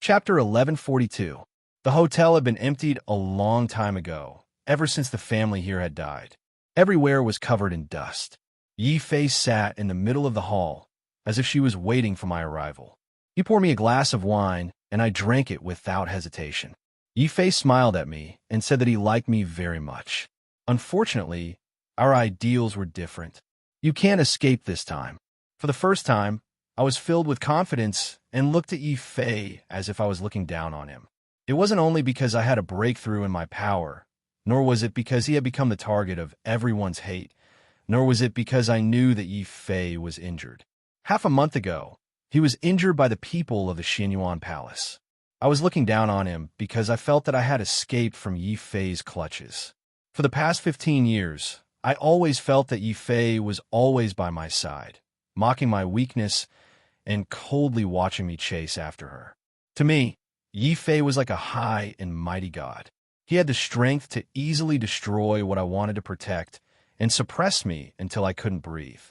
Chapter 1142. The hotel had been emptied a long time ago, ever since the family here had died. Everywhere was covered in dust. Yi Fei sat in the middle of the hall, as if she was waiting for my arrival. He poured me a glass of wine, and I drank it without hesitation. Yi Fei smiled at me and said that he liked me very much. Unfortunately, our ideals were different. You can't escape this time. For the first time, I was filled with confidence and looked at Yi Fei as if I was looking down on him. It wasn't only because I had a breakthrough in my power, nor was it because he had become the target of everyone's hate, nor was it because I knew that Yi Fei was injured. Half a month ago, he was injured by the people of the Xinyuan Palace. I was looking down on him because I felt that I had escaped from Yi Fei's clutches. For the past 15 years, I always felt that Yi Fei was always by my side, mocking my weakness and coldly watching me chase after her. To me, Yi Fei was like a high and mighty god. He had the strength to easily destroy what I wanted to protect and suppress me until I couldn't breathe.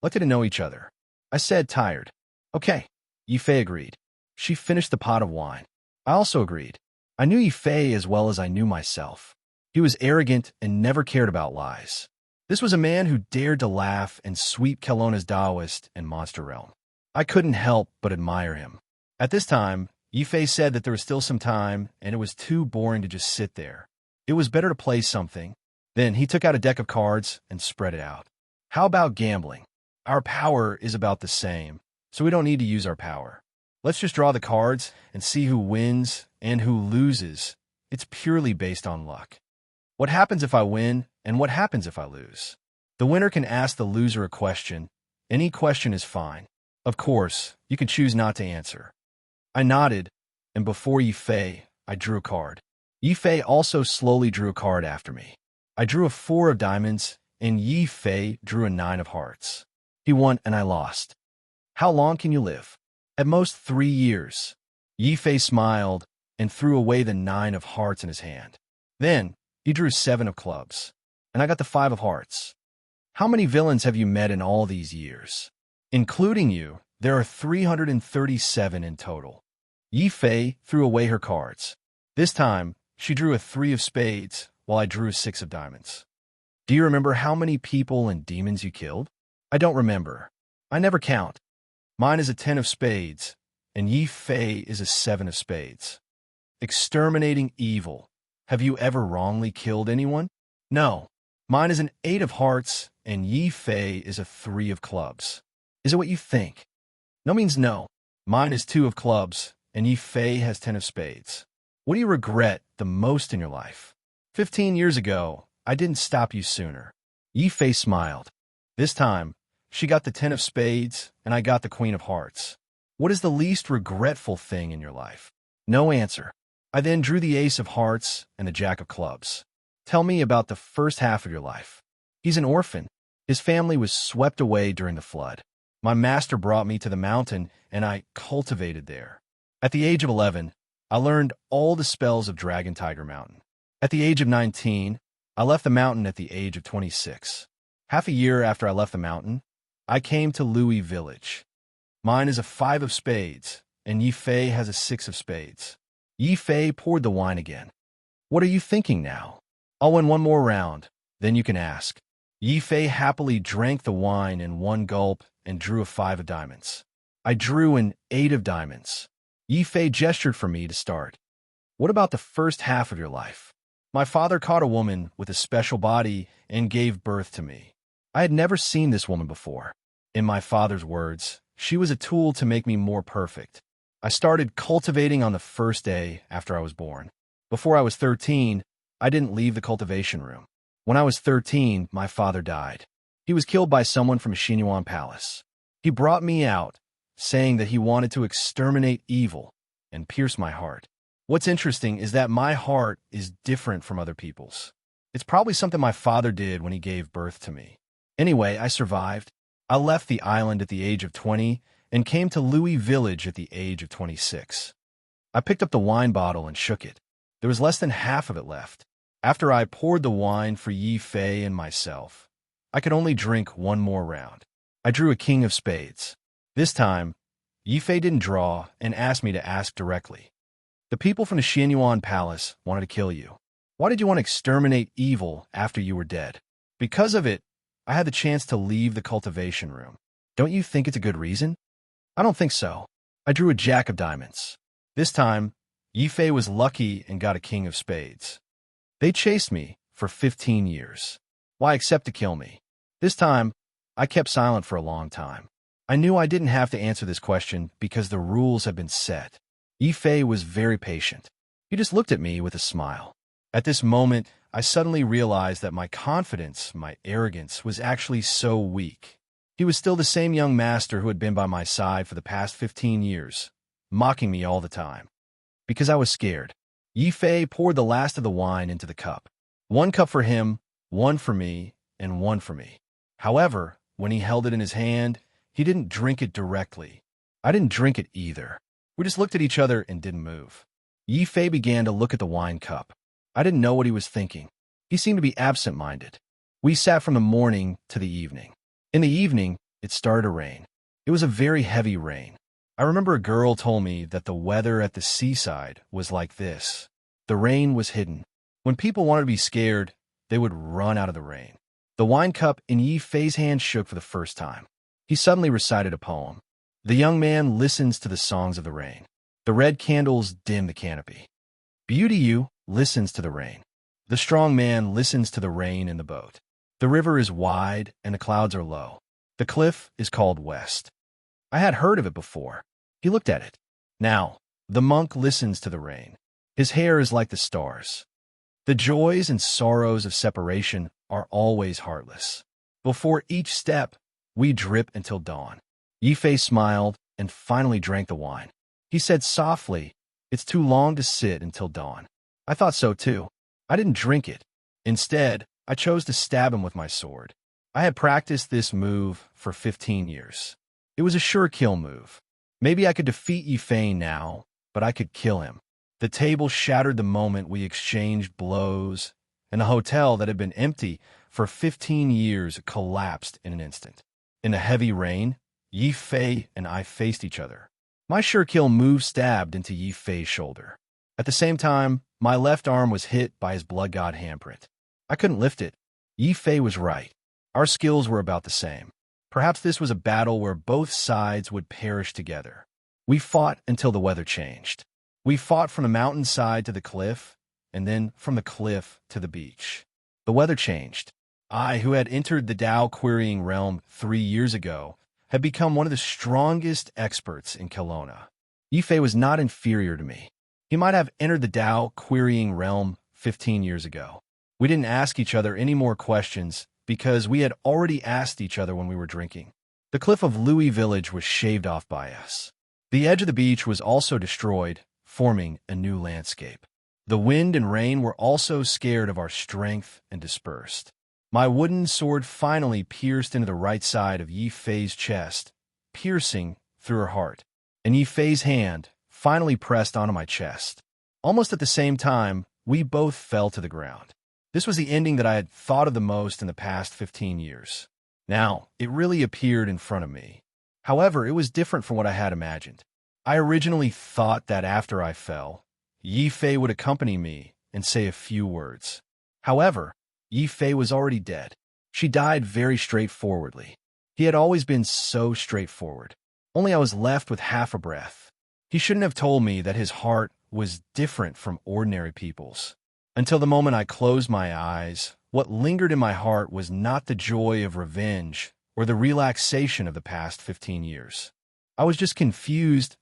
Let's get to know each other. I said, tired. Okay. Yi Fei agreed. She finished the pot of wine. I also agreed. I knew Yi Fei as well as I knew myself. He was arrogant and never cared about lies. This was a man who dared to laugh and sweep Kelowna's Taoist and monster realm. I couldn't help but admire him. At this time, Yi Fei said that there was still some time, and it was too boring to just sit there. It was better to play something. Then he took out a deck of cards and spread it out. How about gambling? Our power is about the same, so we don't need to use our power. Let's just draw the cards and see who wins and who loses. It's purely based on luck. What happens if I win, and what happens if I lose? The winner can ask the loser a question. Any question is fine. Of course, you can choose not to answer. I nodded, and before Yi Fei, I drew a card. Yi Fei also slowly drew a card after me. I drew a 4 of diamonds, and Yi Fei drew a 9 of hearts. He won, and I lost. How long can you live? At most 3 years. Yi Fei smiled and threw away the 9 of hearts in his hand. Then, he drew 7 of clubs, and I got the 5 of hearts. How many villains have you met in all these years? Including you, there are 337 in total. Yi Fei threw away her cards. This time, she drew a 3 of spades, while I drew a 6 of diamonds. Do you remember how many people and demons you killed? I don't remember. I never count. Mine is a 10 of spades, and Yi Fei is a 7 of spades. Exterminating evil. Have you ever wrongly killed anyone? No. Mine is an 8 of hearts, and Yi Fei is a 3 of clubs. Is it what you think? No means no. Mine is 2 of clubs, and Yi Fei has 10 of spades. What do you regret the most in your life? 15 years ago, I didn't stop you sooner. Yi Fei smiled. This time, she got the 10 of spades, and I got the Queen of hearts. What is the least regretful thing in your life? No answer. I then drew the Ace of hearts and the Jack of clubs. Tell me about the first half of your life. He's an orphan. His family was swept away during the flood. My master brought me to the mountain, and I cultivated there. At the age of 11, I learned all the spells of Dragon Tiger Mountain. At the age of 19, I left the mountain at the age of 26. Half a year after I left the mountain, I came to Louis Village. Mine is a 5 of spades, and Yi Fei has a 6 of spades. Yi Fei poured the wine again. What are you thinking now? I'll win one more round, then you can ask. Yi Fei happily drank the wine in one gulp and drew a 5 of diamonds. I drew an 8 of diamonds. Yi Fei gestured for me to start. What about the first half of your life? My father caught a woman with a special body and gave birth to me. I had never seen this woman before. In my father's words, she was a tool to make me more perfect. I started cultivating on the first day after I was born. Before I was 13, I didn't leave the cultivation room. When I was 13, my father died. He was killed by someone from Xinyuan Palace. He brought me out, saying that he wanted to exterminate evil and pierce my heart. What's interesting is that my heart is different from other people's. It's probably something my father did when he gave birth to me. Anyway, I survived. I left the island at the age of 20 and came to Louis Village at the age of 26. I picked up the wine bottle and shook it. There was less than half of it left. After I poured the wine for Yi Fei and myself, I could only drink one more round. I drew a king of spades. This time, Yi Fei didn't draw and asked me to ask directly. The people from the Xianyuan Palace wanted to kill you. Why did you want to exterminate evil after you were dead? Because of it, I had the chance to leave the cultivation room. Don't you think it's a good reason? I don't think so. I drew a jack of diamonds. This time, Yifei was lucky and got a king of spades. They chased me for 15 years. Why except to kill me? This time, I kept silent for a long time. I knew I didn't have to answer this question because the rules had been set. Yifei was very patient. He just looked at me with a smile. At this moment, I suddenly realized that my confidence, my arrogance, was actually so weak. He was still the same young master who had been by my side for the past 15 years, mocking me all the time. Because I was scared, Yifei poured the last of the wine into the cup. 1 cup for him, 1 for me, and 1 for me. However, when he held it in his hand, he didn't drink it directly. I didn't drink it either. We just looked at each other and didn't move. Yifei began to look at the wine cup. I didn't know what he was thinking. He seemed to be absent-minded. We sat from the morning to the evening. In the evening, it started to rain. It was a very heavy rain. I remember a girl told me that the weather at the seaside was like this. The rain was hidden. When people wanted to be scared, they would run out of the rain. The wine cup in Yifei's hand shook for the first time. He suddenly recited a poem. The young man listens to the songs of the rain. The red candles dim the canopy. Beauty you listens to the rain. The strong man listens to the rain in the boat. The river is wide and the clouds are low. The cliff is called West. I had heard of it before. He looked at it. Now, the monk listens to the rain. His hair is like the stars. The joys and sorrows of separation are always heartless. Before each step, we drip until dawn. Yifei smiled and finally drank the wine. He said softly, "It's too long to sit until dawn." I thought so too. I didn't drink it. Instead, I chose to stab him with my sword. I had practiced this move for 15 years. It was a sure kill move. Maybe I could defeat Yifei now, but I could kill him. The table shattered the moment we exchanged blows, and the hotel that had been empty for 15 years collapsed in an instant. In the heavy rain, Yifei and I faced each other. My sure kill move stabbed into Yifei's shoulder. At the same time, my left arm was hit by his blood god handprint. I couldn't lift it. Yifei was right. Our skills were about the same. Perhaps this was a battle where both sides would perish together. We fought until the weather changed. We fought from the mountainside to the cliff, and then from the cliff to the beach. The weather changed. I, who had entered the Tao querying realm 3 years ago, had become one of the strongest experts in Kelowna. Yifei was not inferior to me. He might have entered the Tao querying realm 15 years ago. We didn't ask each other any more questions because we had already asked each other when we were drinking. The cliff of Louis Village was shaved off by us. The edge of the beach was also destroyed, forming a new landscape. The wind and rain were also scared of our strength and dispersed. My wooden sword finally pierced into the right side of Yifei's chest, piercing through her heart, and Yifei's hand finally pressed onto my chest. Almost at the same time, we both fell to the ground. This was the ending that I had thought of the most in the past 15 years. Now, it really appeared in front of me. However, it was different from what I had imagined. I originally thought that after I fell, Yifei would accompany me and say a few words. However, Yifei was already dead. She died very straightforwardly. He had always been so straightforward. Only I was left with half a breath. He shouldn't have told me that his heart was different from ordinary people's. Until the moment I closed my eyes, what lingered in my heart was not the joy of revenge or the relaxation of the past 15 years. I was just confused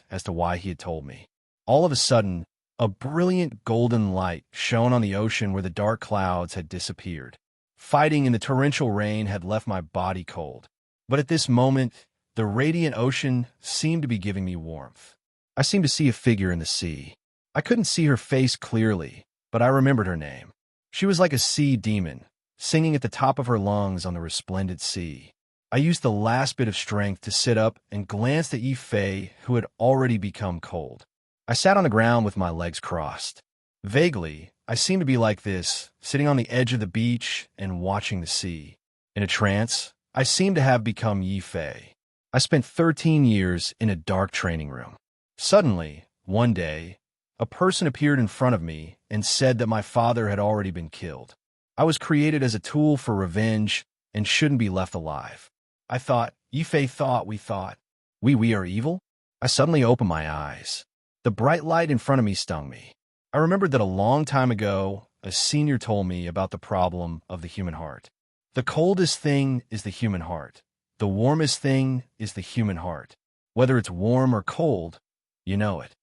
as to why he had told me. All of a sudden, a brilliant golden light shone on the ocean where the dark clouds had disappeared. Fighting in the torrential rain had left my body cold. But at this moment, the radiant ocean seemed to be giving me warmth. I seemed to see a figure in the sea. I couldn't see her face clearly, but I remembered her name. She was like a sea demon, singing at the top of her lungs on the resplendent sea. I used the last bit of strength to sit up and glanced at Yifei, who had already become cold. I sat on the ground with my legs crossed. Vaguely, I seemed to be like this, sitting on the edge of the beach and watching the sea. In a trance, I seemed to have become Yifei. I spent 13 years in a dark training room. Suddenly, One day, a person appeared in front of me and said that my father had already been killed. I was created as a tool for revenge and shouldn't be left alive. I thought, Yifei thought we thought. We are evil? I suddenly opened my eyes. The bright light in front of me stung me. I remembered that a long time ago, a senior told me about the problem of the human heart. The coldest thing is the human heart. The warmest thing is the human heart. Whether it's warm or cold, you know it.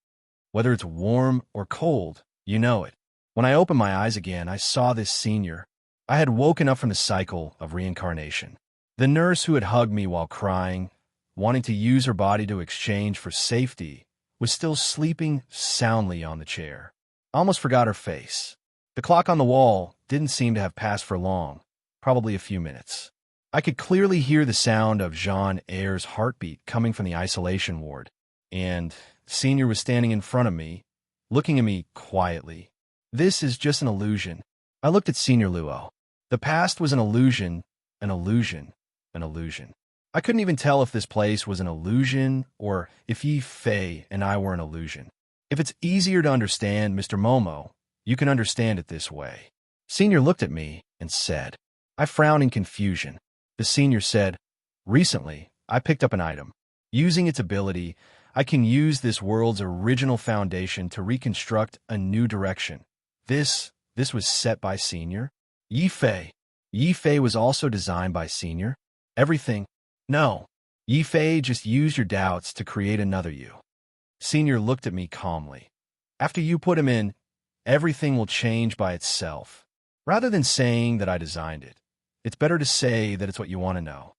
Whether it's warm or cold, you know it. When I opened my eyes again, I saw this senior. I had woken up from the cycle of reincarnation. The nurse who had hugged me while crying, wanting to use her body to exchange for safety, was still sleeping soundly on the chair. I almost forgot her face. The clock on the wall didn't seem to have passed for long, probably a few minutes. I could clearly hear the sound of Jean Eyre's heartbeat coming from the isolation ward, and Senior was standing in front of me, looking at me quietly. This is just an illusion. I looked at Senior Luo. The past was an illusion, an illusion, an illusion. I couldn't even tell if this place was an illusion or if Yi Fei and I were an illusion. If it's easier to understand, Mr. Momo, you can understand it this way. Senior looked at me and said. I frowned in confusion. The senior said, recently, I picked up an item. Using its ability, I can use this world's original foundation to reconstruct a new direction. This was set by Senior? Yi Fei. Yi Fei was also designed by Senior? Everything? No. Yi Fei just used your doubts to create another you. Senior looked at me calmly. After you put him in, everything will change by itself. Rather than saying that I designed it, it's better to say that it's what you want to know.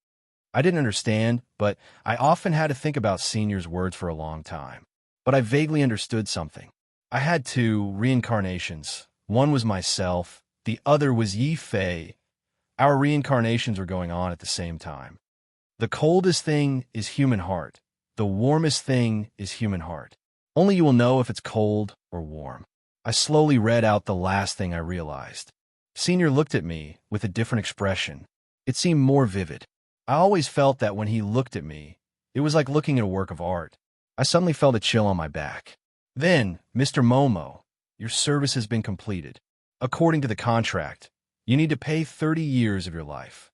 I didn't understand, but I often had to think about Senior's words for a long time. But I vaguely understood something. I had two reincarnations. One was myself, the other was Yi Fei. Our reincarnations were going on at the same time. The coldest thing is human heart. The warmest thing is human heart. Only you will know if it's cold or warm. I slowly read out the last thing I realized. Senior looked at me with a different expression. It seemed more vivid. I always felt that when he looked at me, it was like looking at a work of art. I suddenly felt a chill on my back. Then, Mr. Momo, your service has been completed. According to the contract, you need to pay 30 years of your life.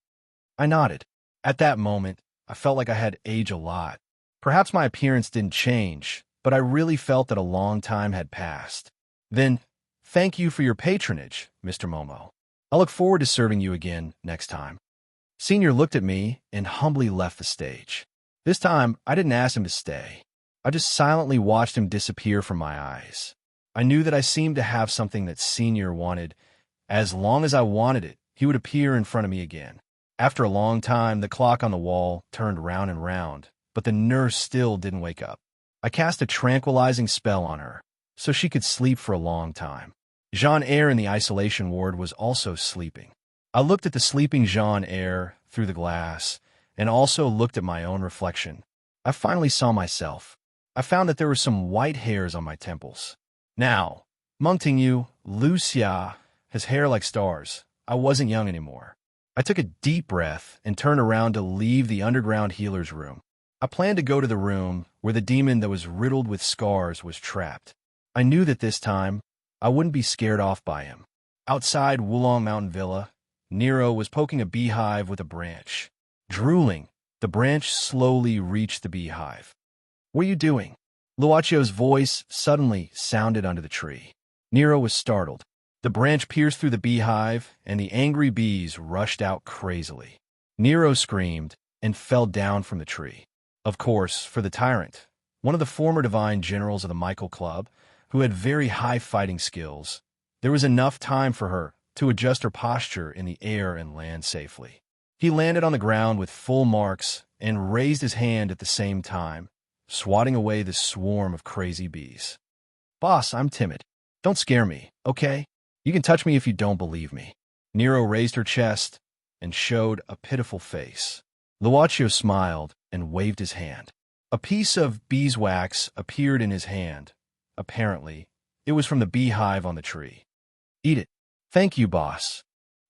I nodded. At that moment, I felt like I had aged a lot. Perhaps my appearance didn't change, but I really felt that a long time had passed. Then, thank you for your patronage, Mr. Momo. I look forward to serving you again next time. Senior looked at me and humbly left the stage. This time, I didn't ask him to stay. I just silently watched him disappear from my eyes. I knew that I seemed to have something that Senior wanted. As long as I wanted it, he would appear in front of me again. After a long time, the clock on the wall turned round and round, but the nurse still didn't wake up. I cast a tranquilizing spell on her, so she could sleep for a long time. Jean Eyre in the isolation ward was also sleeping. I looked at the sleeping Jean Eyre through the glass, and also looked at my own reflection. I finally saw myself. I found that there were some white hairs on my temples. Now, Mungtingyu, Lucia, has hair like stars. I wasn't young anymore. I took a deep breath and turned around to leave the underground healer's room. I planned to go to the room where the demon that was riddled with scars was trapped. I knew that this time, I wouldn't be scared off by him. Outside Wulong Mountain Villa, Nero was poking a beehive with a branch. Drooling, the branch slowly reached the beehive. What are you doing? Luacio's voice suddenly sounded under the tree. Nero was startled. The branch pierced through the beehive, and the angry bees rushed out crazily. Nero screamed and fell down from the tree. Of course, for the tyrant, one of the former divine generals of the Michael Club, who had very high fighting skills, there was enough time for her to adjust her posture in the air and land safely. He landed on the ground with full marks and raised his hand at the same time, swatting away the swarm of crazy bees. Boss, I'm timid. Don't scare me, okay? You can touch me if you don't believe me. Nero raised her chest and showed a pitiful face. Luaccio smiled and waved his hand. A piece of beeswax appeared in his hand. Apparently, it was from the beehive on the tree. Eat it. Thank you, boss.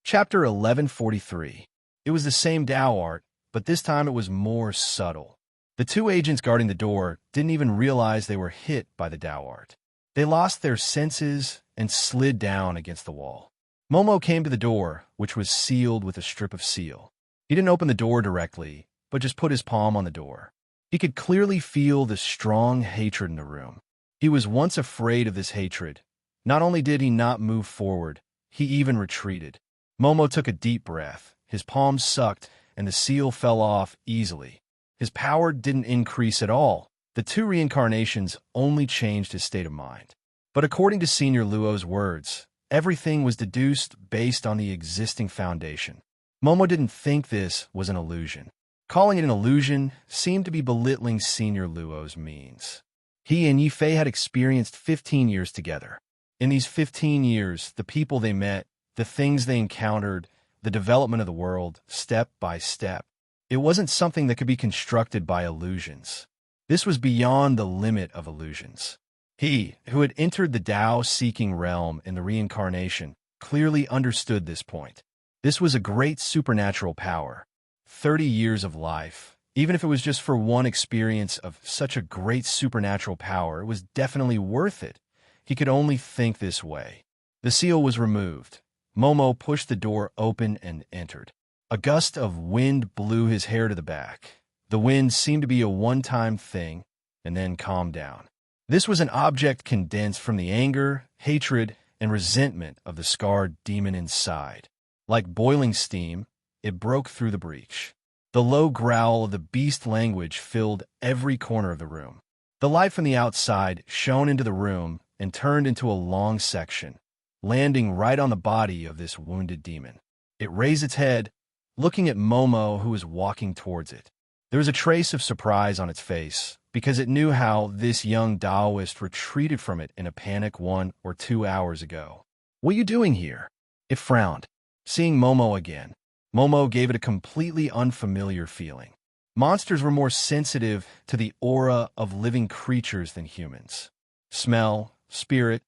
Chapter 1143. It was the same Tao art, but this time it was more subtle. The two agents guarding the door didn't even realize they were hit by the Tao art. They lost their senses and slid down against the wall. Momo came to the door, which was sealed with a strip of seal. He didn't open the door directly, but just put his palm on the door. He could clearly feel the strong hatred in the room. He was once afraid of this hatred. Not only did he not move forward, he even retreated. Momo took a deep breath. His palms sucked, and the seal fell off easily. His power didn't increase at all. The two reincarnations only changed his state of mind. But according to Senior Luo's words, everything was deduced based on the existing foundation. Momo didn't think this was an illusion. Calling it an illusion seemed to be belittling Senior Luo's means. He and Yifei had experienced 15 years together. In these 15 years, the people they met, the things they encountered, the development of the world, step by step. It wasn't something that could be constructed by illusions. This was beyond the limit of illusions. He, who had entered the Tao-seeking realm in the reincarnation, clearly understood this point. This was a great supernatural power. 30 years of life, even if it was just for one experience of such a great supernatural power, it was definitely worth it. He could only think this way. The seal was removed. Momo pushed the door open and entered. A gust of wind blew his hair to the back. The wind seemed to be a one-time thing, and then calmed down. This was an object condensed from the anger, hatred, and resentment of the scarred demon inside. Like boiling steam, it broke through the breach. The low growl of the beast language filled every corner of the room. The light from the outside shone into the room and turned into a long section, landing right on the body of this wounded demon. It raised its head, looking at Momo, who was walking towards it. There was a trace of surprise on its face, because it knew how this young Taoist retreated from it in a panic 1 or 2 hours ago. "What are you doing here?" It frowned. Seeing Momo again, Momo gave it a completely unfamiliar feeling. Monsters were more sensitive to the aura of living creatures than humans. Smell, spirit,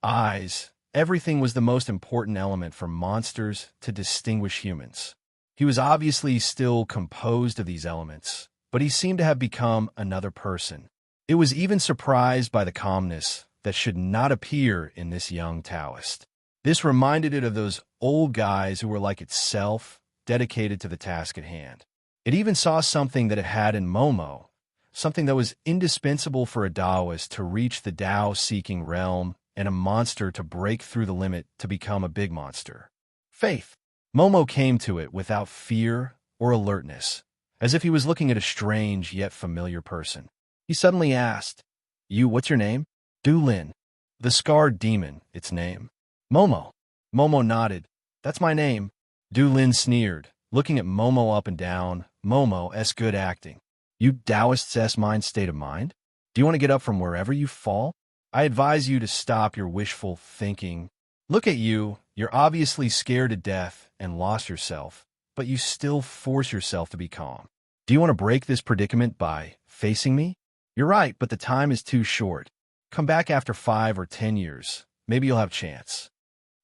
eyes, everything was the most important element for monsters to distinguish humans. He was obviously still composed of these elements, but he seemed to have become another person. It was even surprised by the calmness that should not appear in this young Taoist. This reminded it of those old guys who were like itself, dedicated to the task at hand. It even saw something that it had in Momo, something that was indispensable for a Taoist to reach the Tao-seeking realm and a monster to break through the limit to become a big monster. Faith. Momo came to it without fear or alertness, as if he was looking at a strange yet familiar person. He suddenly asked, what's your name?" "Du Lin." "The scarred demon, its name." "Momo." Momo nodded. "That's my name." Du Lin sneered, looking at Momo up and down. "Momo, good acting. You Taoists mind state of mind? Do you want to get up from wherever you fall? I advise you to stop your wishful thinking. Look at you, you're obviously scared to death and lost yourself, but you still force yourself to be calm. Do you want to break this predicament by facing me? You're right, but the time is too short. Come back after 5 or 10 years. Maybe you'll have a chance."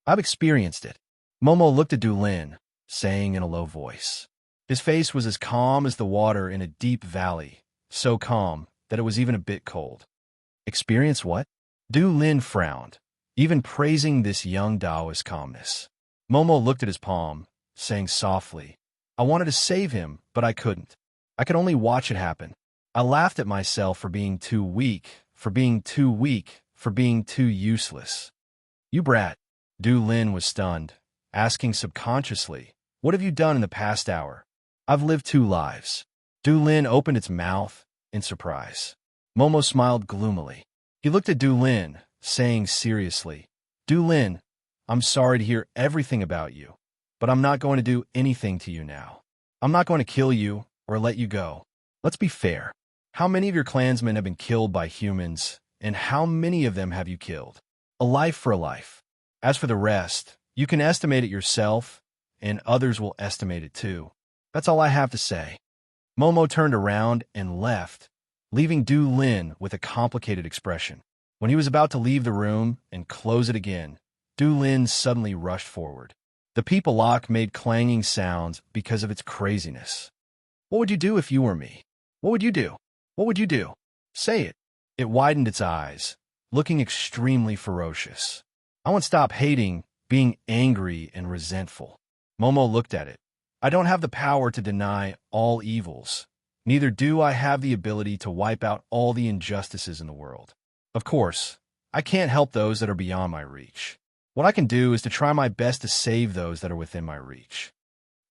"I've experienced it." Momo looked at Du Lin, saying in a low voice. His face was as calm as the water in a deep valley, so calm that it was even a bit cold. "Experience what?" Du Lin frowned, even praising this young Taoist calmness. Momo looked at his palm, saying softly, "I wanted to save him, but I couldn't. I could only watch it happen. I laughed at myself for being too weak, for being too useless." "You brat." Du Lin was stunned, asking subconsciously, "What have you done in the past hour?" "I've lived 2 lives." Du Lin opened its mouth in surprise. Momo smiled gloomily. He looked at Du Lin, saying seriously, "Du Lin, I'm sorry to hear everything about you, but I'm not going to do anything to you now. I'm not going to kill you or let you go. Let's be fair. How many of your clansmen have been killed by humans, and how many of them have you killed? A life for a life. As for the rest, you can estimate it yourself, and others will estimate it too. That's all I have to say." Momo turned around and left, leaving Du Lin with a complicated expression. When he was about to leave the room and close it again, Du Lin suddenly rushed forward. The people lock made clanging sounds because of its craziness. "What would you do if you were me? What would you do?" What would you do? Say it. It widened its eyes, looking extremely ferocious. I won't stop hating, being angry and resentful. Momo looked at it. I don't have the power to deny all evils. Neither do I have the ability to wipe out all the injustices in the world. Of course, I can't help those that are beyond my reach. What I can do is to try my best to save those that are within my reach.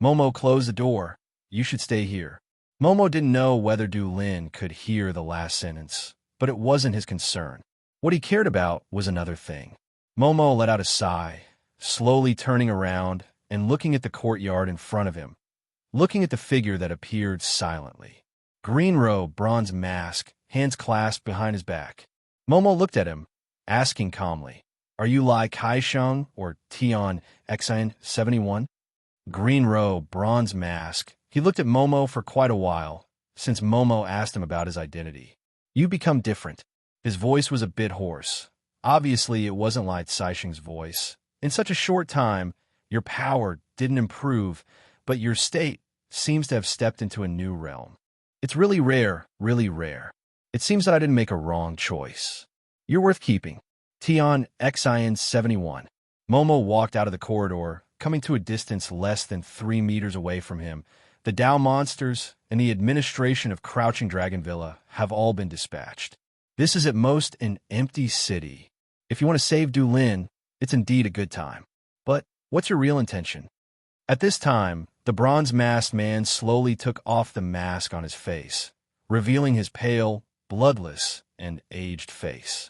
Momo closed the door. You should stay here. Momo didn't know whether Du Lin could hear the last sentence, but it wasn't his concern. What he cared about was another thing. Momo let out a sigh, slowly turning around and looking at the courtyard in front of him, looking at the figure that appeared silently. Green robe, bronze mask, hands clasped behind his back. Momo looked at him, asking calmly, "Are you Lai Kaisheng or Tian Xian 71? Green robe, bronze mask. He looked at Momo for quite a while, since Momo asked him about his identity. You become different. His voice was a bit hoarse. Obviously, it wasn't like Caixing's voice. In such a short time, your power didn't improve, but your state seems to have stepped into a new realm. It's really rare, really rare. It seems that I didn't make a wrong choice. You're worth keeping. Tian Xian 71. Momo walked out of the corridor, coming to a distance less than 3 meters away from him. The Dao monsters and the administration of Crouching Dragon Villa have all been dispatched. This is at most an empty city. If you want to save Du Lin, it's indeed a good time. But what's your real intention? At this time, the bronze-masked man slowly took off the mask on his face, revealing his pale, bloodless, and aged face.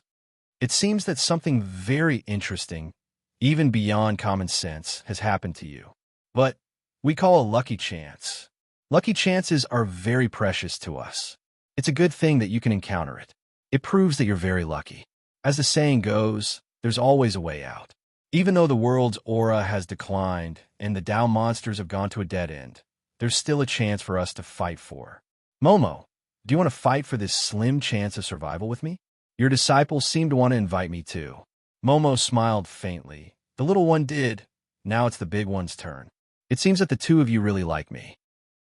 It seems that something very interesting, even beyond common sense, has happened to you. But we call a lucky chance. Lucky chances are very precious to us. It's a good thing that you can encounter it. It proves that you're very lucky. As the saying goes, there's always a way out. Even though the world's aura has declined and the Dao monsters have gone to a dead end, there's still a chance for us to fight for. Momo, do you want to fight for this slim chance of survival with me? Your disciples seem to want to invite me too. Momo smiled faintly. The little one did. Now it's the big one's turn. It seems that the two of you really like me.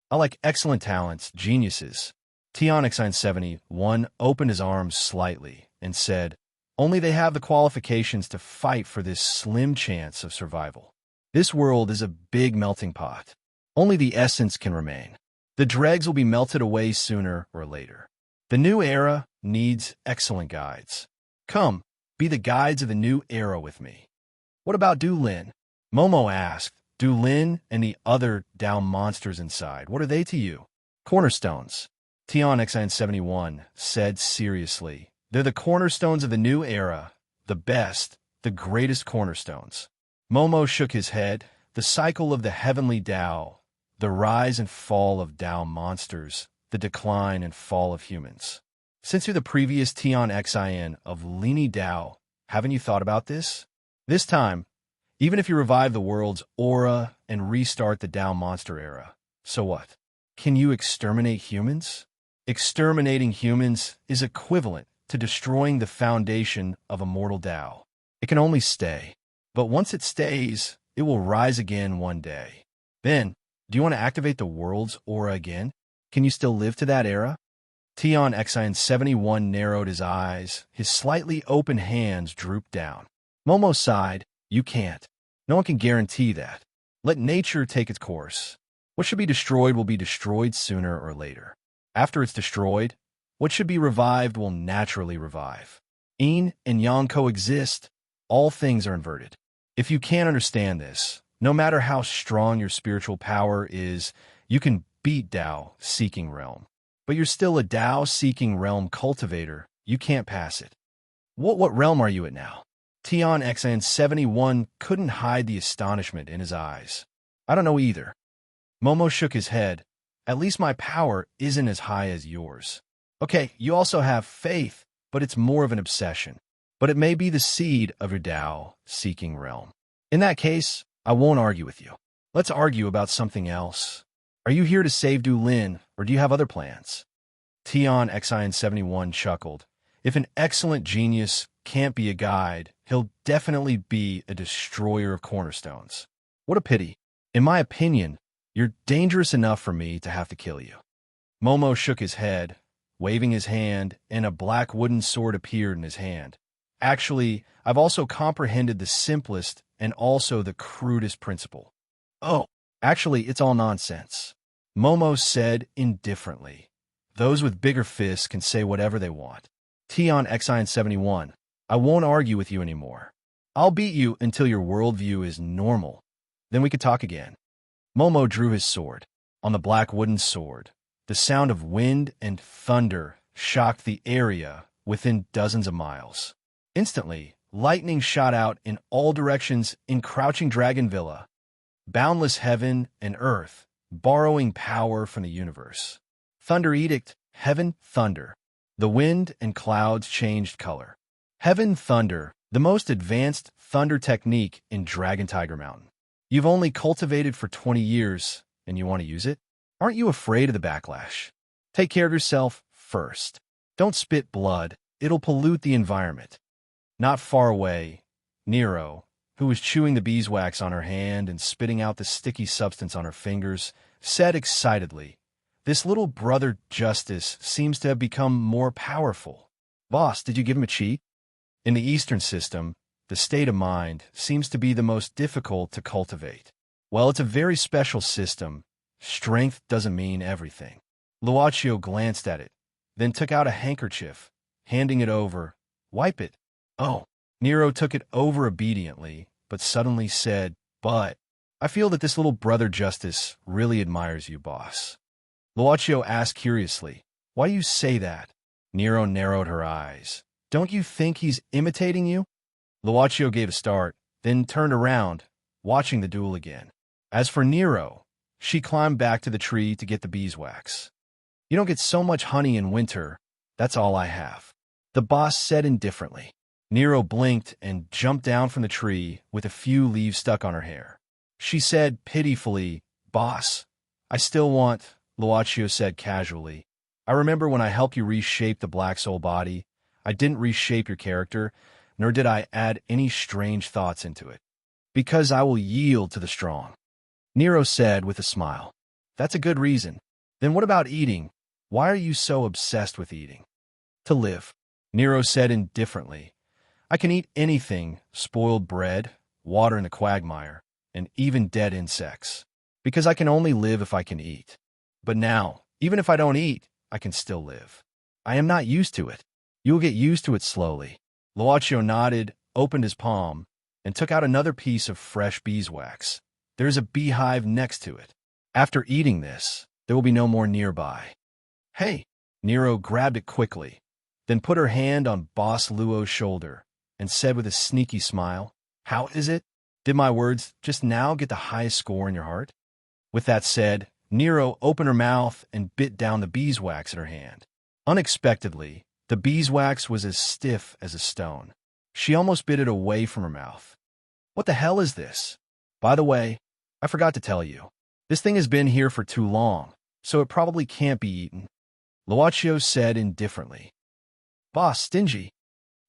I like excellent talents, geniuses. Tian Xian 71 opened his arms slightly and said, only they have the qualifications to fight for this slim chance of survival. This world is a big melting pot. Only the essence can remain. The dregs will be melted away sooner or later. The new era needs excellent guides. Come, be the guides of the new era with me. What about Du Lin? Momo asked. Du Lin and the other Dao monsters inside, what are they to you? Cornerstones. Tian Xian 71 said seriously. They're the cornerstones of the new era, the best, the greatest cornerstones. Momo shook his head. The cycle of the heavenly Dao, the rise and fall of Dao monsters, the decline and fall of humans. Since you're the previous Tian Xian of Lini Dao, haven't you thought about this? This time, even if you revive the world's aura and restart the Dao monster era, so what? Can you exterminate humans? Exterminating humans is equivalent to destroying the foundation of immortal Dao. It can only stay. But once it stays, it will rise again one day. Then, do you want to activate the world's aura again? Can you still live to that era? Tian Xian 71 narrowed his eyes. His slightly open hands drooped down. Momo sighed. You can't. No one can guarantee that. Let nature take its course. What should be destroyed will be destroyed sooner or later. After it's destroyed, what should be revived will naturally revive. Yin and Yang coexist. All things are inverted. If you can't understand this, no matter how strong your spiritual power is, you can beat Dao-seeking realm. But you're still a Dao-seeking realm cultivator. You can't pass it. What realm are you at now? Tian Xian 71 couldn't hide the astonishment in his eyes. I don't know either. Momo shook his head. At least my power isn't as high as yours. Okay, you also have faith, but it's more of an obsession. But it may be the seed of your Dao-seeking realm. In that case, I won't argue with you. Let's argue about something else. Are you here to save Du Lin, or do you have other plans? Tian Xian 71 chuckled. If an excellent genius can't be a guide, he'll definitely be a destroyer of cornerstones. What a pity. In my opinion, you're dangerous enough for me to have to kill you. Momo shook his head. waving his hand, and a black wooden sword appeared in his hand. Actually, I've also comprehended the simplest and also the crudest principle. Oh, actually, it's all nonsense. Momo said indifferently. Those with bigger fists can say whatever they want. Tion Exine 71. I won't argue with you anymore. I'll beat you until your worldview is normal. Then we could talk again. Momo drew his sword. On the black wooden sword, the sound of wind and thunder shocked the area within dozens of miles. Instantly, lightning shot out in all directions in Crouching Dragon Villa. Boundless heaven and earth, borrowing power from the universe. Thunder edict, heaven, thunder. The wind and clouds changed color. Heaven, thunder, the most advanced thunder technique in Dragon Tiger Mountain. You've only cultivated for 20 years, and you want to use it? Aren't you afraid of the backlash? Take care of yourself first. Don't spit blood. It'll pollute the environment. Not far away, Nero, who was chewing the beeswax on her hand and spitting out the sticky substance on her fingers, said excitedly, "This little brother Justice seems to have become more powerful. Boss, did you give him a cheat?" In the Eastern system, the state of mind seems to be the most difficult to cultivate. While it's a very special system, strength doesn't mean everything. Luaccio glanced at it, then took out a handkerchief, handing it over. "Wipe it." Oh. Nero took it over obediently, but suddenly said, "But I feel that this little brother Justice really admires you, boss." Luaccio asked curiously, "Why do you say that?" Nero narrowed her eyes. "Don't you think he's imitating you?" Luaccio gave a start, then turned around, watching the duel again. As for Nero, she climbed back to the tree to get the beeswax. "You don't get so much honey in winter. That's all I have," the boss said indifferently. Nero blinked and jumped down from the tree with a few leaves stuck on her hair. She said pitifully, "Boss, I still want," Luaccio said casually. "I remember when I helped you reshape the Black Soul body, I didn't reshape your character, nor did I add any strange thoughts into it. Because I will yield to the strong." Nero said with a smile. "That's a good reason. Then what about eating? Why are you so obsessed with eating?" "To live," Nero said indifferently. "I can eat anything, spoiled bread, water in the quagmire, and even dead insects. Because I can only live if I can eat. But now, even if I don't eat, I can still live. I am not used to it. You will get used to it slowly." Luaccio nodded, opened his palm, and took out another piece of fresh beeswax. "There is a beehive next to it. After eating this, there will be no more nearby." "Hey!" Nero grabbed it quickly, then put her hand on Boss Luo's shoulder and said with a sneaky smile, "How is it? Did my words just now get the highest score in your heart?" With that said, Nero opened her mouth and bit down the beeswax in her hand. Unexpectedly, the beeswax was as stiff as a stone. She almost bit it away from her mouth. "What the hell is this? By the way, I forgot to tell you. This thing has been here for too long, so it probably can't be eaten," Luaccio said indifferently. "Boss, stingy."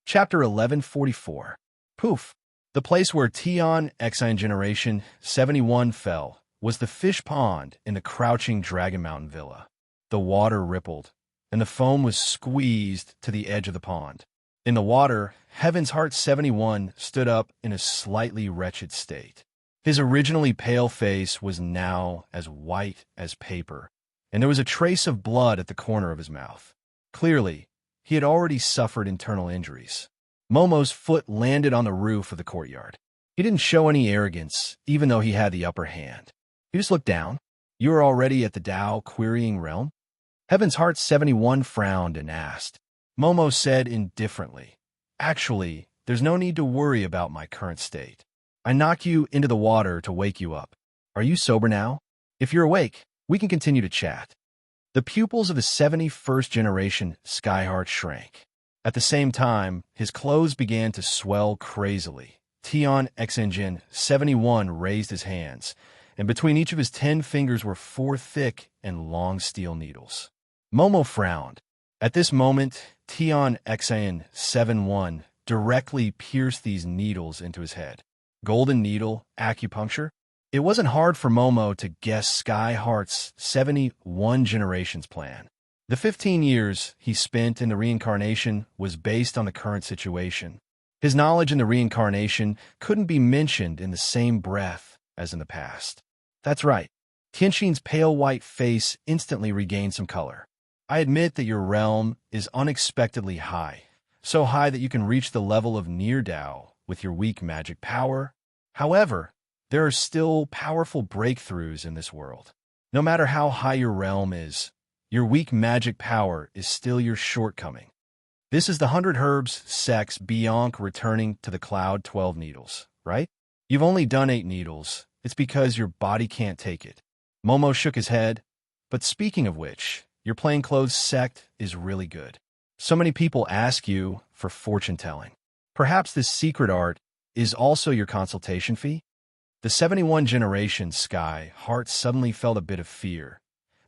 Chapter 1144. Poof. The place where Tion Exine Generation 71 fell was the fish pond in the Crouching Dragon Mountain Villa. The water rippled, and the foam was squeezed to the edge of the pond. In the water, Heaven's Heart 71 stood up in a slightly wretched state. His originally pale face was now as white as paper, and there was a trace of blood at the corner of his mouth. Clearly, he had already suffered internal injuries. Momo's foot landed on the roof of the courtyard. He didn't show any arrogance, even though he had the upper hand. He just looked down. "You are already at the Tao querying realm?" Heaven's Heart 71 frowned and asked. Momo said indifferently, "Actually, there's no need to worry about my current state. I knock you into the water to wake you up. Are you sober now? If you're awake, we can continue to chat." The pupils of the 71st generation Skyheart shrank. At the same time, his clothes began to swell crazily. Tion Exengine 71 raised his hands, and between each of his 10 fingers were 4 thick and long steel needles. Momo frowned. At this moment, Tion Exane 71 directly pierced these needles into his head. Golden needle acupuncture? It wasn't hard for Momo to guess Skyheart's 71 generation's plan. The 15 years he spent in the reincarnation was based on the current situation. His knowledge in the reincarnation couldn't be mentioned in the same breath as in the past. That's right. Tianxin's pale white face instantly regained some color. I admit that your realm is unexpectedly high, so high that you can reach the level of near Tao with your weak magic power. However, there are still powerful breakthroughs in this world. No matter how high your realm is, your weak magic power is still your shortcoming. This is the 100 Herbs Sex Bianc returning to the Cloud 12 Needles, right? You've only done 8 needles. It's because your body can't take it. Momo shook his head. But speaking of which, your plainclothes sect is really good. So many people ask you for fortune-telling. Perhaps this secret art is also your consultation fee? The 71 generation Sky Heart suddenly felt a bit of fear.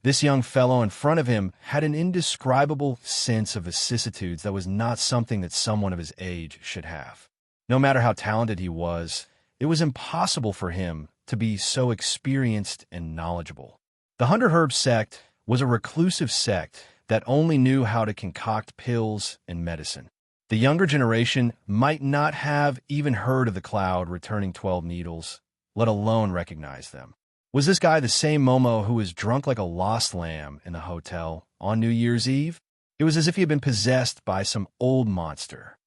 This young fellow in front of him had an indescribable sense of vicissitudes that was not something that someone of his age should have. No matter how talented he was, it was impossible for him to be so experienced and knowledgeable. The 100 Herb sect was a reclusive sect that only knew how to concoct pills and medicine. The younger generation might not have even heard of the Cloud returning 12 Needles, let alone recognize them. Was this guy the same Momo who was drunk like a lost lamb in the hotel on New Year's Eve? It was as if he had been possessed by some old monster.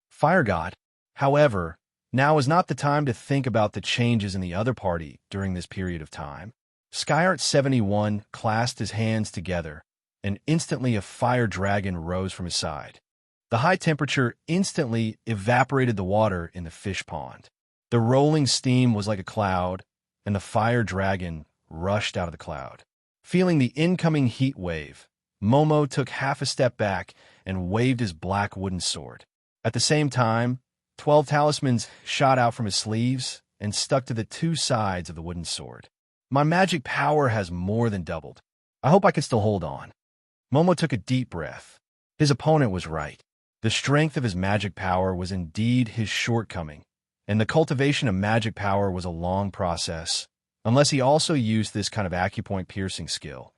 Fire God, however, now is not the time to think about the changes in the other party during this period of time. Skyart 71 clasped his hands together, and instantly a fire dragon rose from his side. The high temperature instantly evaporated the water in the fish pond. The rolling steam was like a cloud, and the fire dragon rushed out of the cloud. Feeling the incoming heat wave, Momo took half a step back and waved his black wooden sword. At the same time, 12 talismans shot out from his sleeves and stuck to the 2 sides of the wooden sword. My magic power has more than doubled. I hope I can still hold on. Momo took a deep breath. His opponent was right. The strength of his magic power was indeed his shortcoming, and the cultivation of magic power was a long process, unless he also used this kind of acupoint piercing skill.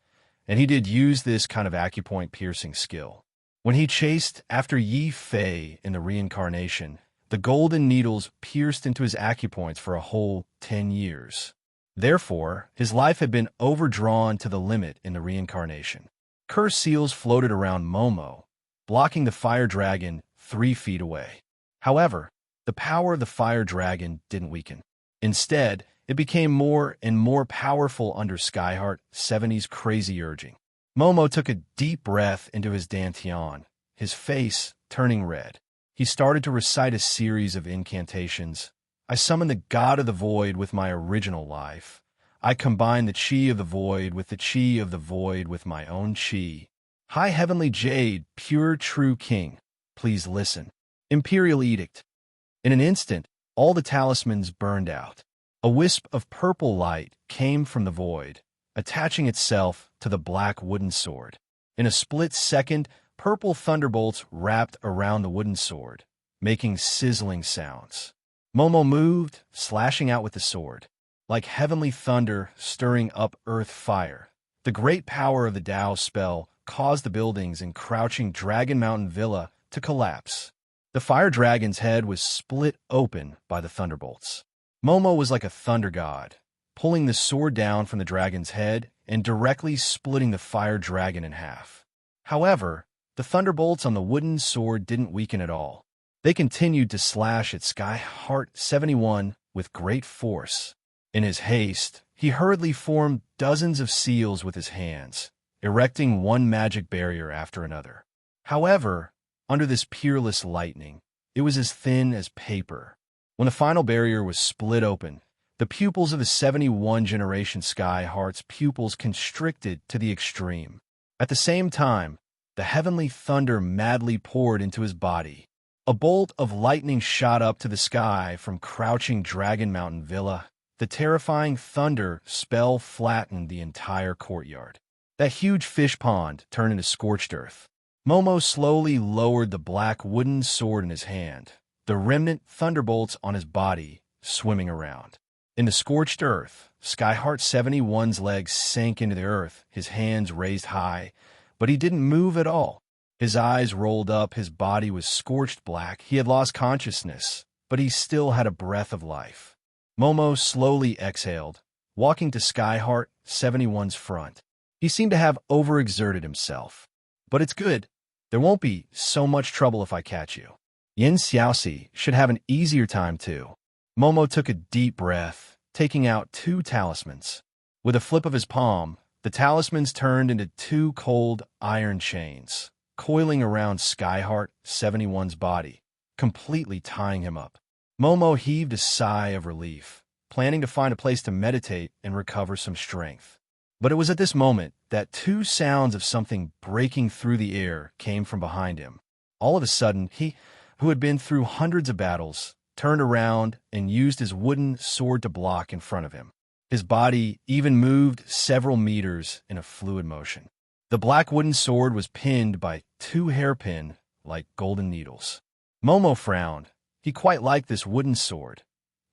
And he did use this kind of acupoint piercing skill. When he chased after Yi Fei in the reincarnation, the golden needles pierced into his acupoints for a whole 10 years. Therefore, his life had been overdrawn to the limit in the reincarnation. Cursed seals floated around Momo, blocking the fire dragon 3 feet away. However, the power of the fire dragon didn't weaken. Instead, it became more and more powerful under Skyheart 70's crazy urging. Momo took a deep breath into his dantian, his face turning red. He started to recite a series of incantations. I summon the god of the void with my original life. I combine the chi of the void with the chi of the void with my own chi. High heavenly jade, pure true king, please listen. Imperial edict. In an instant, all the talismans burned out. A wisp of purple light came from the void, attaching itself to the black wooden sword. In a split second, purple thunderbolts wrapped around the wooden sword, making sizzling sounds. Momo moved, slashing out with the sword. Like heavenly thunder stirring up earth fire, the great power of the Tao spell caused the buildings in crouching Dragon Mountain Villa to collapse. The fire dragon's head was split open by the thunderbolts. Momo was like a thunder god, pulling the sword down from the dragon's head and directly splitting the fire dragon in half. However, the thunderbolts on the wooden sword didn't weaken at all. They continued to slash at Skyheart 71 with great force. In his haste, he hurriedly formed dozens of seals with his hands, erecting one magic barrier after another. However, under this peerless lightning, it was as thin as paper. When the final barrier was split open, the pupils of the 71 generation Skyheart's pupils constricted to the extreme. At the same time, the heavenly thunder madly poured into his body. A bolt of lightning shot up to the sky from crouching Dragon Mountain Villa. The terrifying thunder spell flattened the entire courtyard. That huge fish pond turned into scorched earth. Momo slowly lowered the black wooden sword in his hand, the remnant thunderbolts on his body swimming around. In the scorched earth, Skyheart 71's legs sank into the earth, his hands raised high, but he didn't move at all. His eyes rolled up, his body was scorched black. He had lost consciousness, but he still had a breath of life. Momo slowly exhaled, walking to Skyheart 71's front. He seemed to have overexerted himself. But it's good. There won't be so much trouble if I catch you. Yin Xiaoxi should have an easier time too. Momo took a deep breath, taking out 2 talismans. With a flip of his palm, the talismans turned into 2 cold iron chains, coiling around Skyheart 71's body, completely tying him up. Momo heaved a sigh of relief, planning to find a place to meditate and recover some strength. But it was at this moment that 2 sounds of something breaking through the air came from behind him. All of a sudden, he, who had been through hundreds of battles, turned around and used his wooden sword to block in front of him. His body even moved several meters in a fluid motion. The black wooden sword was pinned by 2 hairpin-like golden needles. Momo frowned. He quite liked this wooden sword,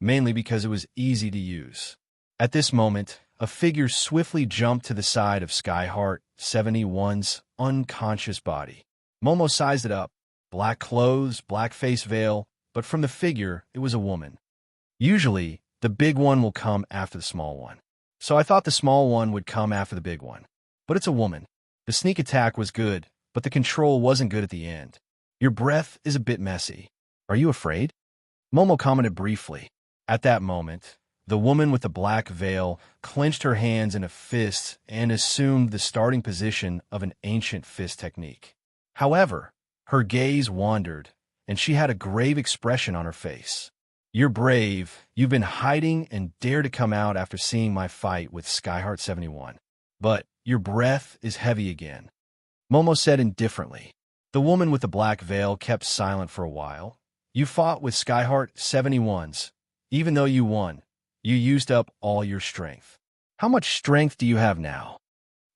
mainly because it was easy to use. At this moment, a figure swiftly jumped to the side of Skyheart 71's unconscious body. Momo sized it up. Black clothes, black face veil, but from the figure, it was a woman. Usually, the big one will come after the small one. So I thought the small one would come after the big one. But it's a woman. The sneak attack was good, but the control wasn't good at the end. Your breath is a bit messy. Are you afraid? Momo commented briefly. At that moment, the woman with the black veil clenched her hands in a fist and assumed the starting position of an ancient fist technique. However, her gaze wandered, and she had a grave expression on her face. You're brave. You've been hiding and dare to come out after seeing my fight with Skyheart 71. But your breath is heavy again. Momo said indifferently. The woman with the black veil kept silent for a while. You fought with Skyheart 71's. Even though you won, you used up all your strength. How much strength do you have now?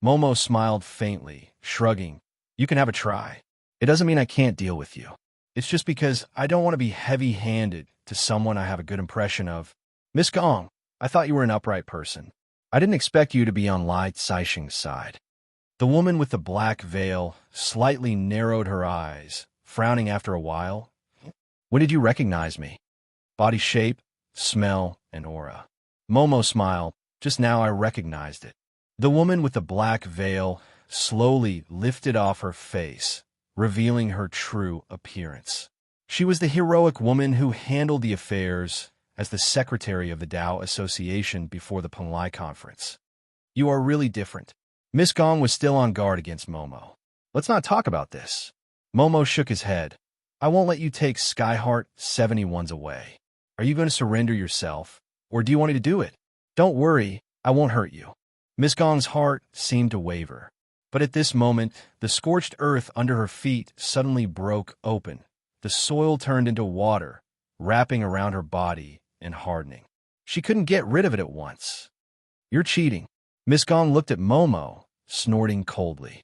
Momo smiled faintly, shrugging. You can have a try. It doesn't mean I can't deal with you. It's just because I don't want to be heavy-handed to someone I have a good impression of. Miss Gong, I thought you were an upright person. I didn't expect you to be on Lai Caixing's side. The woman with the black veil slightly narrowed her eyes, frowning after a while. When did you recognize me? Body shape, smell, and aura. Momo smiled. Just now I recognized it. The woman with the black veil slowly lifted off her face, revealing her true appearance. She was the heroic woman who handled the affairs as the secretary of the Tao Association before the Penglai conference. You are really different. Miss Gong was still on guard against Momo. Let's not talk about this. Momo shook his head. I won't let you take Skyheart 71's away. Are you going to surrender yourself, or do you want me to do it? Don't worry, I won't hurt you. Miss Gong's heart seemed to waver. But at this moment, the scorched earth under her feet suddenly broke open. The soil turned into water, wrapping around her body and hardening. She couldn't get rid of it at once. You're cheating. Miss Gong looked at Momo, snorting coldly.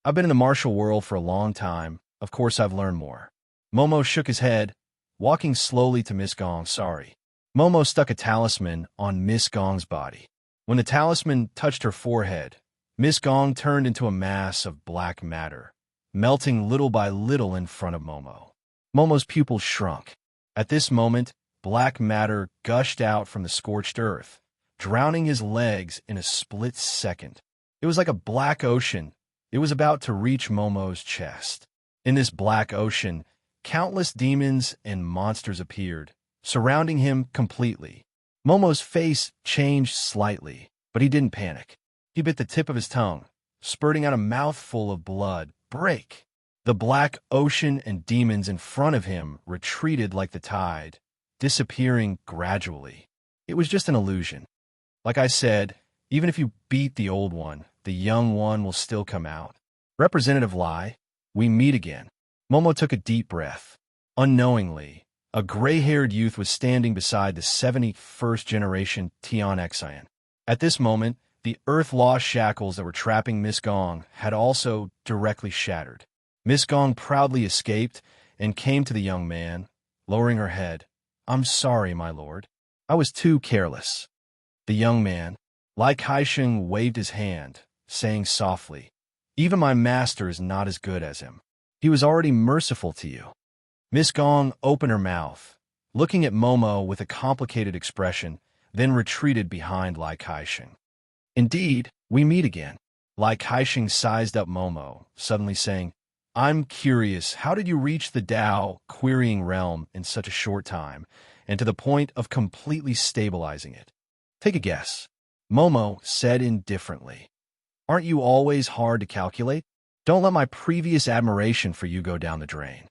I've been in the martial world for a long time. Of course I've learned more. Momo shook his head, walking slowly to Miss Gong. Sorry. Momo stuck a talisman on Miss Gong's body. When the talisman touched her forehead, Miss Gong turned into a mass of black matter, melting little by little in front of Momo. Momo's pupils shrunk. At this moment, black matter gushed out from the scorched earth, drowning his legs in a split second. It was like a black ocean. It was about to reach Momo's chest. In this black ocean, countless demons and monsters appeared, surrounding him completely. Momo's face changed slightly, but he didn't panic. He bit the tip of his tongue, spurting out a mouthful of blood. Break! The black ocean and demons in front of him retreated like the tide, disappearing gradually. It was just an illusion. Like I said, even if you beat the old one, the young one will still come out. Representative Lai, we meet again. Momo took a deep breath. Unknowingly, a gray-haired youth was standing beside the 71st generation Tian Xian. At this moment, the earth-lost shackles that were trapping Miss Gong had also directly shattered. Miss Gong proudly escaped and came to the young man, lowering her head. I'm sorry, my lord. I was too careless. The young man, Lai Caixing, waved his hand, saying softly, Even my master is not as good as him. He was already merciful to you. Miss Gong opened her mouth, looking at Momo with a complicated expression, then retreated behind Lai Kaixing. Indeed, we meet again. Lai Kaixing sized up Momo, suddenly saying, I'm curious, how did you reach the Tao querying realm in such a short time, and to the point of completely stabilizing it? Take a guess. Momo said indifferently. Aren't you always hard to calculate? Don't let my previous admiration for you go down the drain.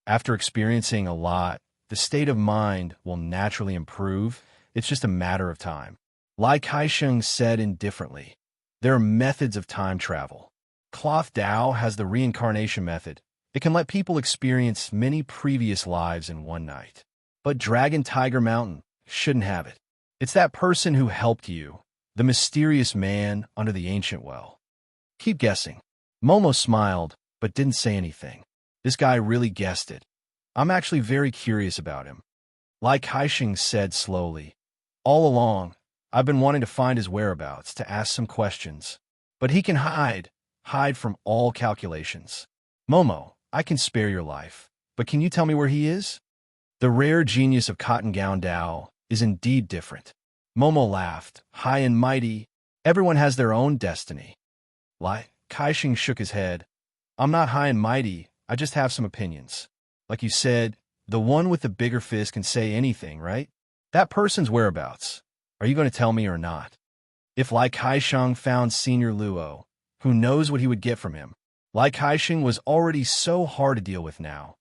After experiencing a lot, the state of mind will naturally improve. It's just a matter of time. Lai Kaixing said indifferently. There are methods of time travel. Cloth Tao has the reincarnation method. It can let people experience many previous lives in one night. But Dragon Tiger Mountain shouldn't have it. It's that person who helped you, the mysterious man under the ancient well. Keep guessing. Momo smiled, but didn't say anything. This guy really guessed it. I'm actually very curious about him. Lai Kaixing said slowly. All along, I've been wanting to find his whereabouts, to ask some questions. But he can hide from all calculations. Momo, I can spare your life, but can you tell me where he is? The rare genius of Cotton Gown Tao is indeed different. Momo laughed, high and mighty. Everyone has their own destiny. Lai Kaixing shook his head. I'm not high and mighty, I just have some opinions. Like you said, the one with the bigger fist can say anything, right? That person's whereabouts. Are you going to tell me or not? If Lai Kaixing found Senior Luo, who knows what he would get from him? Lai Kaixing was already so hard to deal with now.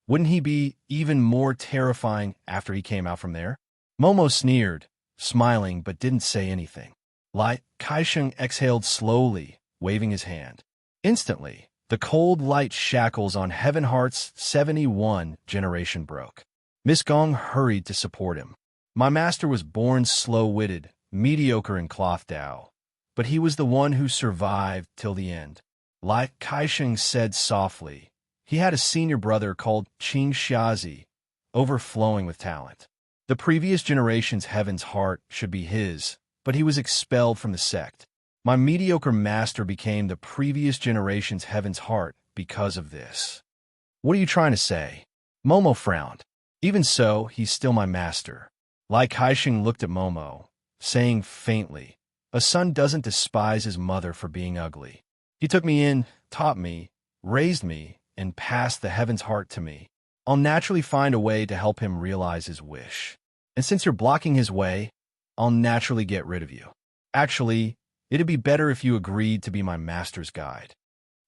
Wouldn't he be even more terrifying after he came out from there? Momo sneered, smiling but didn't say anything. Lai Kaixing exhaled slowly, waving his hand. Instantly, the cold light shackles on Heaven Heart's 71 generation broke. Miss Gong hurried to support him. My master was born slow-witted, mediocre in Cloth Tao, but he was the one who survived till the end. Lai Kaixing said softly. He had a senior brother called Qing Xiazi, overflowing with talent. The previous generation's Heaven's Heart should be his, but he was expelled from the sect. My mediocre master became the previous generation's Heaven's Heart because of this. What are you trying to say? Momo frowned. Even so, he's still my master. Lai Kaixing looked at Momo, saying faintly, a son doesn't despise his mother for being ugly. He took me in, taught me, raised me, and passed the Heaven's Heart to me. I'll naturally find a way to help him realize his wish. And since you're blocking his way, I'll naturally get rid of you. Actually, it'd be better if you agreed to be my master's guide.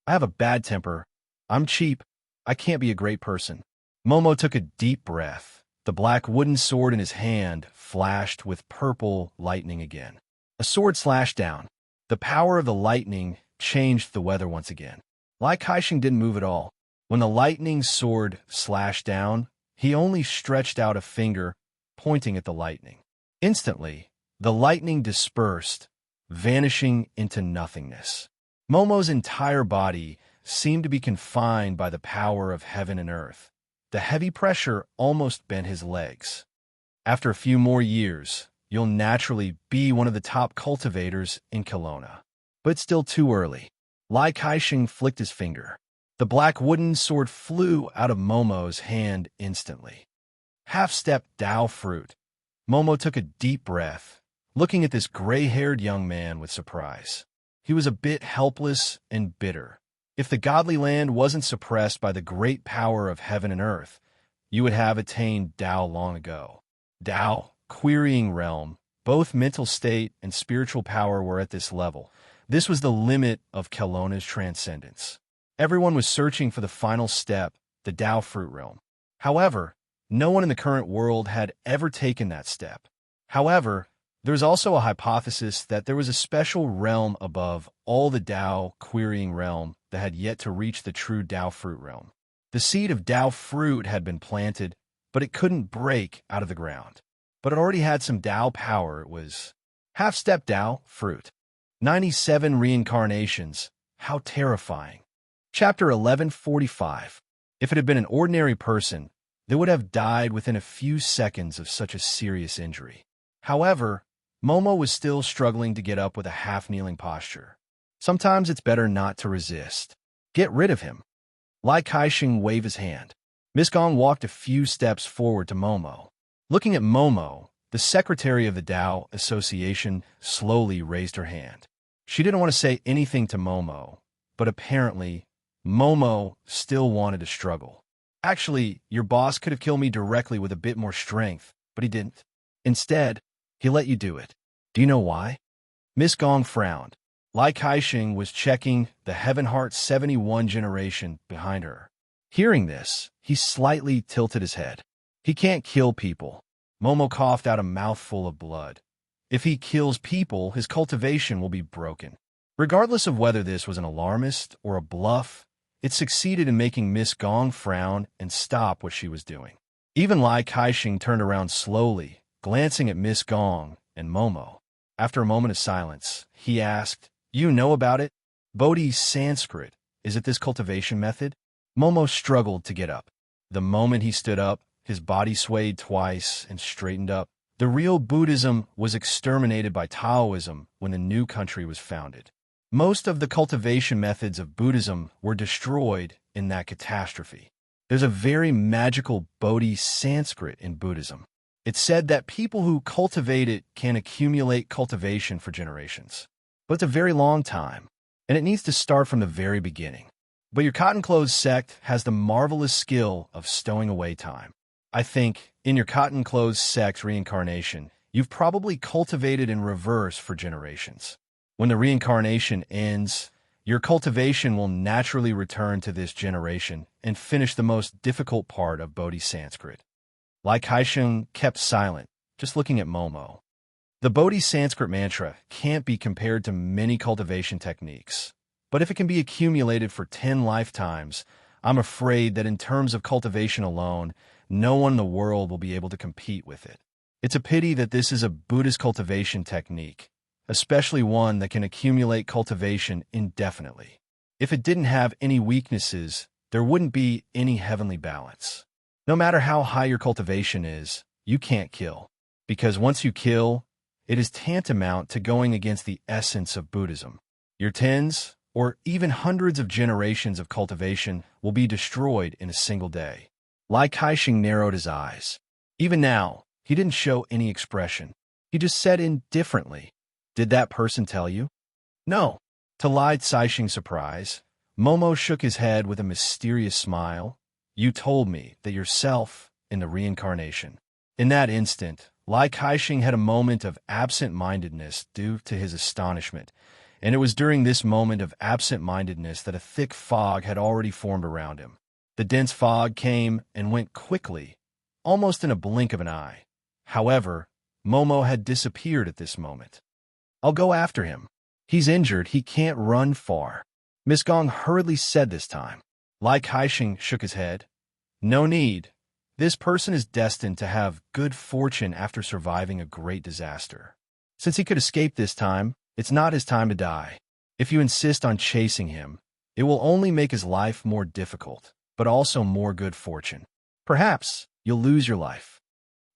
I have a bad temper. I'm cheap. I can't be a great person. Momo took a deep breath. The black wooden sword in his hand flashed with purple lightning again. A sword slashed down. The power of the lightning changed the weather once again. Lai Kaixing didn't move at all. When the lightning sword slashed down, he only stretched out a finger, pointing at the lightning. Instantly, the lightning dispersed, vanishing into nothingness. Momo's entire body seemed to be confined by the power of heaven and earth. The heavy pressure almost bent his legs. After a few more years, you'll naturally be one of the top cultivators in Kelowna. But it's still too early. Lai Kaixing flicked his finger. The black wooden sword flew out of Momo's hand instantly. Half-step Tao fruit. Momo took a deep breath, looking at this gray-haired young man with surprise. He was a bit helpless and bitter. If the godly land wasn't suppressed by the great power of heaven and earth, you would have attained Tao long ago. Tao, querying realm, both mental state and spiritual power were at this level. This was the limit of Kelowna's transcendence. Everyone was searching for the final step, the Tao fruit realm. However, no one in the current world had ever taken that step. However, there's also a hypothesis that there was a special realm above all the Tao querying realm that had yet to reach the true Tao fruit realm. The seed of Tao fruit had been planted, but it couldn't break out of the ground. But it already had some Tao power. It was half-step Tao fruit. 97 reincarnations. How terrifying. Chapter 1145. If it had been an ordinary person, they would have died within a few seconds of such a serious injury. However, Momo was still struggling to get up with a half-kneeling posture. Sometimes it's better not to resist. Get rid of him. Lai Kaixing waved his hand. Miss Gong walked a few steps forward to Momo. Looking at Momo, the secretary of the Tao Association slowly raised her hand. She didn't want to say anything to Momo, but apparently, Momo still wanted to struggle. Actually, your boss could have killed me directly with a bit more strength, but he didn't. Instead, he let you do it. Do you know why? Miss Gong frowned. Lai Kaixing was checking the Heaven Heart 71 generation behind her. Hearing this, he slightly tilted his head. He can't kill people. Momo coughed out a mouthful of blood. If he kills people, his cultivation will be broken. Regardless of whether this was an alarmist or a bluff, it succeeded in making Miss Gong frown and stop what she was doing. Even Lai Kaixing turned around slowly, glancing at Miss Gong and Momo. After a moment of silence, he asked, "You know about it? Bodhi Sanskrit. Is it this cultivation method?" Momo struggled to get up. The moment he stood up, his body swayed twice and straightened up. The real Buddhism was exterminated by Taoism when the new country was founded. Most of the cultivation methods of Buddhism were destroyed in that catastrophe. There's a very magical Bodhi Sanskrit in Buddhism. It's said that people who cultivate it can accumulate cultivation for generations. But it's a very long time, and it needs to start from the very beginning. But your cotton clothes sect has the marvelous skill of stowing away time. I think, in your cotton clothes sect's reincarnation, you've probably cultivated in reverse for generations. When the reincarnation ends, your cultivation will naturally return to this generation and finish the most difficult part of Bodhi Sanskrit. Lai Kaixing kept silent, just looking at Momo. The Bodhi Sanskrit mantra can't be compared to many cultivation techniques, but if it can be accumulated for 10 lifetimes, I'm afraid that in terms of cultivation alone, no one in the world will be able to compete with it. It's a pity that this is a Buddhist cultivation technique, especially one that can accumulate cultivation indefinitely. If it didn't have any weaknesses, there wouldn't be any heavenly balance. No matter how high your cultivation is, you can't kill, because once you kill, it is tantamount to going against the essence of Buddhism. Your tens, or even hundreds of generations of cultivation will be destroyed in a single day. Lai Kaixing narrowed his eyes. Even now, he didn't show any expression. He just said indifferently, "Did that person tell you?" "No." To Lai Kaixing's surprise, Momo shook his head with a mysterious smile. "You told me that yourself in the reincarnation." In that instant, Lai Kaixing had a moment of absent-mindedness due to his astonishment, and it was during this moment of absent-mindedness that a thick fog had already formed around him. The dense fog came and went quickly, almost in a blink of an eye. However, Momo had disappeared at this moment. "I'll go after him. He's injured, he can't run far," Miss Gong hurriedly said this time. Lai Kaixing shook his head. "No need. This person is destined to have good fortune after surviving a great disaster. Since he could escape this time, it's not his time to die. If you insist on chasing him, it will only make his life more difficult, but also more good fortune. Perhaps you'll lose your life.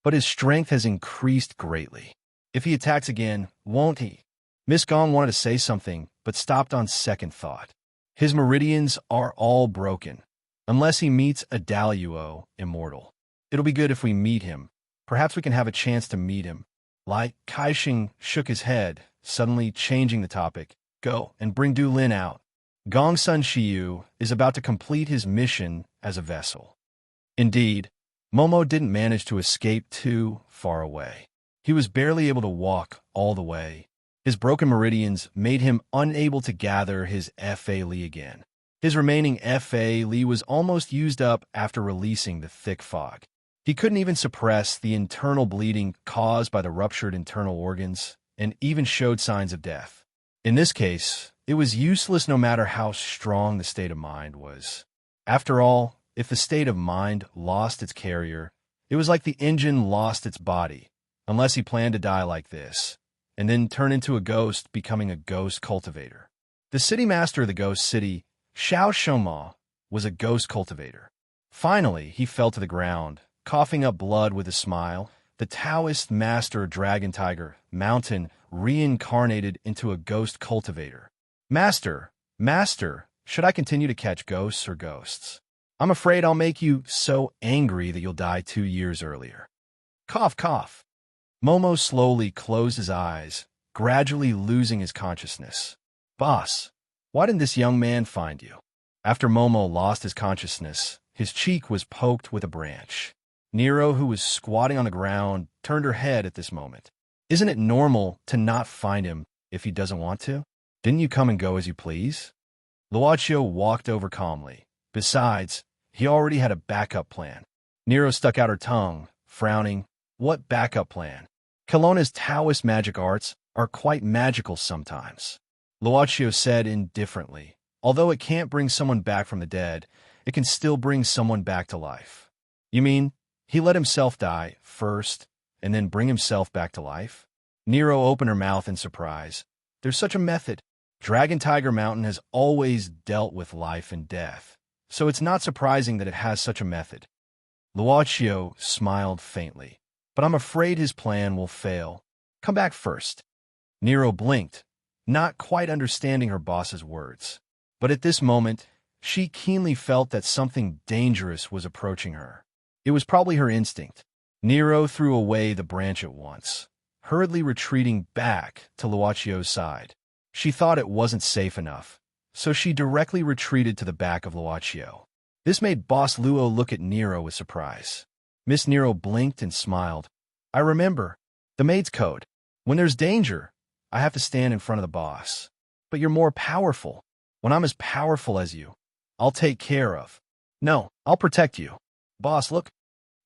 But his strength has increased greatly. If he attacks again, won't he?" Miss Gong wanted to say something, but stopped on second thought. His meridians are all broken, unless he meets a Daluo immortal. It'll be good if we meet him. Perhaps we can have a chance to meet him. Lai Kaixing shook his head, suddenly changing the topic. "Go and bring Du Lin out. Gongsun Shiyu is about to complete his mission as a vessel." Indeed, Momo didn't manage to escape too far away. He was barely able to walk all the way. His broken meridians made him unable to gather his Fa Li again. His remaining Fa Li was almost used up after releasing the thick fog. He couldn't even suppress the internal bleeding caused by the ruptured internal organs, and even showed signs of death. In this case, it was useless no matter how strong the state of mind was. After all, if the state of mind lost its carrier, it was like the engine lost its body, unless he planned to die like this, and then turn into a ghost, becoming a ghost cultivator. The city master of the ghost city, Xiao Shoma, was a ghost cultivator. Finally, he fell to the ground, coughing up blood with a smile. The Taoist master dragon tiger, Mountain, reincarnated into a ghost cultivator. Master, Master, should I continue to catch ghosts or ghosts? I'm afraid I'll make you so angry that you'll die 2 years earlier. Cough, cough. Momo slowly closed his eyes, gradually losing his consciousness. Boss, why didn't this young man find you? After Momo lost his consciousness, his cheek was poked with a branch. Nero, who was squatting on the ground, turned her head at this moment. Isn't it normal to not find him if he doesn't want to? Didn't you come and go as you please? Luaccio walked over calmly. Besides, he already had a backup plan. Nero stuck out her tongue, frowning. What backup plan? Kelowna's Taoist magic arts are quite magical sometimes. Luaccio said indifferently. Although it can't bring someone back from the dead, it can still bring someone back to life. You mean, he let himself die first, and then bring himself back to life? Nero opened her mouth in surprise. There's such a method. Dragon Tiger Mountain has always dealt with life and death, so it's not surprising that it has such a method. Luaccio smiled faintly. But I'm afraid his plan will fail. Come back first. Nero blinked, not quite understanding her boss's words. But at this moment, she keenly felt that something dangerous was approaching her. It was probably her instinct. Nero threw away the branch at once, hurriedly retreating back to Luaccio's side. She thought it wasn't safe enough, so she directly retreated to the back of Luaccio. This made Boss Luo look at Nero with surprise. Miss Nero blinked and smiled. I remember. The maid's code. When there's danger, I have to stand in front of the boss. But you're more powerful. When I'm as powerful as you, I'll take care of. No, I'll protect you. Boss, look.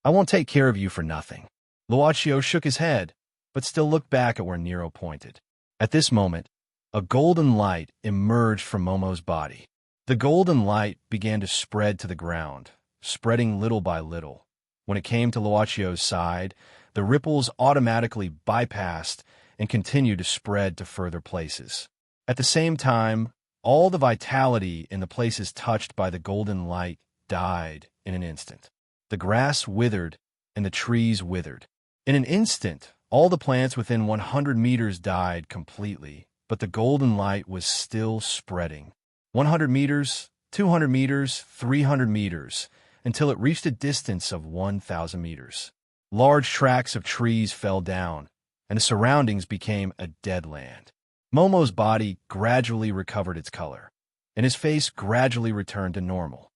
I won't take care of you for nothing. Luaccio shook his head, but still looked back at where Nero pointed. At this moment, a golden light emerged from Momo's body. The golden light began to spread to the ground, spreading little by little. When it came to Luaccio's side, the ripples automatically bypassed and continued to spread to further places. At the same time, all the vitality in the places touched by the golden light died in an instant. The grass withered and the trees withered. In an instant, all the plants within 100 meters died completely, but the golden light was still spreading. 100 meters, 200 meters, 300 meters, until it reached a distance of 1,000 meters. Large tracts of trees fell down, and the surroundings became a dead land. Momo's body gradually recovered its color, and his face gradually returned to normal.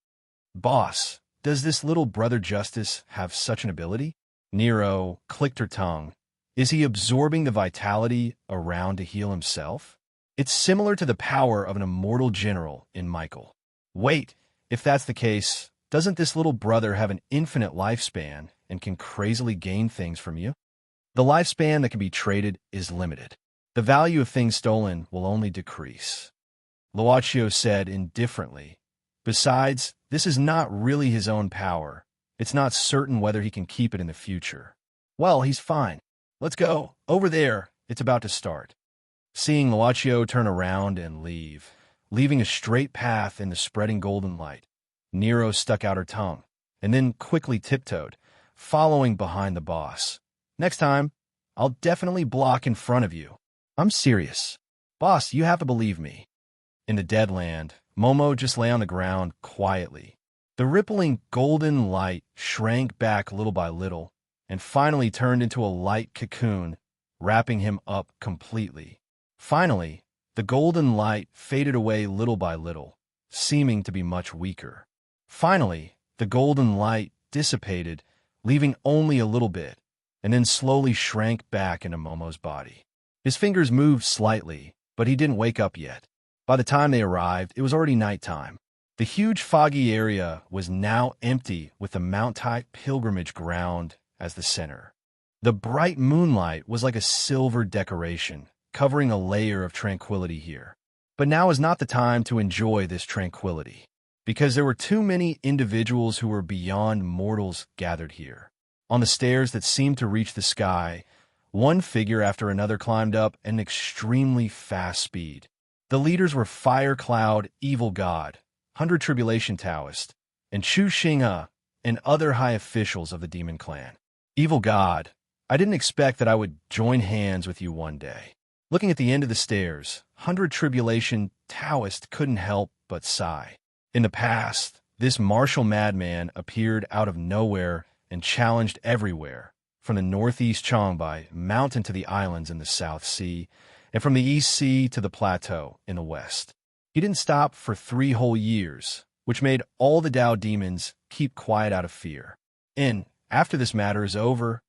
Boss, does this little brother Justice have such an ability? Nero clicked her tongue. Is he absorbing the vitality around to heal himself? It's similar to the power of an immortal general in Michael. Wait, if that's the case, doesn't this little brother have an infinite lifespan and can crazily gain things from you? The lifespan that can be traded is limited. The value of things stolen will only decrease. Luaccio said indifferently. Besides, this is not really his own power. It's not certain whether he can keep it in the future. Well, he's fine. Let's go. Over there. It's about to start. Seeing Luaccio turn around and leave, leaving a straight path in the spreading golden light, Nero stuck out her tongue, and then quickly tiptoed, following behind the boss. Next time, I'll definitely block in front of you. I'm serious. Boss, you have to believe me. In the dead land, Momo just lay on the ground quietly. The rippling golden light shrank back little by little, and finally turned into a light cocoon, wrapping him up completely. Finally, the golden light faded away little by little, seeming to be much weaker. Finally, the golden light dissipated, leaving only a little bit, and then slowly shrank back into Momo's body. His fingers moved slightly, but he didn't wake up yet. By the time they arrived, it was already nighttime. The huge foggy area was now empty with the Mount-type pilgrimage ground as the center. The bright moonlight was like a silver decoration, covering a layer of tranquility here. But now is not the time to enjoy this tranquility, because there were too many individuals who were beyond mortals gathered here. On the stairs that seemed to reach the sky, one figure after another climbed up at an extremely fast speed. The leaders were Fire Cloud, Evil God, 100 Tribulation Taoist, and Chu Xing'e, and other high officials of the Demon Clan. Evil God, I didn't expect that I would join hands with you one day. Looking at the end of the stairs, 100 Tribulation Taoist couldn't help but sigh. In the past, this martial madman appeared out of nowhere and challenged everywhere, from the northeast Changbai mountain to the islands in the South Sea, and from the East Sea to the plateau in the west. He didn't stop for 3 whole years, which made all the Tao demons keep quiet out of fear. And after this matter is over,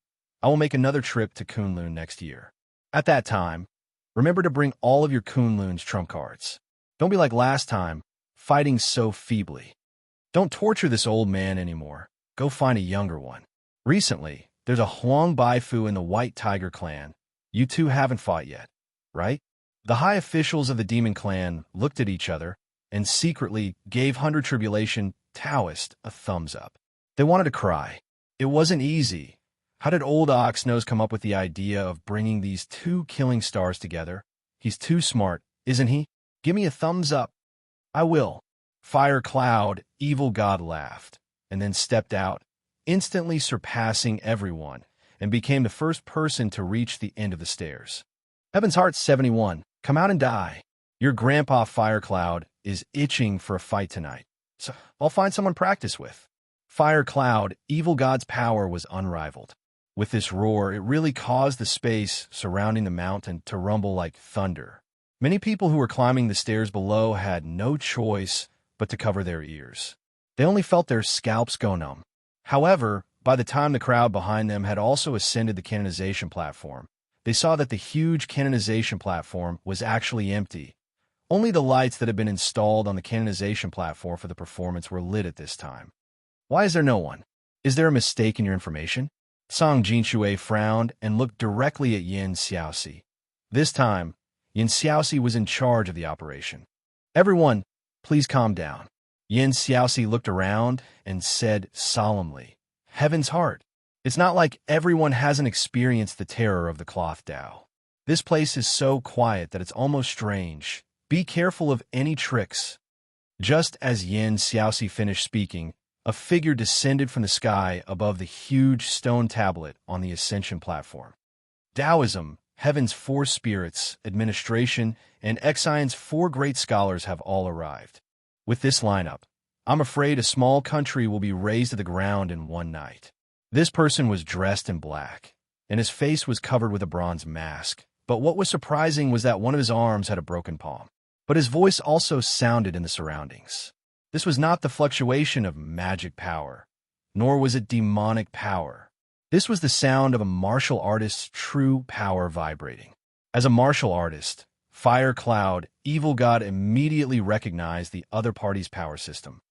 I will make another trip to Kunlun next year. At that time, remember to bring all of your Kunlun's trump cards. Don't be like last time, fighting so feebly. Don't torture this old man anymore. Go find a younger one. Recently, there's a Huang Baifu in the White Tiger clan. You two haven't fought yet, right? The high officials of the demon clan looked at each other and secretly gave 100 Tribulation Taoist a thumbs up. They wanted to cry. It wasn't easy. How did old Oxnose come up with the idea of bringing these 2 killing stars together? He's too smart, isn't he? Give me a thumbs up. I will. Fire Cloud, evil god laughed, and then stepped out, instantly surpassing everyone, and became the first person to reach the end of the stairs. Heaven's Heart 71, come out and die. Your grandpa Fire Cloud is itching for a fight tonight, so I'll find someone to practice with. Fire Cloud, evil god's power was unrivaled. With this roar, it really caused the space surrounding the mountain to rumble like thunder. Many people who were climbing the stairs below had no choice but to cover their ears. They only felt their scalps go numb. However, by the time the crowd behind them had also ascended the canonization platform, they saw that the huge canonization platform was actually empty. Only the lights that had been installed on the canonization platform for the performance were lit at this time. Why is there no one? Is there a mistake in your information? Song Jinshui frowned and looked directly at Yin Xiaoxi. This time, Yin Xiaoxi was in charge of the operation. Everyone, please calm down. Yin Xiaoxi looked around and said solemnly, Heaven's Heart. It's not like everyone hasn't experienced the terror of the cloth Tao. This place is so quiet that it's almost strange. Be careful of any tricks. Just as Yin Xiaoxi finished speaking, a figure descended from the sky above the huge stone tablet on the ascension platform. Taoism, Heaven's 4 spirits, administration, and Exion's 4 great scholars have all arrived. With this lineup, I'm afraid a small country will be razed to the ground in one night. This person was dressed in black, and his face was covered with a bronze mask. But what was surprising was that one of his arms had a broken palm. But his voice also sounded in the surroundings. This was not the fluctuation of magic power, nor was it demonic power. This was the sound of a martial artist's true power vibrating. As a martial artist, Fire Cloud, evil god immediately recognized the other party's power system.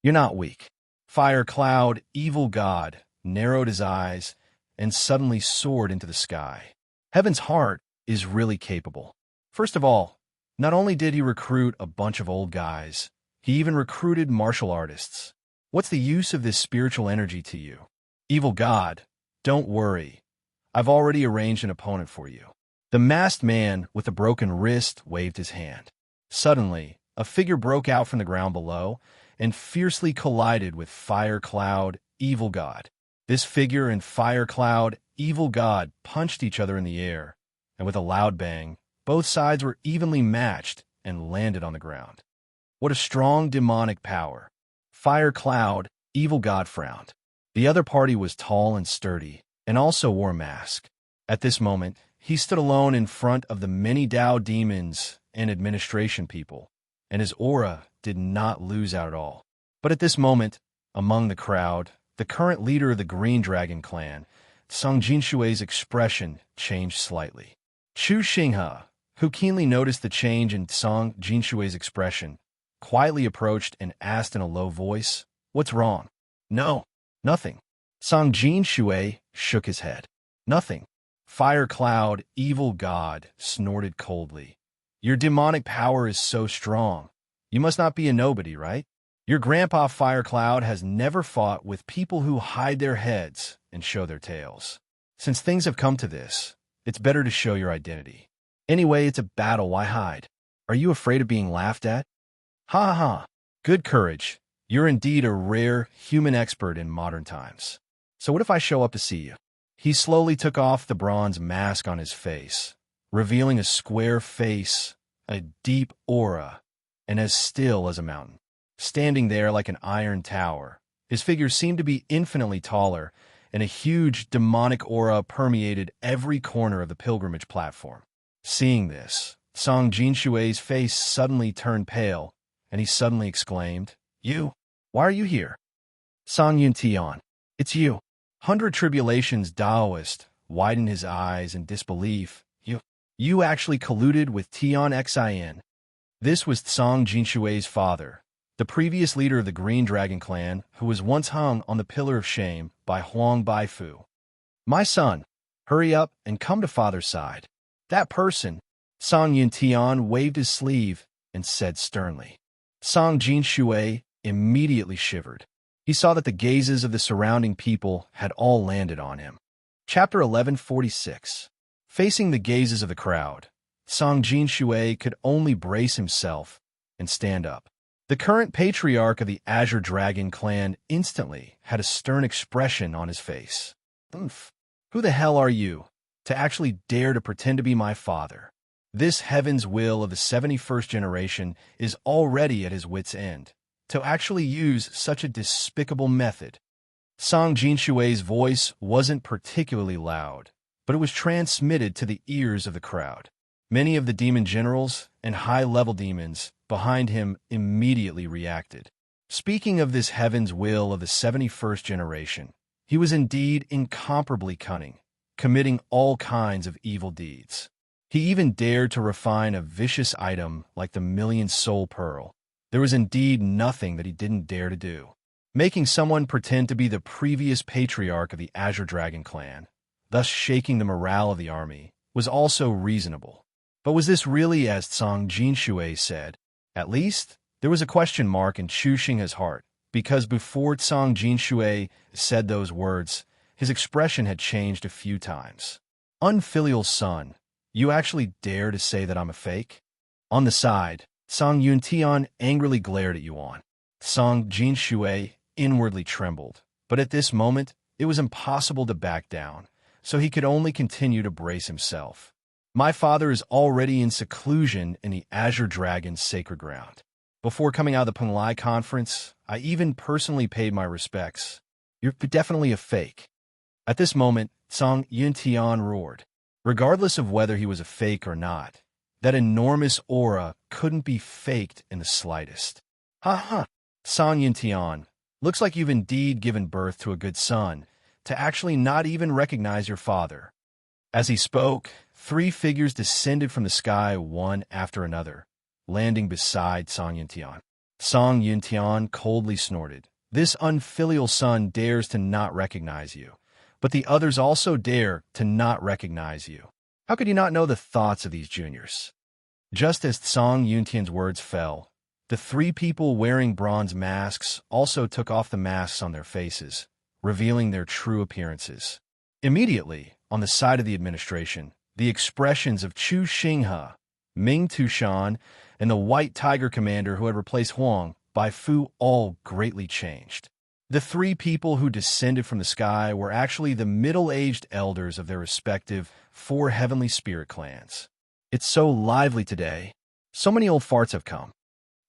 You're not weak. Fire Cloud, evil god, narrowed his eyes and suddenly soared into the sky. Heaven's Heart is really capable. First of all, not only did he recruit a bunch of old guys, he even recruited martial artists. What's the use of this spiritual energy to you? Evil god, don't worry. I've already arranged an opponent for you. The masked man with the broken wrist waved his hand. Suddenly, a figure broke out from the ground below and fiercely collided with Fire Cloud, evil god. This figure and Fire Cloud, evil god punched each other in the air, and with a loud bang, both sides were evenly matched and landed on the ground. What a strong demonic power. Fire Cloud, evil god frowned. The other party was tall and sturdy, and also wore a mask. At this moment, he stood alone in front of the many Tao demons and administration people, and his aura did not lose out at all. But at this moment, among the crowd, the current leader of the Green Dragon clan, Song Jinshui's expression changed slightly. Chu Xinghe, who keenly noticed the change in Song Jinshui's expression, quietly approached and asked in a low voice, "What's wrong?" "No, nothing." Song Jinshui shook his head. "Nothing." Fire Cloud, evil god, snorted coldly. "Your demonic power is so strong. You must not be a nobody, right? Your grandpa Fire Cloud has never fought with people who hide their heads and show their tails. Since things have come to this, it's better to show your identity. Anyway, it's a battle, why hide? Are you afraid of being laughed at?" "Ha ha ha. Good courage. You're indeed a rare human expert in modern times. So what if I show up to see you?" He slowly took off the bronze mask on his face, revealing a square face, a deep aura, and as still as a mountain. Standing there like an iron tower, his figure seemed to be infinitely taller, and a huge demonic aura permeated every corner of the pilgrimage platform. Seeing this, Song Jinshui's face suddenly turned pale, and he suddenly exclaimed, "You? Why are you here?" "Song Yuntian, it's you." Hundred Tribulations Daoist widened his eyes in disbelief. You actually colluded with Tian Xin." This was Song Jinshui's father, the previous leader of the Green Dragon clan, who was once hung on the Pillar of Shame by Huang Baifu. "My son, hurry up and come to father's side." "That person," Song Yuntian waved his sleeve and said sternly. Song Jinshui immediately shivered. He saw that the gazes of the surrounding people had all landed on him. Chapter 1146. Facing the gazes of the crowd, Song Jinshui could only brace himself and stand up. The current patriarch of the Azure Dragon clan instantly had a stern expression on his face. "Oomph. Who the hell are you to actually dare to pretend to be my father?" This heaven's will of the 71st generation is already at his wit's end. To actually use such a despicable method. Song Jinshui's voice wasn't particularly loud, but it was transmitted to the ears of the crowd. Many of the demon generals and high-level demons behind him immediately reacted. Speaking of this heaven's will of the 71st generation, he was indeed incomparably cunning, committing all kinds of evil deeds. He even dared to refine a vicious item like the million-soul pearl. There was indeed nothing that he didn't dare to do. Making someone pretend to be the previous patriarch of the Azure Dragon clan, thus shaking the morale of the army, was also reasonable. But was this really as Song Jinshui said? At least, there was a question mark in Chu Xinghe's heart, because before Song Jinshui said those words, his expression had changed a few times. "Unfilial son, you actually dare to say that I'm a fake?" On the side, Song Yuntian angrily glared at Yuan. Song Jinshui inwardly trembled, but at this moment, it was impossible to back down, so he could only continue to brace himself. "My father is already in seclusion in the Azure Dragon's sacred ground. Before coming out of the Penglai conference, I even personally paid my respects. You're definitely a fake." At this moment, Song Yuntian roared. Regardless of whether he was a fake or not, that enormous aura couldn't be faked in the slightest. "Ha ha! Song Yuntian, looks like you've indeed given birth to a good son, to actually not even recognize your father." As he spoke, 3 figures descended from the sky one after another, landing beside Song Yuntian. Song Yuntian coldly snorted. "This unfilial son dares to not recognize you, but the others also dare to not recognize you. How could you not know the thoughts of these juniors?" Just as Song Yuntian's words fell, the 3 people wearing bronze masks also took off the masks on their faces, revealing their true appearances. Immediately, on the side of the administration, the expressions of Chu Xinghe, Ming Tushan, and the White Tiger commander who had replaced Huang Baifu all greatly changed. The 3 people who descended from the sky were actually the middle-aged elders of their respective 4 heavenly spirit clans. "It's so lively today. So many old farts have come."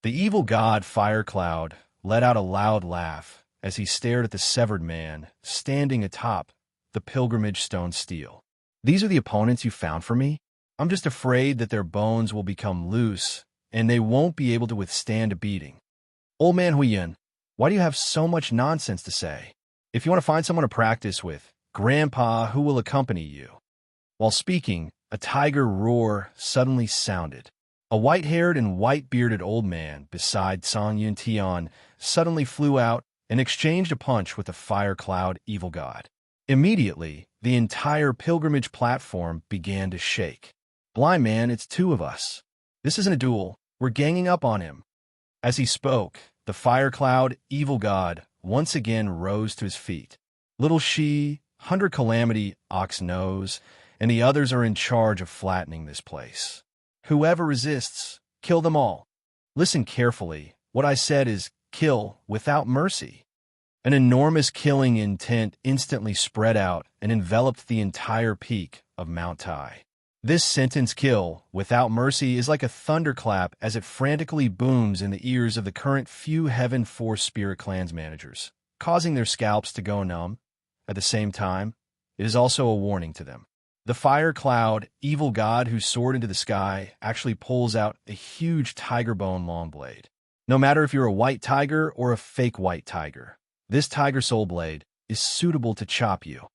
The evil god Fire Cloud let out a loud laugh as he stared at the severed man standing atop the pilgrimage stone stele. "These are the opponents you found for me? I'm just afraid that their bones will become loose and they won't be able to withstand a beating. Old man Huiyan, why do you have so much nonsense to say? If you want to find someone to practice with, Grandpa who will accompany you." While speaking, a tiger roar suddenly sounded. A white-haired and white-bearded old man beside Song Yuntian suddenly flew out and exchanged a punch with the Fire Cloud evil god. Immediately, the entire pilgrimage platform began to shake. "Blind man, it's 2 of us. This isn't a duel. We're ganging up on him." As he spoke, the Fire Cloud evil god once again rose to his feet. Little Shi, 100 Calamity, Ox Nose, and the others are in charge of flattening this place. Whoever resists, kill them all. Listen carefully. What I said is kill without mercy. An enormous killing intent instantly spread out and enveloped the entire peak of Mount Tai. This sentence kill, without mercy, is like a thunderclap as it frantically booms in the ears of the current few Heaven Force Spirit Clans managers, causing their scalps to go numb. At the same time, it is also a warning to them. The fire cloud, evil god who soared into the sky, actually pulls out a huge tiger bone long blade. No matter if you're a white tiger or a fake white tiger, this tiger soul blade is suitable to chop you.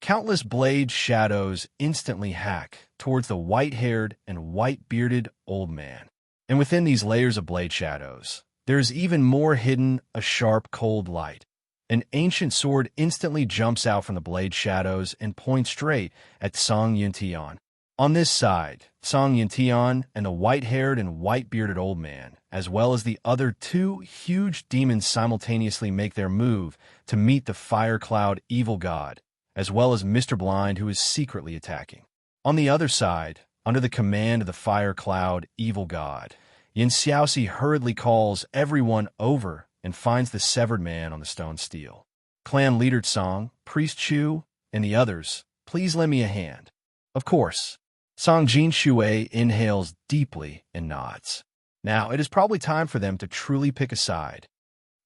Countless blade shadows instantly hack towards the white-haired and white-bearded old man. And within these layers of blade shadows, there is even more hidden, a sharp, cold light. An ancient sword instantly jumps out from the blade shadows and points straight at Song Yuntian. On this side, Song Yuntian and the white-haired and white-bearded old man, as well as the other two huge demons, simultaneously make their move to meet the fire cloud evil god, as well as Mr. Blind, who is secretly attacking. On the other side, under the command of the fire cloud evil god, Yin Xiaoxi hurriedly calls everyone over and finds the severed man on the stone steel. Clan leader Song, Priest Chu, and the others, please lend me a hand. Of course. Song Jin Shui inhales deeply and nods. Now, it is probably time for them to truly pick a side.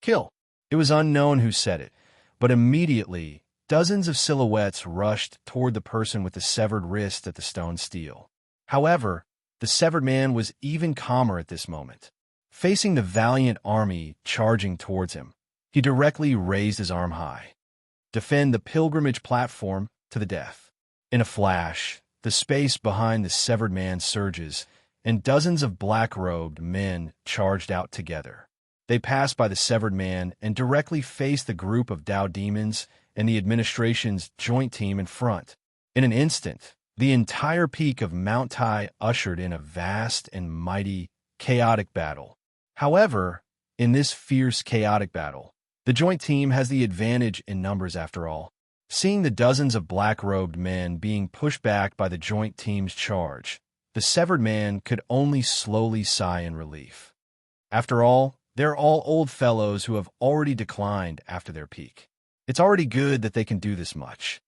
Kill. It was unknown who said it, but immediately, dozens of silhouettes rushed toward the person with the severed wrist at the stone steel. However, the severed man was even calmer at this moment. Facing the valiant army charging towards him, he directly raised his arm high. Defend the pilgrimage platform to the death. In a flash, the space behind the severed man surges, and dozens of black-robed men charged out together. They passed by the severed man and directly faced the group of Dao demons and the administration's joint team in front. In an instant, the entire peak of Mount Tai ushered in a vast and mighty, chaotic battle. However, in this fierce, chaotic battle, the joint team has the advantage in numbers after all. Seeing the dozens of black-robed men being pushed back by the joint team's charge, the severed man could only slowly sigh in relief. After all, they're all old fellows who have already declined after their peak. It's already good that they can do this much.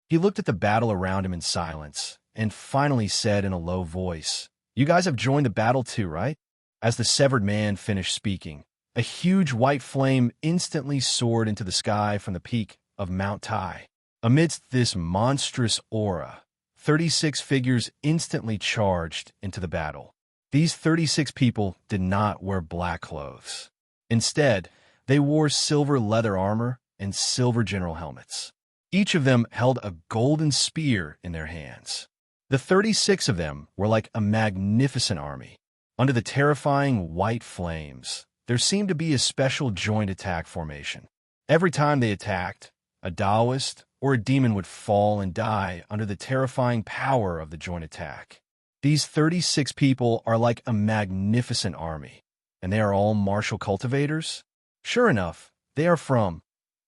He looked at the battle around him in silence, and finally said in a low voice, "You guys have joined the battle too, right?" As the severed man finished speaking, a huge white flame instantly soared into the sky from the peak of Mount Tai. Amidst this monstrous aura, 36 figures instantly charged into the battle. These 36 people did not wear black clothes. Instead, they wore silver leather armor and silver general helmets. Each of them held a golden spear in their hands. The 36 of them were like a magnificent army. Under the terrifying white flames, there seemed to be a special joint attack formation. Every time they attacked, a Taoist or a demon would fall and die under the terrifying power of the joint attack. These 36 people are like a magnificent army, and they are all martial cultivators. Sure enough, they are from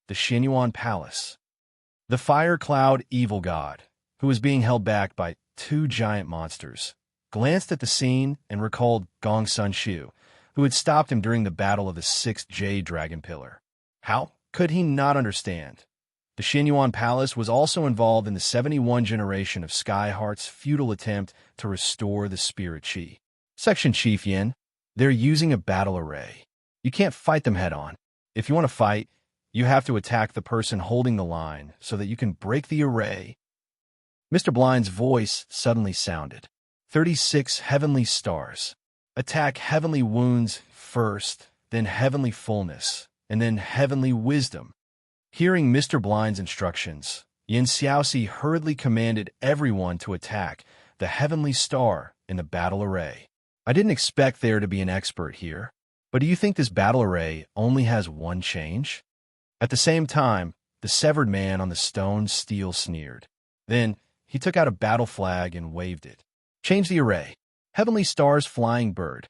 the Xinyuan Palace. The fire cloud evil god, who was being held back by two giant monsters, glanced at the scene and recalled Gong Sun Shu, who had stopped him during the battle of the 6th Jade Dragon Pillar. How could he not understand? The Xinyuan Palace was also involved in the 71 generation of Skyheart's futile attempt to restore the spirit chi. Section Chief Yin, they're using a battle array. You can't fight them head-on. If you want to fight, you have to attack the person holding the line so that you can break the array. Mr. Blind's voice suddenly sounded. 36 heavenly stars. Attack heavenly wounds first, then heavenly fullness, and then heavenly wisdom. Hearing Mr. Blind's instructions, Yin Xiaoxi hurriedly commanded everyone to attack the heavenly star in the battle array. I didn't expect there to be an expert here, but do you think this battle array only has one change? At the same time, the severed man on the stone steel sneered. Then, he took out a battle flag and waved it. Change the array. Heavenly Star's flying bird.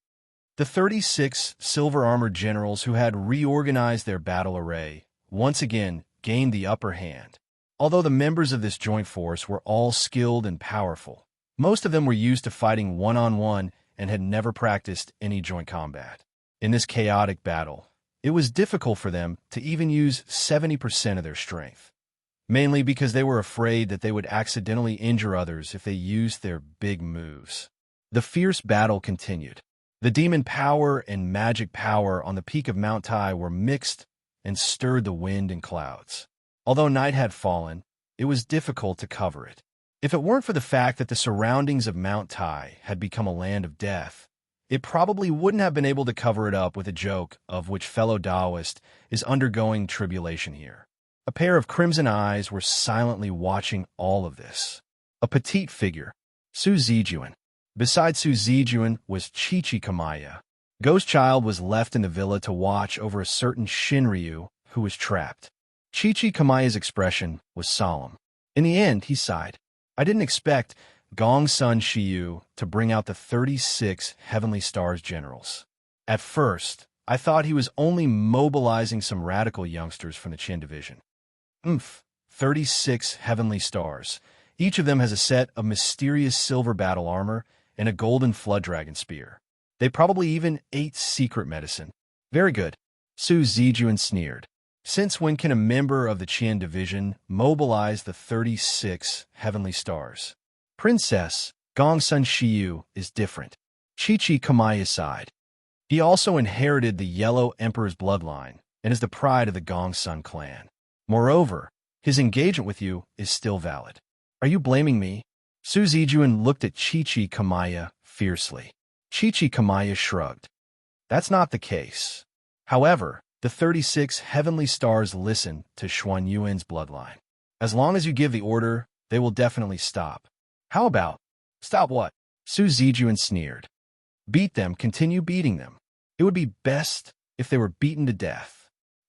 The 36 silver-armored generals who had reorganized their battle array once again gained the upper hand. Although the members of this joint force were all skilled and powerful, most of them were used to fighting one-on-one and had never practiced any joint combat. In this chaotic battle, it was difficult for them to even use 70% of their strength. mainly because they were afraid that they would accidentally injure others if they used their big moves. The fierce battle continued. The demon power and magic power on the peak of Mount Tai were mixed and stirred the wind and clouds. Although night had fallen, it was difficult to cover it. If it weren't for the fact that the surroundings of Mount Tai had become a land of death, it probably wouldn't have been able to cover it up with a joke of which fellow Taoist is undergoing tribulation here. A pair of crimson eyes were silently watching all of this. A petite figure, Su Zijuan. Beside Su Zijuan was Chi-Chi Kamaya. Ghost Child was left in the villa to watch over a certain Shinryu who was trapped. Chi-Chi Kamaya's expression was solemn. In the end, he sighed. I didn't expect Gong Sun Shiyu to bring out the 36 Heavenly Stars generals. At first, I thought he was only mobilizing some radical youngsters from the Qin division. 36 Heavenly Stars. Each of them has a set of mysterious silver battle armor and a golden flood dragon spear. They probably even ate secret medicine. Very good. Su Zijuan sneered. Since when can a member of the Qian division mobilize the 36 Heavenly Stars? Princess Gong Sun Shiyu is different. Chi-Chi Kamaya sighed. He also inherited the Yellow Emperor's bloodline and is the pride of the Gong Sun clan. Moreover, his engagement with you is still valid. Are you blaming me? Su Zijuan looked at Chi-Chi Kamaya fiercely. Chi-Chi Kamaya shrugged. That's not the case. However, the 36 Heavenly Stars listen to Xuan Yuan's bloodline. As long as you give the order, they will definitely stop. How about, stop what? Su Zijuan sneered. Beat them, continue beating them. It would be best if they were beaten to death.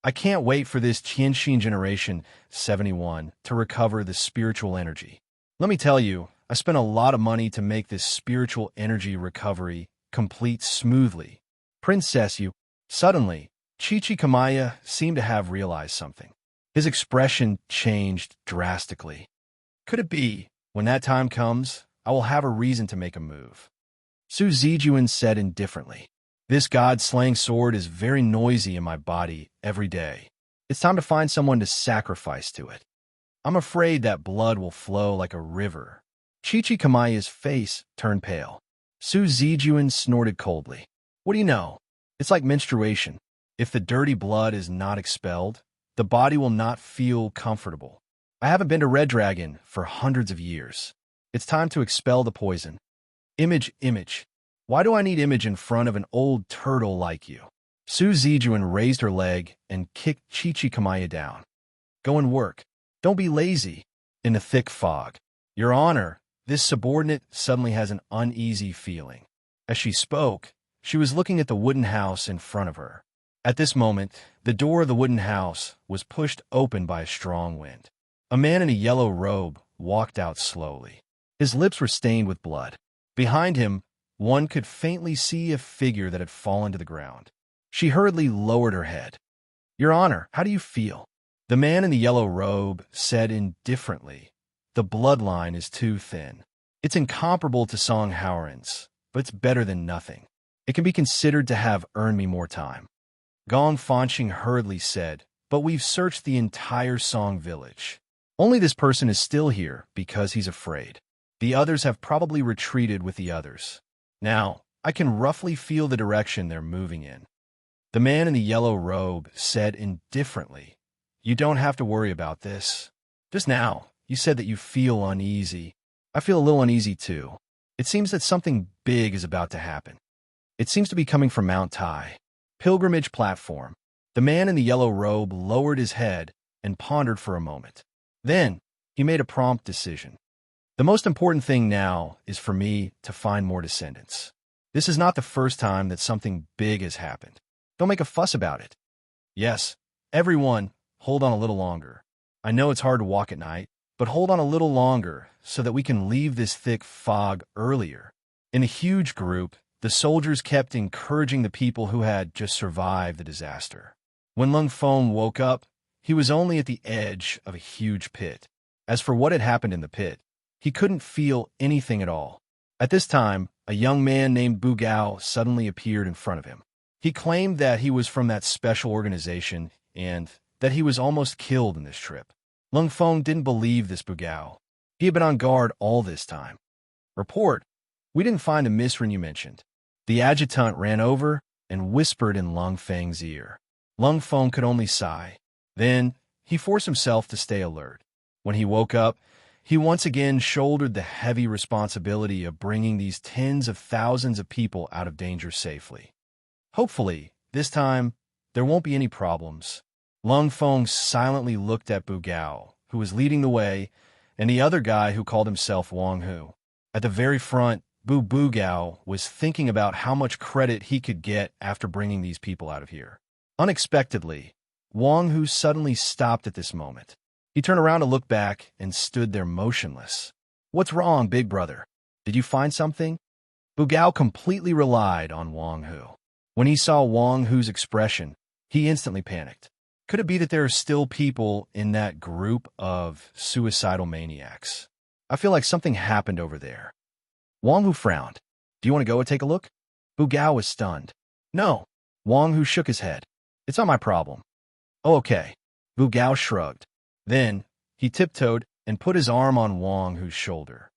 I can't wait for this Qianxin Generation 71 to recover the spiritual energy. Let me tell you, I spent a lot of money to make this spiritual energy recovery complete smoothly. Princess, you... Suddenly, Chi-Chi Kamaya seemed to have realized something. His expression changed drastically. Could it be, when that time comes, I will have a reason to make a move? Su Zijuan said indifferently. This god-slaying sword is very noisy in my body every day. It's time to find someone to sacrifice to it. I'm afraid that blood will flow like a river. Chi-Chi Kamaya's face turned pale. Su Zijuan snorted coldly. What do you know? It's like menstruation. If the dirty blood is not expelled, the body will not feel comfortable. I haven't been to Red Dragon for hundreds of years. It's time to expel the poison. Image. Why do I need image in front of an old turtle like you? Su Zijuan raised her leg and kicked Chi-Chi Kamaya down. Go and work. Don't be lazy. In the thick fog. Your Honor, this subordinate suddenly has an uneasy feeling. As she spoke, she was looking at the wooden house in front of her. At this moment, the door of the wooden house was pushed open by a strong wind. A man in a yellow robe walked out slowly. His lips were stained with blood. Behind him, one could faintly see a figure that had fallen to the ground. She hurriedly lowered her head. Your Honor, how do you feel? The man in the yellow robe said indifferently, the bloodline is too thin. It's incomparable to Song Howren's, but it's better than nothing. It can be considered to have earned me more time. Gong Fanqing hurriedly said, but we've searched the entire Song village. Only this person is still here because he's afraid. The others have probably retreated with the others. Now, I can roughly feel the direction they're moving in. The man in the yellow robe said indifferently, you don't have to worry about this. Just now, you said that you feel uneasy. I feel a little uneasy too. It seems that something big is about to happen. It seems to be coming from Mount Tai. Pilgrimage platform. The man in the yellow robe lowered his head and pondered for a moment. Then, he made a prompt decision. The most important thing now is for me to find more descendants. This is not the first time that something big has happened. Don't make a fuss about it. Yes, everyone, hold on a little longer. I know it's hard to walk at night, but hold on a little longer so that we can leave this thick fog earlier. In a huge group, the soldiers kept encouraging the people who had just survived the disaster. When Lung Feng woke up, he was only at the edge of a huge pit. As for what had happened in the pit, he couldn't feel anything at all. At this time, a young man named Bu Gao suddenly appeared in front of him. He claimed that he was from that special organization and that he was almost killed in this trip. Lung Feng didn't believe this Bugao. He had been on guard all this time. Report, we didn't find the misrin you mentioned. The adjutant ran over and whispered in Lung Feng's ear. Lung Feng could only sigh. Then he forced himself to stay alert. When he woke up, he once again shouldered the heavy responsibility of bringing these tens of thousands of people out of danger safely. Hopefully, this time, there won't be any problems. Lung Feng silently looked at Bugao, who was leading the way, and the other guy who called himself Wang Hu. At the very front, Bugao was thinking about how much credit he could get after bringing these people out of here. Unexpectedly, Wang Hu suddenly stopped at this moment. He turned around to look back and stood there motionless. What's wrong, big brother? Did you find something? Bugao completely relied on Wang Hu. When he saw Wang Hu's expression, he instantly panicked. Could it be that there are still people in that group of suicidal maniacs? I feel like something happened over there. Wang Hu frowned. Do you want to go and take a look? Bugao was stunned. No. Wang Hu shook his head. It's not my problem. Oh, okay. Bugao shrugged. Then, he tiptoed and put his arm on Wang Hu's shoulder.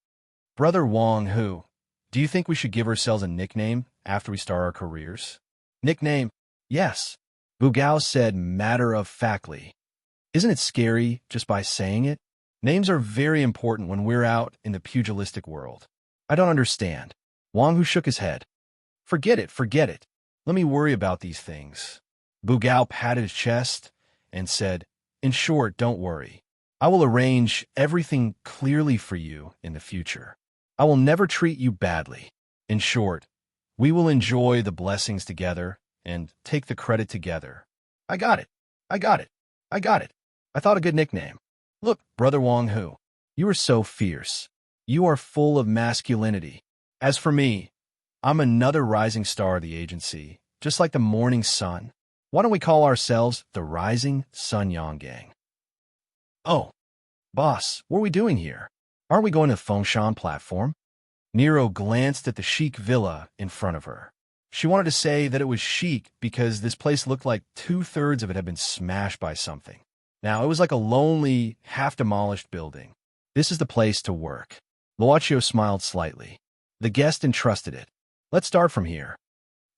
Brother Wang Hu, do you think we should give ourselves a nickname after we start our careers? Nickname? Yes. Bugao said matter-of-factly. Isn't it scary just by saying it? Names are very important when we're out in the pugilistic world. I don't understand. Wang Hu shook his head. Forget it, forget it. Let me worry about these things. Bugao patted his chest and said, in short, don't worry. I will arrange everything clearly for you in the future. I will never treat you badly. In short, we will enjoy the blessings together and take the credit together. I got it. I got it. I got it. I thought a good nickname. Look, Brother Wang Hu, you are so fierce. You are full of masculinity. As for me, I'm another rising star of the agency, just like the morning sun. Why don't we call ourselves the Rising Sun Yang Gang? Oh, boss, what are we doing here? Aren't we going to the Fengshan platform? Nero glanced at the chic villa in front of her. She wanted to say that it was chic because this place looked like 2/3 of it had been smashed by something. Now, it was like a lonely, half-demolished building. This is the place to work. Luochio smiled slightly. The guest entrusted it. Let's start from here.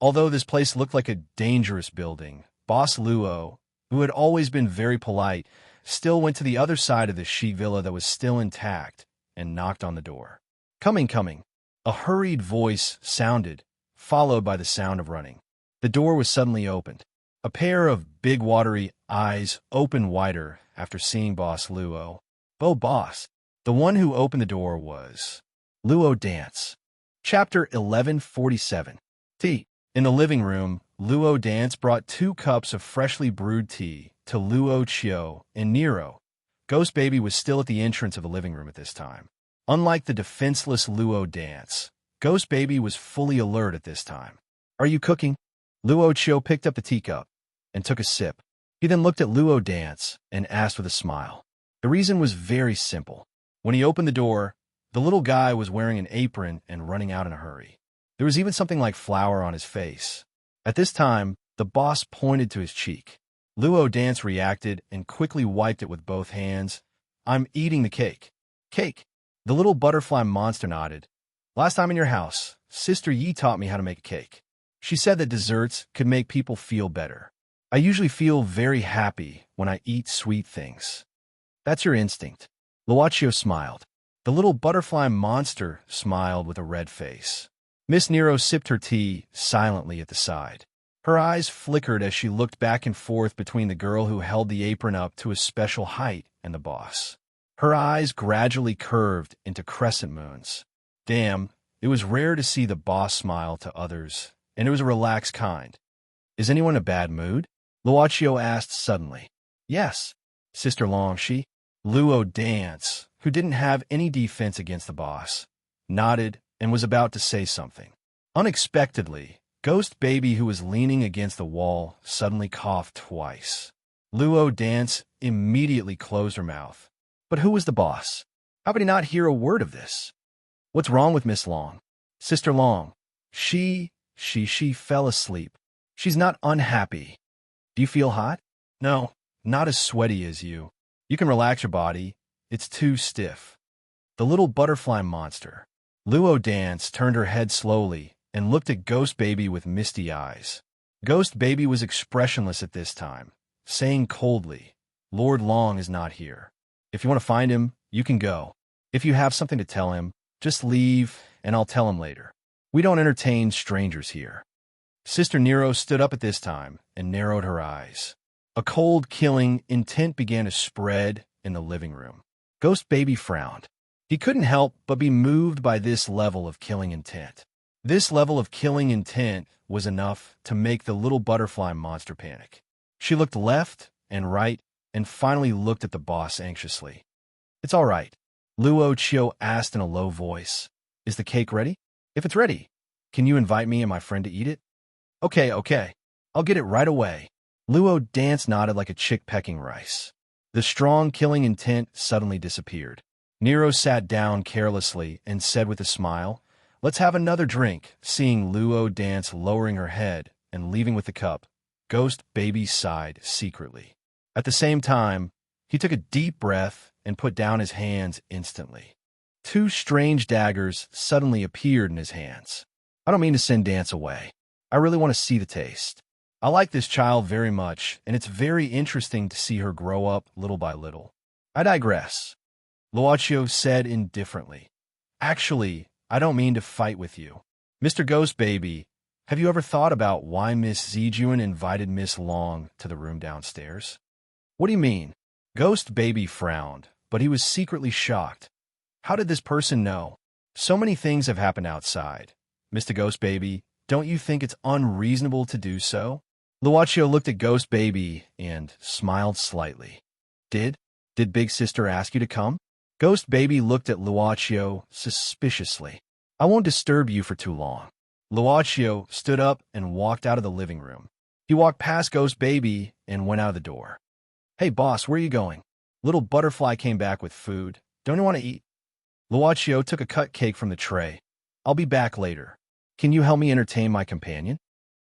Although this place looked like a dangerous building, Boss Luo, who had always been very polite, still went to the other side of the chic villa that was still intact and knocked on the door. Coming, coming. A hurried voice sounded, followed by the sound of running. The door was suddenly opened. A pair of big watery eyes opened wider after seeing Boss Luo. Oh, boss. The one who opened the door was Luo Dance. Chapter 1147. Tea. In the living room, Luo Dance brought 2 cups of freshly brewed tea to Luo Chio and Nero. Ghost Baby was still at the entrance of the living room at this time. Unlike the defenseless Luo Dance, Ghost Baby was fully alert at this time. Are you cooking? Luo Chio picked up the teacup and took a sip. He then looked at Luo Dance and asked with a smile. The reason was very simple. When he opened the door, the little guy was wearing an apron and running out in a hurry. There was even something like flour on his face. At this time, the boss pointed to his cheek. Luo Dance reacted and quickly wiped it with both hands. I'm eating the cake. Cake. The little butterfly monster nodded. Last time in your house, Sister Yi taught me how to make a cake. She said that desserts could make people feel better. I usually feel very happy when I eat sweet things. That's your instinct. Luochio smiled. The little butterfly monster smiled with a red face. Miss Nero sipped her tea silently at the side. Her eyes flickered as she looked back and forth between the girl who held the apron up to a special height and the boss. Her eyes gradually curved into crescent moons. Damn, it was rare to see the boss smile to others, and it was a relaxed kind. Is anyone in a bad mood? Luochio asked suddenly. Yes, Sister Longshi. Luo Dance, who didn't have any defense against the boss, nodded and was about to say something. Unexpectedly, Ghost Baby, who was leaning against the wall, suddenly coughed twice. Luo Dance immediately closed her mouth. But who was the boss? How could he not hear a word of this? What's wrong with Miss Long? Sister Long. She fell asleep. She's not unhappy. Do you feel hot? No, not as sweaty as you. You can relax your body. It's too stiff. The little butterfly monster. Luo Dance turned her head slowly and looked at Ghost Baby with misty eyes. Ghost Baby was expressionless at this time, saying coldly, Lord Long is not here. If you want to find him, you can go. If you have something to tell him, just leave and I'll tell him later. We don't entertain strangers here. Sister Nero stood up at this time and narrowed her eyes. A cold, killing intent began to spread in the living room. Ghost Baby frowned. He couldn't help but be moved by this level of killing intent. This level of killing intent was enough to make the little butterfly monster panic. She looked left and right and finally looked at the boss anxiously. It's all right, Luo Chio asked in a low voice. Is the cake ready? If it's ready, can you invite me and my friend to eat it? Okay. I'll get it right away. Luo Dance nodded like a chick pecking rice. The strong killing intent suddenly disappeared. Nero sat down carelessly and said with a smile, Let's have another drink. Seeing Luo Dance lowering her head and leaving with the cup, Ghost Baby sighed secretly. At the same time, he took a deep breath and put down his hands instantly. Two strange daggers suddenly appeared in his hands. I don't mean to send Dance away. I really want to see the taste. I like this child very much, and it's very interesting to see her grow up little by little. I digress. Luochio said indifferently. Actually, I don't mean to fight with you. Mr. Ghost Baby, have you ever thought about why Miss Zijuan invited Miss Long to the room downstairs? What do you mean? Ghost Baby frowned, but he was secretly shocked. How did this person know? So many things have happened outside. Mr. Ghost Baby, don't you think it's unreasonable to do so? Luochio looked at Ghost Baby and smiled slightly. Did Big Sister ask you to come? Ghost Baby looked at Luochio suspiciously. I won't disturb you for too long. Luochio stood up and walked out of the living room. He walked past Ghost Baby and went out of the door. Hey, boss, where are you going? Little Butterfly came back with food. Don't you want to eat? Luochio took a cut cake from the tray. I'll be back later. Can you help me entertain my companion?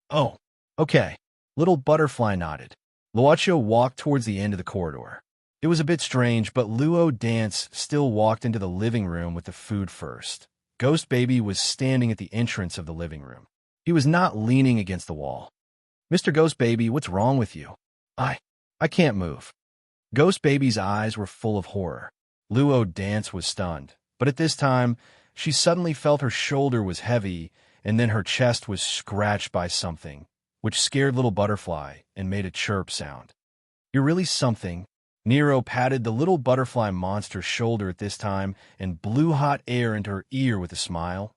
Oh, okay. Little Butterfly nodded. Luochio walked towards the end of the corridor. It was a bit strange, but Luo Dance still walked into the living room with the food first. Ghost Baby was standing at the entrance of the living room. He was not leaning against the wall. Mr. Ghost Baby, what's wrong with you? I can't move. Ghost Baby's eyes were full of horror. Luo Dance was stunned, but at this time, she suddenly felt her shoulder was heavy, and then her chest was scratched by something, which scared Little Butterfly and made a chirp sound. You're really something. Nero patted the little butterfly monster's shoulder at this time and blew hot air into her ear with a smile.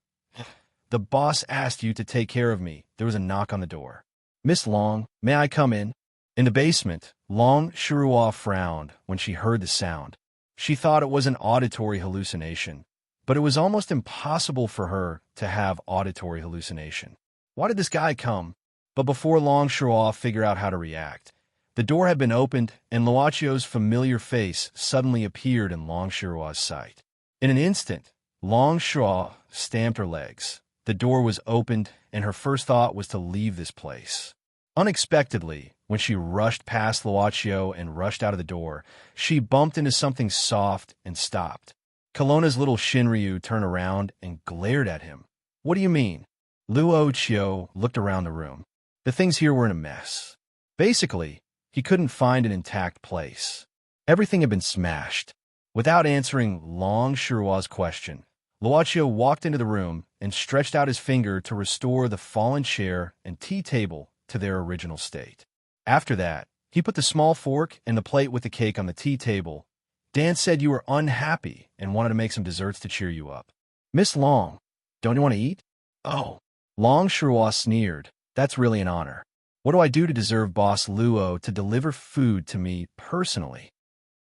The boss asked you to take care of me. There was a knock on the door. Miss Long, may I come in? In the basement, Long Shirua frowned when she heard the sound. She thought it was an auditory hallucination, but it was almost impossible for her to have auditory hallucination. Why did this guy come? But before Long Shirua figured out how to react, the door had been opened, and Luochio's familiar face suddenly appeared in Long Shirua's sight. In an instant, Long Shirua stamped her legs. The door was opened, and her first thought was to leave this place. Unexpectedly, when she rushed past Luochio and rushed out of the door, she bumped into something soft and stopped. Kelowna's little Shinryu turned around and glared at him. What do you mean? Luochio looked around the room. The things here were in a mess. Basically, he couldn't find an intact place. Everything had been smashed. Without answering Long Shirua's question, Luochio walked into the room and stretched out his finger to restore the fallen chair and tea table to their original state. After that, he put the small fork and the plate with the cake on the tea table. Dan said you were unhappy and wanted to make some desserts to cheer you up. Miss Long, don't you want to eat? Oh. Long Shirua sneered. That's really an honor. What do I do to deserve Boss Luo to deliver food to me personally?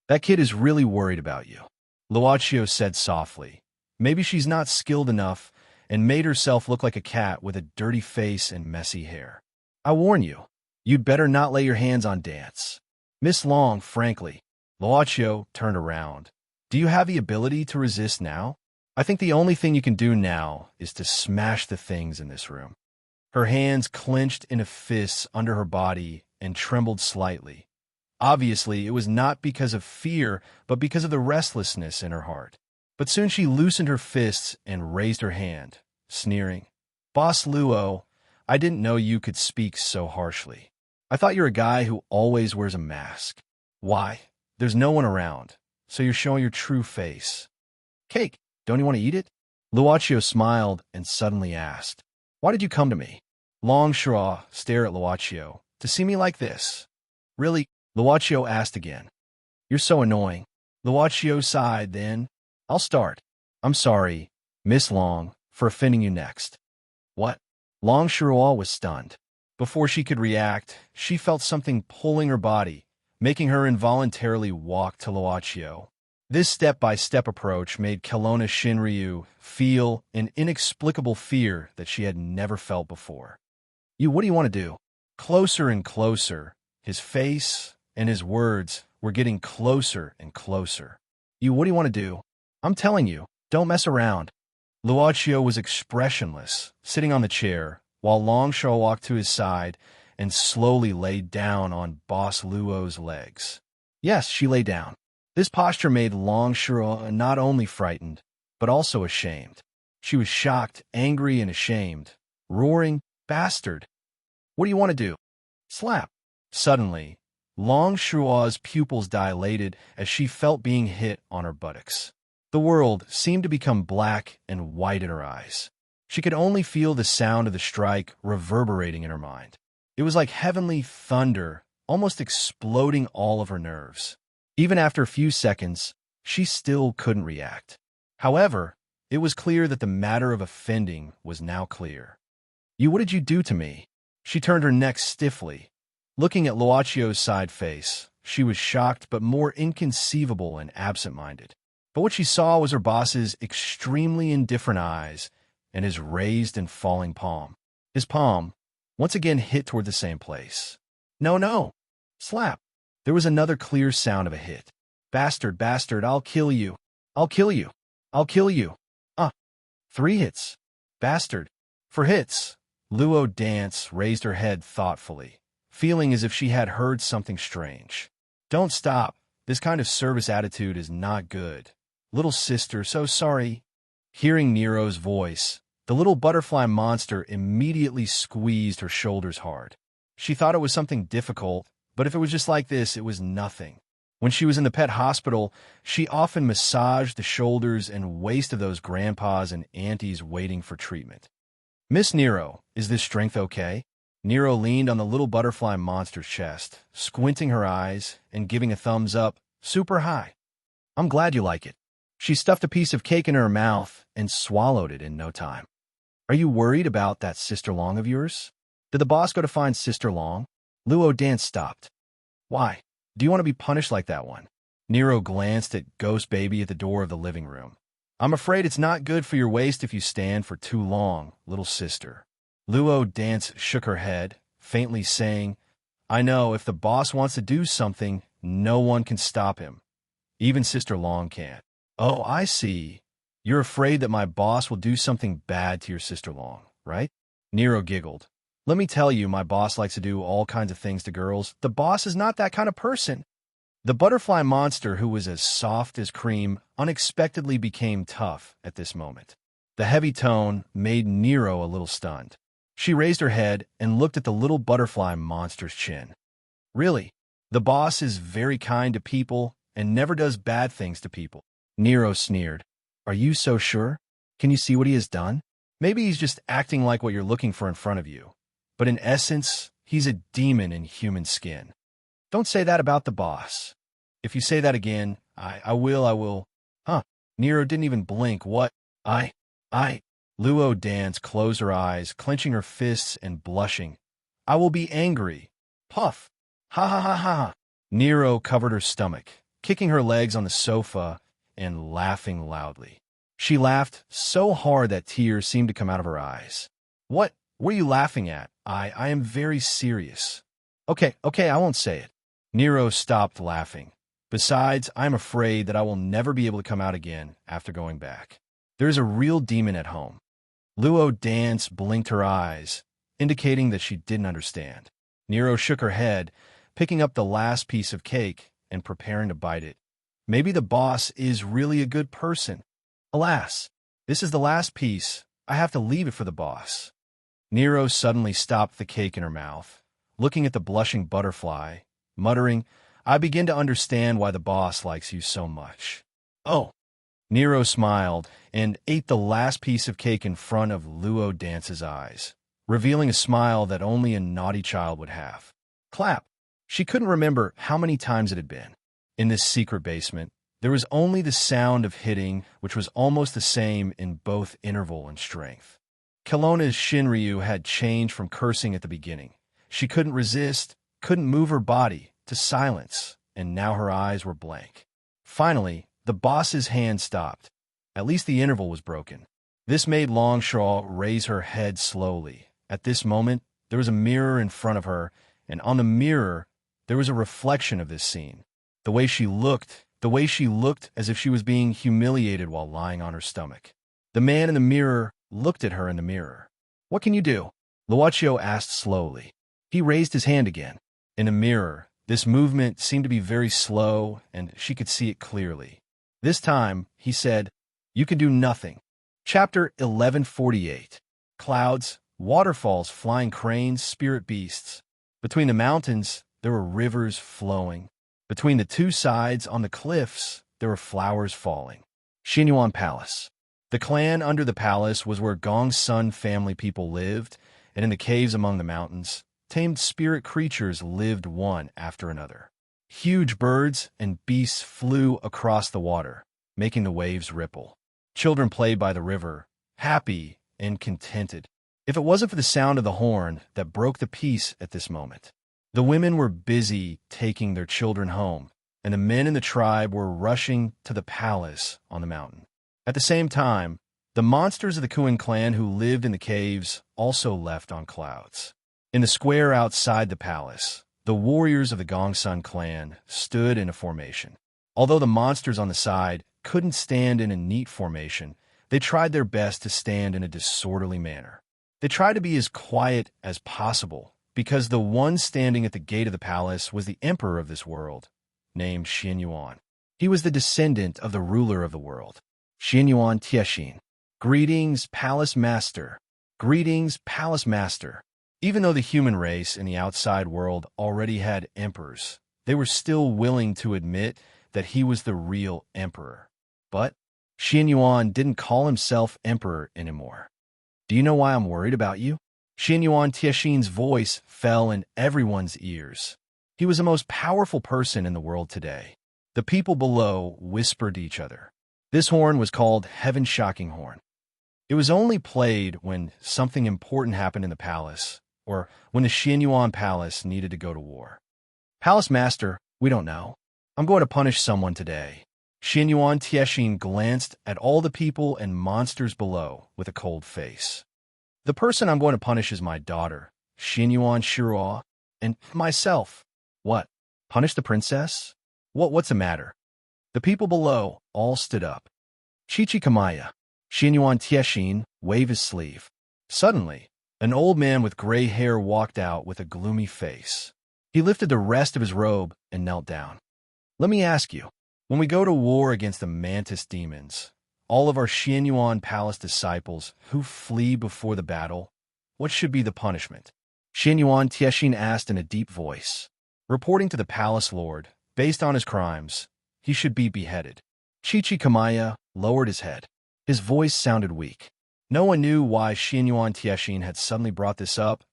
That kid is really worried about you. Luochio said softly. Maybe she's not skilled enough and made herself look like a cat with a dirty face and messy hair. I warn you, you'd better not lay your hands on Dance. Miss Long, frankly. Luochio turned around. Do you have the ability to resist now? I think the only thing you can do now is to smash the things in this room. Her hands clenched into fists under her body and trembled slightly. Obviously, it was not because of fear, but because of the restlessness in her heart. But soon she loosened her fists and raised her hand, sneering. Boss Luo, I didn't know you could speak so harshly. I thought you're a guy who always wears a mask. Why? There's no one around, so you're showing your true face. Cake, don't you want to eat it? Luochio smiled and suddenly asked, Why did you come to me? Longshaw stared at Luochio. To see me like this? Really? Luochio asked again. You're so annoying. Luochio sighed then. I'll start. I'm sorry, Miss Long, for offending you next. What? Longshaw was stunned. Before she could react, she felt something pulling her body, making her involuntarily walk to Luochio. This step-by-step approach made Kelowna Shinryu feel an inexplicable fear that she had never felt before. What do you want to do? Closer and closer, his face and his words were getting closer and closer. What do you want to do? I'm telling you, don't mess around. Luochio was expressionless, sitting on the chair, while Longshaw walked to his side and slowly laid down on Boss Luo's legs. Yes, she lay down. This posture made Longshaw not only frightened, but also ashamed. She was shocked, angry, and ashamed, roaring, Bastard! What do you want to do? Slap! Suddenly, Longshaw's pupils dilated as she felt being hit on her buttocks. The world seemed to become black and white in her eyes. She could only feel the sound of the strike reverberating in her mind. It was like heavenly thunder, almost exploding all of her nerves. Even after a few seconds, she still couldn't react. However, it was clear that the matter of offending was now clear. What did you do to me? She turned her neck stiffly. Looking at Luochio's side face, she was shocked but more inconceivable and absent-minded. But what she saw was her boss's extremely indifferent eyes and his raised and falling palm. His palm, once again, hit toward the same place. No! Slap! There was another clear sound of a hit. Bastard, I'll kill you. I'll kill you. I'll kill you. 3 hits. Bastard. For hits. Luo Dance raised her head thoughtfully, feeling as if she had heard something strange. Don't stop. This kind of service attitude is not good. Little sister, so sorry. Hearing Nero's voice, the little butterfly monster immediately squeezed her shoulders hard. She thought it was something difficult, but if it was just like this, it was nothing. When she was in the pet hospital, she often massaged the shoulders and waist of those grandpas and aunties waiting for treatment. Miss Nero, is this strength okay? Nero leaned on the little butterfly monster's chest, squinting her eyes and giving a thumbs up, super high. I'm glad you like it. She stuffed a piece of cake in her mouth and swallowed it in no time. Are you worried about that Sister Long of yours? Did the boss go to find Sister Long? Luo Dance stopped. Why? Do you want to be punished like that one? Nero glanced at Ghost Baby at the door of the living room. I'm afraid it's not good for your waist if you stand for too long, little sister. Luo Dance shook her head, faintly saying, I know if the boss wants to do something, no one can stop him. Even Sister Long can't. Oh, I see. You're afraid that my boss will do something bad to your Sister Long, right? Nero giggled. Let me tell you, my boss likes to do all kinds of things to girls. The boss is not that kind of person. The butterfly monster, who was as soft as cream, unexpectedly became tough at this moment. The heavy tone made Nero a little stunned. She raised her head and looked at the little butterfly monster's chin. Really, the boss is very kind to people and never does bad things to people. Nero sneered. Are you so sure? Can you see what he has done? Maybe he's just acting like what you're looking for in front of you. But in essence, he's a demon in human skin. Don't say that about the boss. If you say that again, I will. Nero didn't even blink. What? Luo Dance closed her eyes, clenching her fists and blushing. I will be angry. Puff. Ha. Nero covered her stomach, kicking her legs on the sofa and laughing loudly. She laughed so hard that tears seemed to come out of her eyes. What were you laughing at? I am very serious. Okay, I won't say it. Nero stopped laughing. Besides, I'm afraid that I will never be able to come out again after going back. There is a real demon at home. Luo Dance blinked her eyes, indicating that she didn't understand. Nero shook her head, picking up the last piece of cake and preparing to bite it. Maybe the boss is really a good person. Alas, this is the last piece. I have to leave it for the boss. Nero suddenly stopped the cake in her mouth, looking at the blushing butterfly, muttering, "I begin to understand why the boss likes you so much." Oh! Nero smiled and ate the last piece of cake in front of Luo Dance's eyes, revealing a smile that only a naughty child would have. Clap! She couldn't remember how many times it had been. In this secret basement, there was only the sound of hitting, which was almost the same in both interval and strength. Kelowna's Shinryu had changed from cursing at the beginning. She couldn't resist, couldn't move her body, to silence, and now her eyes were blank. Finally, the boss's hand stopped. At least the interval was broken. This made Longshaw raise her head slowly. At this moment, there was a mirror in front of her, and on the mirror, there was a reflection of this scene. The way she looked as if she was being humiliated while lying on her stomach. The man in the mirror looked at her in the mirror. "What can you do?" Luocio asked slowly. He raised his hand again. In the mirror, this movement seemed to be very slow, and she could see it clearly. This time, he said, "You can do nothing." Chapter 1148. Clouds, waterfalls, flying cranes, spirit beasts. Between the mountains, there were rivers flowing. Between the two sides on the cliffs, there were flowers falling. Xinyuan Palace. The clan under the palace was where Gongsun family people lived, and in the caves among the mountains, tamed spirit creatures lived one after another. Huge birds and beasts flew across the water, making the waves ripple. Children played by the river, happy and contented, if it wasn't for the sound of the horn that broke the peace at this moment. The women were busy taking their children home, and the men in the tribe were rushing to the palace on the mountain. At the same time, the monsters of the Kuan clan who lived in the caves also left on clouds. In the square outside the palace, the warriors of the Gongsun clan stood in a formation. Although the monsters on the side couldn't stand in a neat formation, they tried their best to stand in a disorderly manner. They tried to be as quiet as possible, because the one standing at the gate of the palace was the emperor of this world, named Xinyuan. He was the descendant of the ruler of the world, Xinyuan Tiexin. Greetings, palace master. Greetings, palace master. Even though the human race in the outside world already had emperors, they were still willing to admit that he was the real emperor. But Xinyuan didn't call himself emperor anymore. "Do you know why I'm worried about you?" Xinyuan Tiexin's voice fell in everyone's ears. He was the most powerful person in the world today. The people below whispered to each other. This horn was called Heaven Shocking Horn. It was only played when something important happened in the palace, or when the Xinyuan palace needed to go to war. "Palace master, we don't know. I'm going to punish someone today." Xinyuan Tiexin glanced at all the people and monsters below with a cold face. "The person I'm going to punish is my daughter, Xinyuan Shirua, and myself." "What? Punish the princess? What's the matter?" The people below all stood up. "Chichikamaya." Xinyuan Tiexin waved his sleeve. Suddenly, an old man with gray hair walked out with a gloomy face. He lifted the rest of his robe and knelt down. "Let me ask you, when we go to war against the mantis demons, all of our Xinyuan palace disciples who flee before the battle, what should be the punishment?" Xinyuan Tiexin asked in a deep voice. Reporting to the palace lord, based on his crimes, he should be beheaded. Chichikamaya lowered his head. His voice sounded weak. No one knew why Xinyuan Tiexin had suddenly brought this up,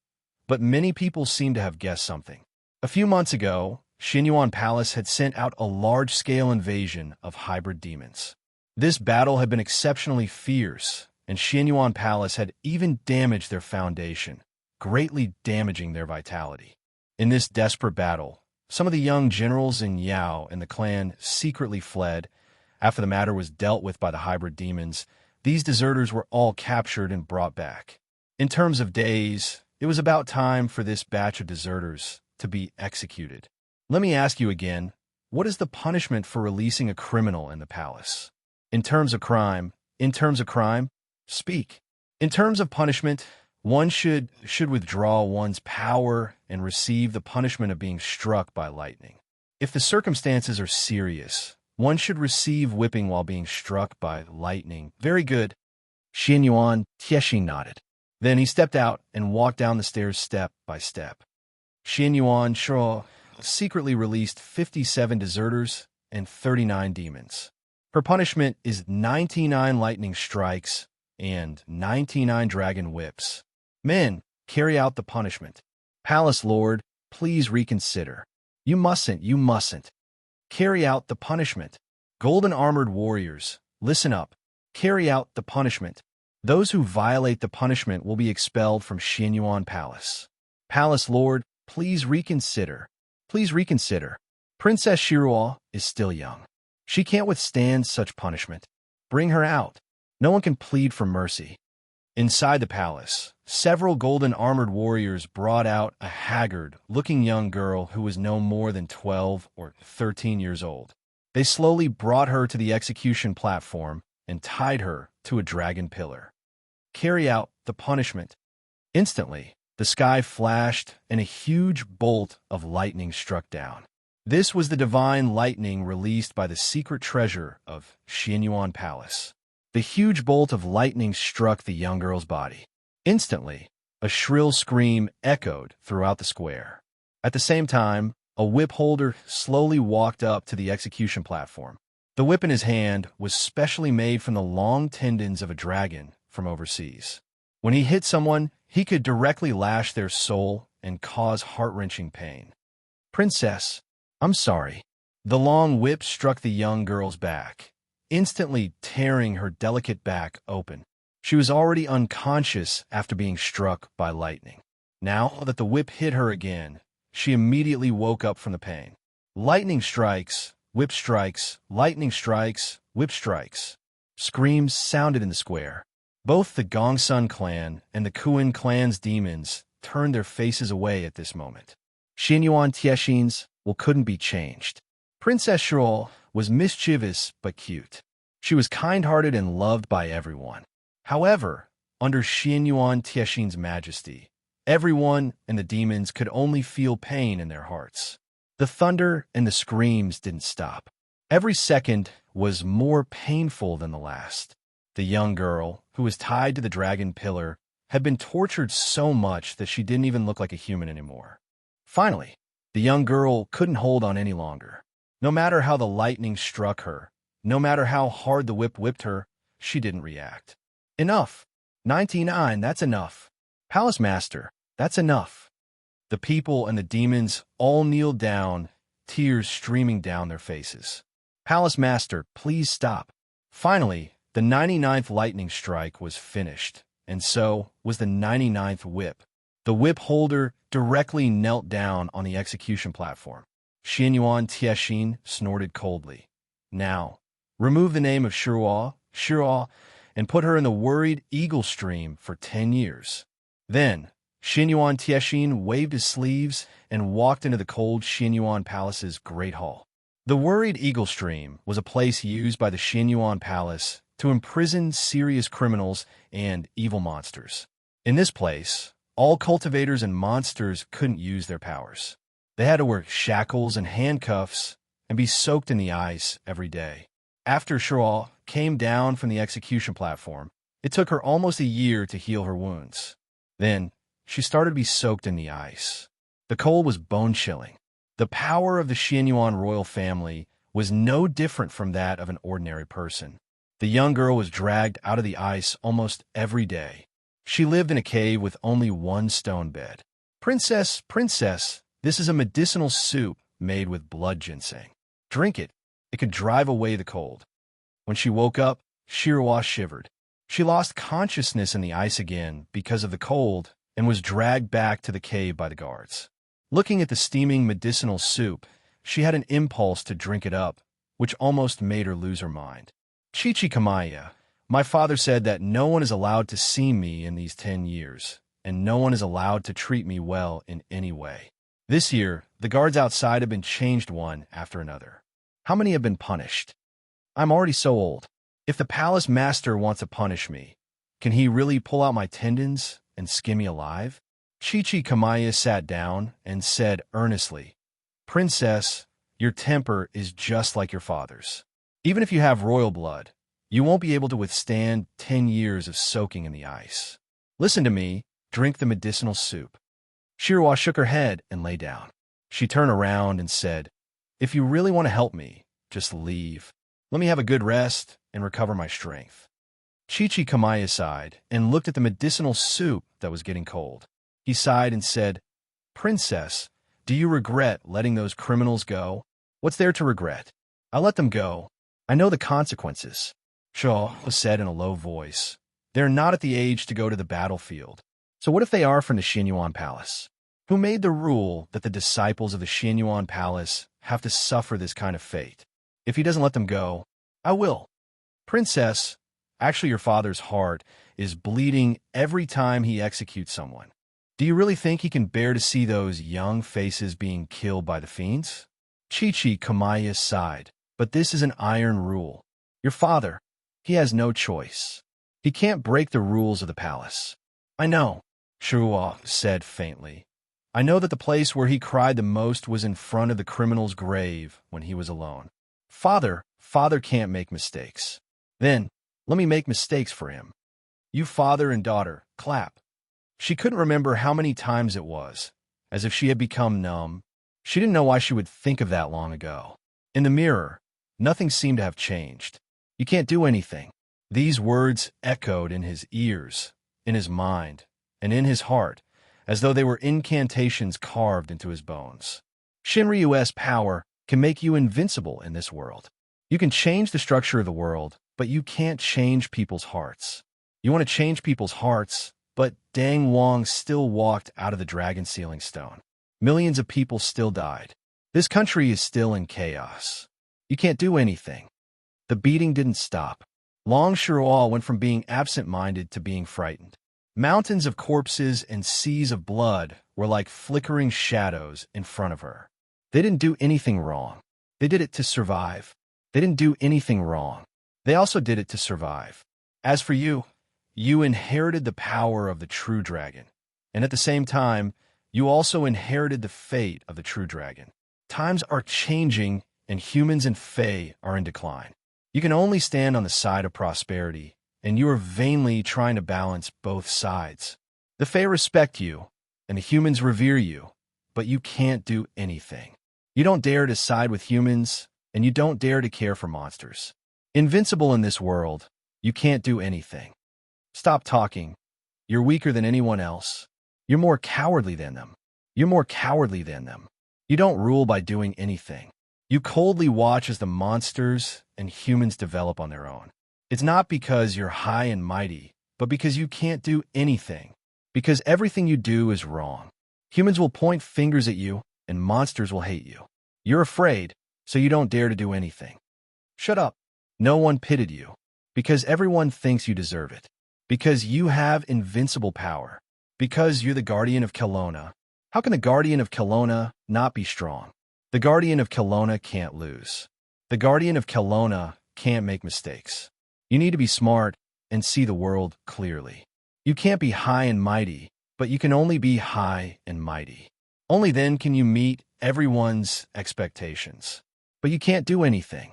but many people seemed to have guessed something. A few months ago, Xinyuan Palace had sent out a large-scale invasion of hybrid demons. This battle had been exceptionally fierce, and Xinyuan Palace had even damaged their foundation, greatly damaging their vitality. In this desperate battle, some of the young generals in Yao and the clan secretly fled. After the matter was dealt with by the hybrid demons, these deserters were all captured and brought back. In terms of days, it was about time for this batch of deserters to be executed. Let me ask you again, what is the punishment for releasing a criminal in the palace? In terms of crime, speak. In terms of punishment, One should withdraw one's power and receive the punishment of being struck by lightning. If the circumstances are serious, one should receive whipping while being struck by lightning. Very good. Xianyuan Tiexin nodded. Then he stepped out and walked down the stairs step by step. Xianyuan Shuo secretly released 57 deserters and 39 demons. Her punishment is 99 lightning strikes and 99 dragon whips. Men, carry out the punishment. Palace Lord, please reconsider. You mustn't. Carry out the punishment. Golden armored warriors, listen up. Carry out the punishment. Those who violate the punishment will be expelled from Xianyuan Palace. Palace Lord, please reconsider. Please reconsider. Princess Shiruo is still young. She can't withstand such punishment. Bring her out. No one can plead for mercy. Inside the palace, several golden armored warriors brought out a haggard-looking young girl who was no more than 12 or 13 years old. They slowly brought her to the execution platform and tied her to a dragon pillar. Carry out the punishment. Instantly, the sky flashed and a huge bolt of lightning struck down. This was the divine lightning released by the secret treasure of Xianyuan Palace. The huge bolt of lightning struck the young girl's body. Instantly, a shrill scream echoed throughout the square. At the same time, a whip holder slowly walked up to the execution platform. The whip in his hand was specially made from the long tendons of a dragon from overseas. When he hit someone, he could directly lash their soul and cause heart-wrenching pain. Princess, I'm sorry. The long whip struck the young girl's back, instantly tearing her delicate back open. She was already unconscious after being struck by lightning. Now that the whip hit her again, she immediately woke up from the pain. Lightning strikes, whip strikes, lightning strikes, whip strikes. Screams sounded in the square. Both the Gongsun clan and the Kuan clan's demons turned their faces away at this moment. Xianyuan Tiexin's will couldn't be changed. Princess Shuo was mischievous but cute. She was kind-hearted and loved by everyone. However, under Xianyuan Tiexin's majesty, everyone and the demons could only feel pain in their hearts. The thunder and the screams didn't stop. Every second was more painful than the last. The young girl, who was tied to the dragon pillar, had been tortured so much that she didn't even look like a human anymore. Finally, the young girl couldn't hold on any longer. No matter how the lightning struck her, no matter how hard the whip whipped her, she didn't react. Enough. 99, that's enough. Palace Master, that's enough. The people and the demons all kneeled down, tears streaming down their faces. Palace Master, please stop. Finally, the 99th lightning strike was finished, and so was the 99th whip. The whip holder directly knelt down on the execution platform. Xianyuan Tiexin snorted coldly. Now, remove the name of Shiruo, and put her in the worried eagle stream for 10 years. Then, Xianyuan Tiexin waved his sleeves and walked into the cold Xianyuan Palace's great hall. The worried eagle stream was a place used by the Xianyuan Palace to imprison serious criminals and evil monsters. In this place, all cultivators and monsters couldn't use their powers. They had to wear shackles and handcuffs and be soaked in the ice every day. After Shiruo came down from the execution platform, it took her almost a year to heal her wounds. Then, she started to be soaked in the ice. The cold was bone-chilling. The power of the Xianyuan royal family was no different from that of an ordinary person. The young girl was dragged out of the ice almost every day. She lived in a cave with only one stone bed. Princess, this is a medicinal soup made with blood ginseng. Drink it. It could drive away the cold. When she woke up, Shiruo shivered. She lost consciousness in the ice again because of the cold and was dragged back to the cave by the guards. Looking at the steaming medicinal soup, she had an impulse to drink it up, which almost made her lose her mind. Chichikamaya, my father said that no one is allowed to see me in these 10 years, and no one is allowed to treat me well in any way. This year, the guards outside have been changed one after another. How many have been punished? I'm already so old. If the palace master wants to punish me, can he really pull out my tendons and skin me alive? Chi-Chi Kamaya sat down and said earnestly, Princess, your temper is just like your father's. Even if you have royal blood, you won't be able to withstand 10 years of soaking in the ice. Listen to me, drink the medicinal soup. Shirwa shook her head and lay down. She turned around and said, If you really want to help me, just leave. Let me have a good rest and recover my strength. Chi-Chi Kamaya sighed and looked at the medicinal soup that was getting cold. He sighed and said, Princess, do you regret letting those criminals go? What's there to regret? I let them go. I know the consequences. Shaw said in a low voice. They're not at the age to go to the battlefield. So what if they are from the Xianyuan Palace? Who made the rule that the disciples of the Xianyuan Palace have to suffer this kind of fate? If he doesn't let them go, I will. Princess, actually your father's heart is bleeding every time he executes someone. Do you really think he can bear to see those young faces being killed by the fiends? Chi-Chi Kamaya sighed, but this is an iron rule. Your father, he has no choice. He can't break the rules of the palace. I know, Shirwa said faintly. I know that the place where he cried the most was in front of the criminal's grave when he was alone. Father can't make mistakes. Then, let me make mistakes for him. You father and daughter, clap. She couldn't remember how many times it was, as if she had become numb. She didn't know why she would think of that long ago. In the mirror, nothing seemed to have changed. You can't do anything. These words echoed in his ears, in his mind, and in his heart, as though they were incantations carved into his bones. Shinryu's power can make you invincible in this world. You can change the structure of the world, but you can't change people's hearts. You want to change people's hearts, but Dang Wong still walked out of the dragon sealing stone. Millions of people still died. This country is still in chaos. You can't do anything. The beating didn't stop. Long Shirao went from being absent-minded to being frightened. Mountains of corpses and seas of blood were like flickering shadows in front of her. They didn't do anything wrong. They did it to survive. They didn't do anything wrong. They also did it to survive. As for you, you inherited the power of the true dragon, and at the same time, you also inherited the fate of the true dragon. Times are changing, and humans and fae are in decline. You can only stand on the side of prosperity, and you are vainly trying to balance both sides. The fae respect you, and the humans revere you, but you can't do anything. You don't dare to side with humans, and you don't dare to care for monsters. Invincible in this world, you can't do anything. Stop talking. You're weaker than anyone else. You're more cowardly than them. You're more cowardly than them. You don't rule by doing anything. You coldly watch as the monsters and humans develop on their own. It's not because you're high and mighty, but because you can't do anything. Because everything you do is wrong. Humans will point fingers at you, and monsters will hate you. You're afraid, so you don't dare to do anything. Shut up. No one pitied you. Because everyone thinks you deserve it. Because you have invincible power. Because you're the guardian of Kelowna. How can the guardian of Kelowna not be strong? The guardian of Kelowna can't lose. The guardian of Kelowna can't make mistakes. You need to be smart and see the world clearly. You can't be high and mighty, but you can only be high and mighty. Only then can you meet everyone's expectations. But you can't do anything.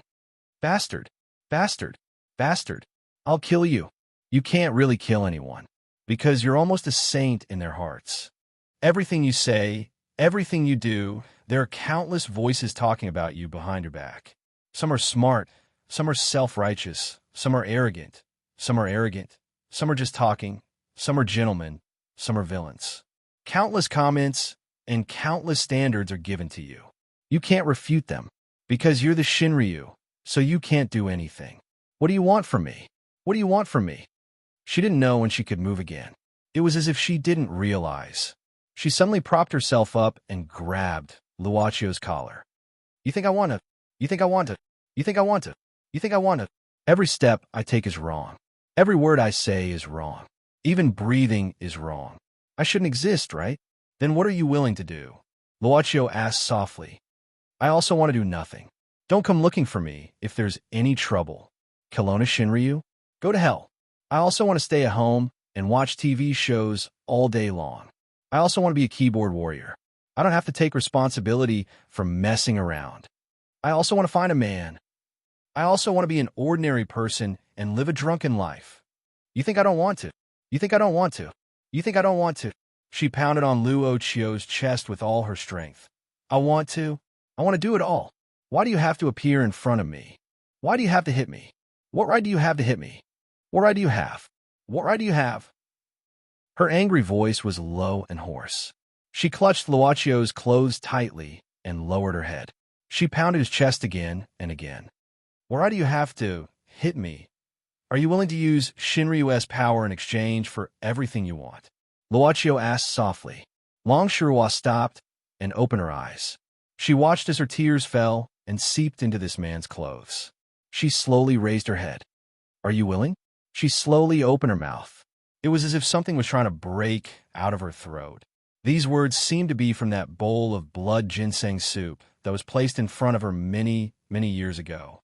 Bastard, bastard, bastard. I'll kill you. You can't really kill anyone, because you're almost a saint in their hearts. Everything you say, everything you do, there are countless voices talking about you behind your back. Some are smart, some are self-righteous, some are arrogant, some are just talking, some are gentlemen, some are villains. Countless comments and countless standards are given to you. You can't refute them, because you're the Shinryu, so you can't do anything. What do you want from me? What do you want from me? She didn't know when she could move again. It was as if she didn't realize. She suddenly propped herself up and grabbed Luacio's collar. You think I want to? You think I want to? You think I want to? You think I want to? Every step I take is wrong. Every word I say is wrong. Even breathing is wrong. I shouldn't exist, right? Then what are you willing to do? Luacio asked softly. I also want to do nothing. Don't come looking for me if there's any trouble. Kelowna Shinryu? Go to hell. I also want to stay at home and watch TV shows all day long. I also want to be a keyboard warrior. I don't have to take responsibility for messing around. I also want to find a man. I also want to be an ordinary person and live a drunken life. You think I don't want to? You think I don't want to? You think I don't want to? She pounded on Luocio's chest with all her strength. I want to. I want to do it all. Why do you have to appear in front of me? Why do you have to hit me? What right do you have to hit me? What right do you have? What right do you have? Her angry voice was low and hoarse. She clutched Luocio's clothes tightly and lowered her head. She pounded his chest again and again. Why do you have to hit me? Are you willing to use Shinryu's power in exchange for everything you want? Luocio asked softly. Long Shirua stopped and opened her eyes. She watched as her tears fell and seeped into this man's clothes. She slowly raised her head. Are you willing? She slowly opened her mouth. It was as if something was trying to break out of her throat. These words seemed to be from that bowl of blood ginseng soup that was placed in front of her many, many years ago.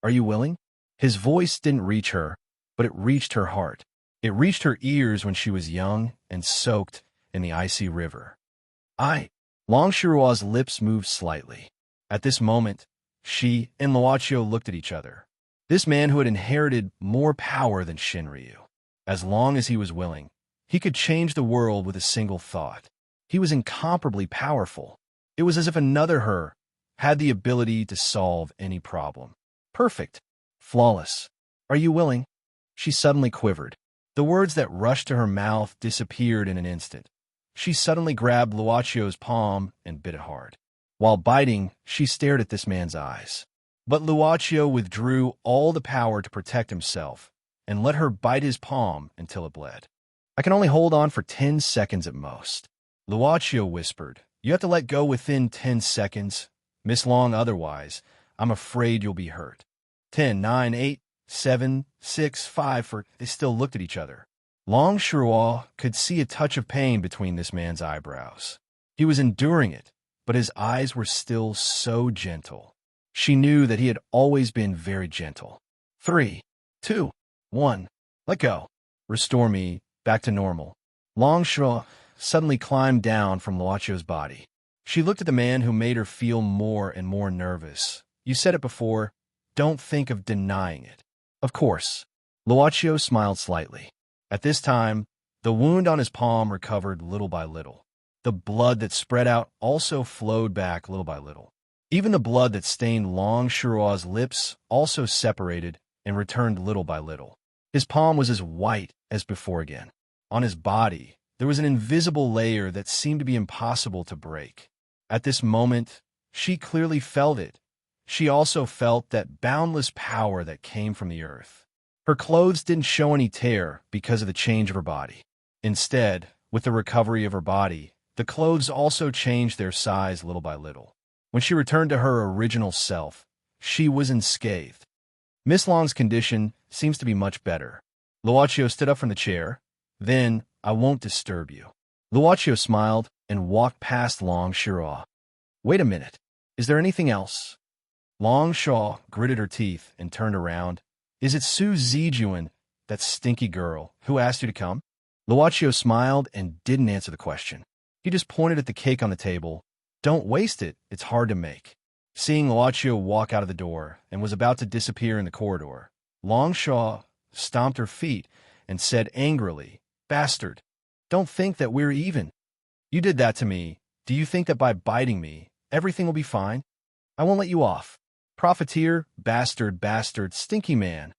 Are you willing? His voice didn't reach her, but it reached her heart. It reached her ears when she was young and soaked in the icy river. Long Shirua's lips moved slightly. At this moment, she and Luocio looked at each other. This man who had inherited more power than Shinryu. As long as he was willing, he could change the world with a single thought. He was incomparably powerful. It was as if another her had the ability to solve any problem. Perfect. Flawless. Are you willing? She suddenly quivered. The words that rushed to her mouth disappeared in an instant. She suddenly grabbed Luocio's palm and bit it hard. While biting, she stared at this man's eyes. But Luocio withdrew all the power to protect himself and let her bite his palm until it bled. I can only hold on for 10 seconds at most. Luocio whispered, You have to let go within 10 seconds. Miss Long, otherwise, I'm afraid you'll be hurt. 10, 9, 8, 7, 6, 5, 4. They still looked at each other. Long Shirua could see a touch of pain between this man's eyebrows. He was enduring it, but his eyes were still so gentle. She knew that he had always been very gentle. 3, 2, 1. Let go. Restore me back to normal. Long Shirua suddenly climbed down from Luocio's body. She looked at the man who made her feel more and more nervous. You said it before. Don't think of denying it. Of course. Luocio smiled slightly. At this time, the wound on his palm recovered little by little. The blood that spread out also flowed back little by little. Even the blood that stained Long Shirua's lips also separated and returned little by little. His palm was as white as before again. On his body, there was an invisible layer that seemed to be impossible to break. At this moment, she clearly felt it. She also felt that boundless power that came from the earth. Her clothes didn't show any tear because of the change of her body. Instead, with the recovery of her body, the clothes also changed their size little by little. When she returned to her original self, she was unscathed. Miss Long's condition seems to be much better. Luocio stood up from the chair. Then, I won't disturb you. Luocio smiled and walked past Long Shirua. Wait a minute. Is there anything else? Long Shirua gritted her teeth and turned around. Is it Su Zijuan, that stinky girl, who asked you to come? Luocio smiled and didn't answer the question. He just pointed at the cake on the table. Don't waste it, it's hard to make. Seeing Luocio walk out of the door and was about to disappear in the corridor, Long Shirua stomped her feet and said angrily, Bastard, don't think that we're even. You did that to me. Do you think that by biting me, everything will be fine? I won't let you off. Profiteer, bastard, stinky man.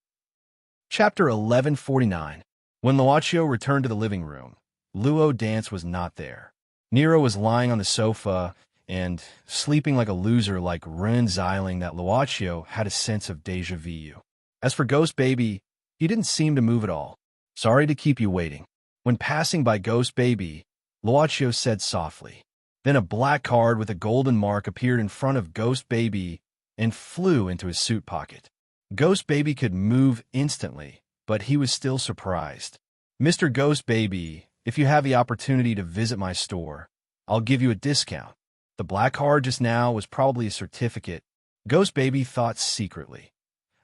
Chapter 1149. When Luocio returned to the living room, Luo Dance was not there. Nero was lying on the sofa and sleeping like a loser like Ren Xiling that Luocio had a sense of déjà vu. As for Ghost Baby, he didn't seem to move at all. Sorry to keep you waiting. When passing by Ghost Baby, Luocio said softly. Then a black card with a golden mark appeared in front of Ghost Baby and flew into his suit pocket. Ghost Baby could move instantly, but he was still surprised. Mr. Ghost Baby, if you have the opportunity to visit my store, I'll give you a discount. The black card just now was probably a certificate, Ghost Baby thought secretly.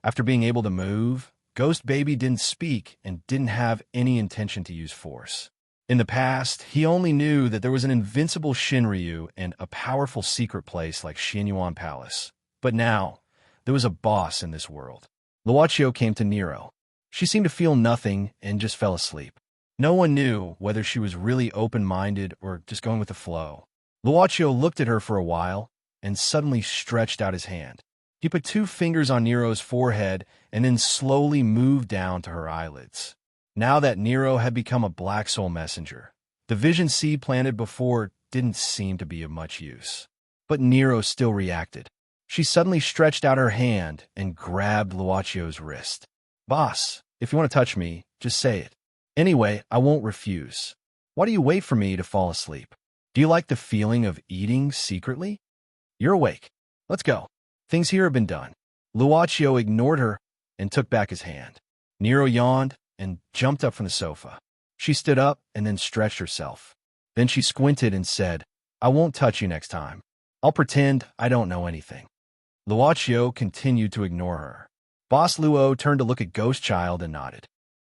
After being able to move, Ghost Baby didn't speak and didn't have any intention to use force. In the past, he only knew that there was an invincible Shinryu and a powerful secret place like Xianyuan Palace. But now, there was a boss in this world. Luochio came to Nero. She seemed to feel nothing and just fell asleep. No one knew whether she was really open-minded or just going with the flow. Luochio looked at her for a while and suddenly stretched out his hand. He put 2 fingers on Nero's forehead and then slowly moved down to her eyelids. Now that Nero had become a Black Soul messenger, the vision seed planted before didn't seem to be of much use. But Nero still reacted. She suddenly stretched out her hand and grabbed Luochio's wrist. "Boss, if you want to touch me, just say it. Anyway, I won't refuse. Why do you wait for me to fall asleep? Do you like the feeling of eating secretly? You're awake. Let's go. Things here have been done." Luochio ignored her and took back his hand. Nero yawned and jumped up from the sofa. She stood up and then stretched herself. Then she squinted and said, "I won't touch you next time. I'll pretend I don't know anything." Luochio continued to ignore her. Boss Luo turned to look at Ghost Child and nodded.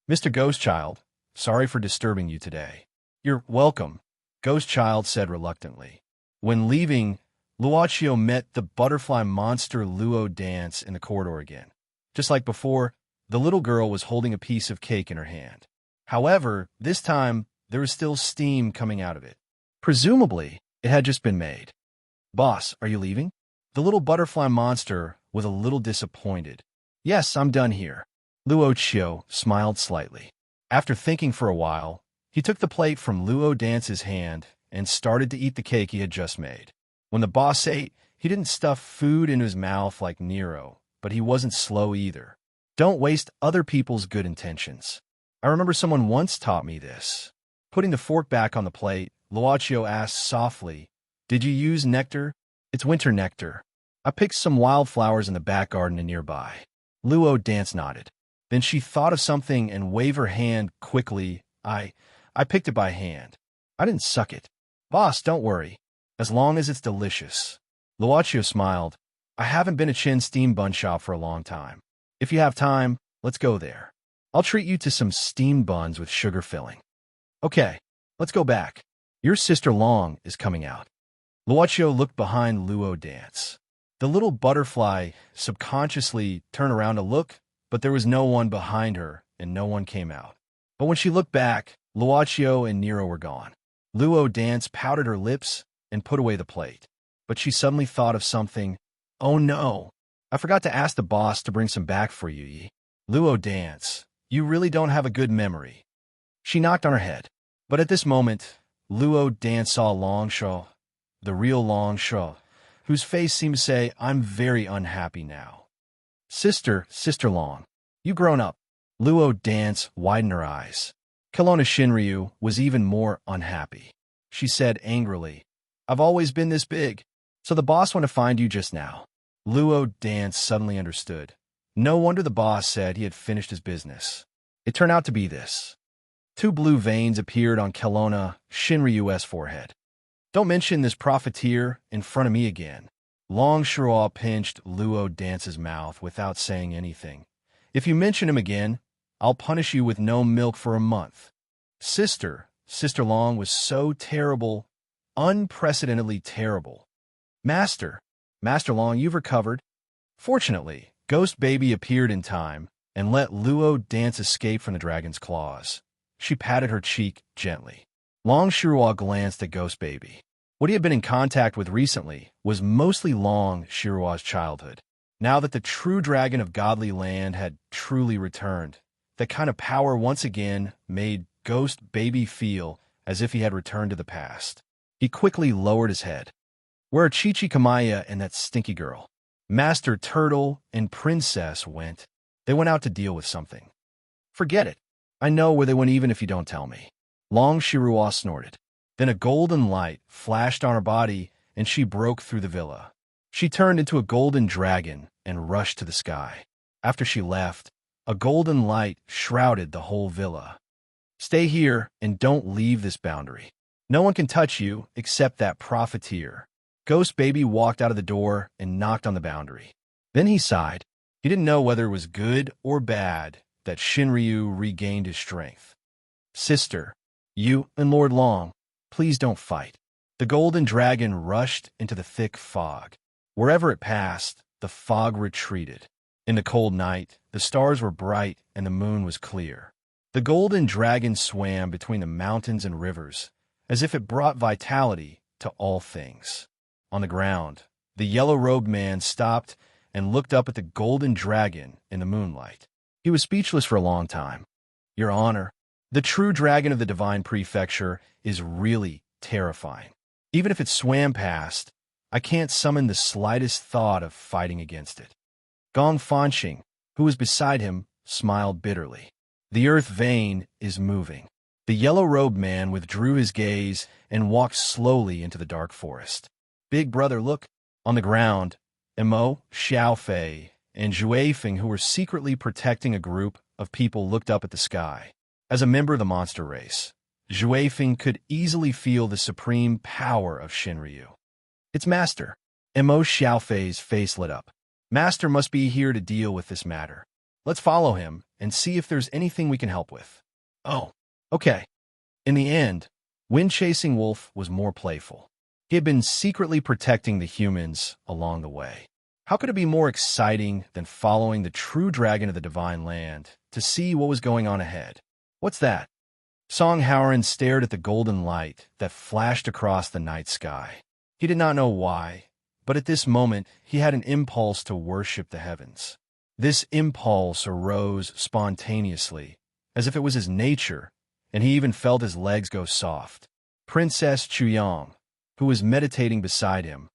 "Mr. Ghost Child, sorry for disturbing you today." "You're welcome," Ghost Child said reluctantly. When leaving, Luochio met the butterfly monster Luo dance in the corridor again. Just like before, the little girl was holding a piece of cake in her hand. However, this time, there was still steam coming out of it. Presumably, it had just been made. "Boss, are you leaving?" The little butterfly monster was a little disappointed. "Yes, I'm done here." Luochio smiled slightly. After thinking for a while, he took the plate from Luo Dance's hand and started to eat the cake he had just made. When the boss ate, he didn't stuff food into his mouth like Nero, but he wasn't slow either. Don't waste other people's good intentions. I remember someone once taught me this. Putting the fork back on the plate, Luochio asked softly, "Did you use nectar?" "It's winter nectar. I picked some wildflowers in the back garden nearby." Luo Dance nodded. Then she thought of something and waved her hand quickly. I picked it by hand. I didn't suck it." "Boss, don't worry. As long as it's delicious." Luochio smiled. "I haven't been to Chin's steam bun shop for a long time. If you have time, let's go there. I'll treat you to some steamed buns with sugar filling." "Okay, let's go back. Your sister Long is coming out." Luochio looked behind Luo Dance. The little butterfly subconsciously turned around to look, but there was no one behind her and no one came out. But when she looked back, Luochio and Nero were gone. Luo Dance pouted her lips and put away the plate. But she suddenly thought of something. "Oh no, I forgot to ask the boss to bring some back for you, Yi." "Luo Dance, you really don't have a good memory." She knocked on her head. But at this moment, Luo Dance saw Long Shou, the real Long Shou, whose face seemed to say, "I'm very unhappy now." Sister Long, you grown up." Luo Dance widened her eyes. Kelowna Shinryu was even more unhappy. She said angrily, "I've always been this big, so the boss went to find you just now." Luo Dance suddenly understood. No wonder the boss said he had finished his business. It turned out to be this. 2 blue veins appeared on Kelowna Shinryu's forehead. "Don't mention this profiteer in front of me again." Long Shua pinched Luo Dance's mouth without saying anything. "If you mention him again, I'll punish you with no milk for a month." Sister Long was so terrible, unprecedentedly terrible. Master Long, you've recovered." Fortunately, Ghost Baby appeared in time and let Luo Dance escape from the dragon's claws. She patted her cheek gently. Long Shirua glanced at Ghost Baby. What he had been in contact with recently was mostly Long Shirua's childhood. Now that the true dragon of Godly Land had truly returned, that kind of power once again made Ghost Baby feel as if he had returned to the past. He quickly lowered his head. "Where are Chi-Chi Kamaya and that stinky girl?" Master Turtle and Princess went. They went out to deal with something. "Forget it. I know where they went even if you don't tell me." Long Shirua snorted. Then a golden light flashed on her body and she broke through the villa. She turned into a golden dragon and rushed to the sky. After she left, a golden light shrouded the whole villa. "Stay here and don't leave this boundary. No one can touch you except that profiteer." Ghost Baby walked out of the door and knocked on the boundary. Then he sighed. He didn't know whether it was good or bad, that Shinryu regained his strength. "Sister, you and Lord Long, please don't fight." The golden dragon rushed into the thick fog. Wherever it passed, the fog retreated. In the cold night, the stars were bright and the moon was clear. The golden dragon swam between the mountains and rivers, as if it brought vitality to all things. On the ground, the yellow-robed man stopped and looked up at the golden dragon in the moonlight. He was speechless for a long time. "Your Honor, the true dragon of the Divine Prefecture is really terrifying. Even if it swam past, I can't summon the slightest thought of fighting against it." Gong Fanxing, who was beside him, smiled bitterly. "The earth vein is moving." The yellow-robed man withdrew his gaze and walked slowly into the dark forest. "Big brother, look." On the ground, Emo, Xiaofei, and Zhuifeng, who were secretly protecting a group of people, looked up at the sky. As a member of the monster race, Zhuifeng could easily feel the supreme power of Shinryu. "It's Master." Emo Xiaofei's face lit up. "Master must be here to deal with this matter. Let's follow him and see if there's anything we can help with." "Oh, okay." In the end, Wind-Chasing Wolf was more playful. He had been secretly protecting the humans along the way. How could it be more exciting than following the true dragon of the Divine Land to see what was going on ahead? "What's that?" Song Howren stared at the golden light that flashed across the night sky. He did not know why, but at this moment he had an impulse to worship the heavens. This impulse arose spontaneously, as if it was his nature, and he even felt his legs go soft. Princess Chuyang, who was meditating beside him,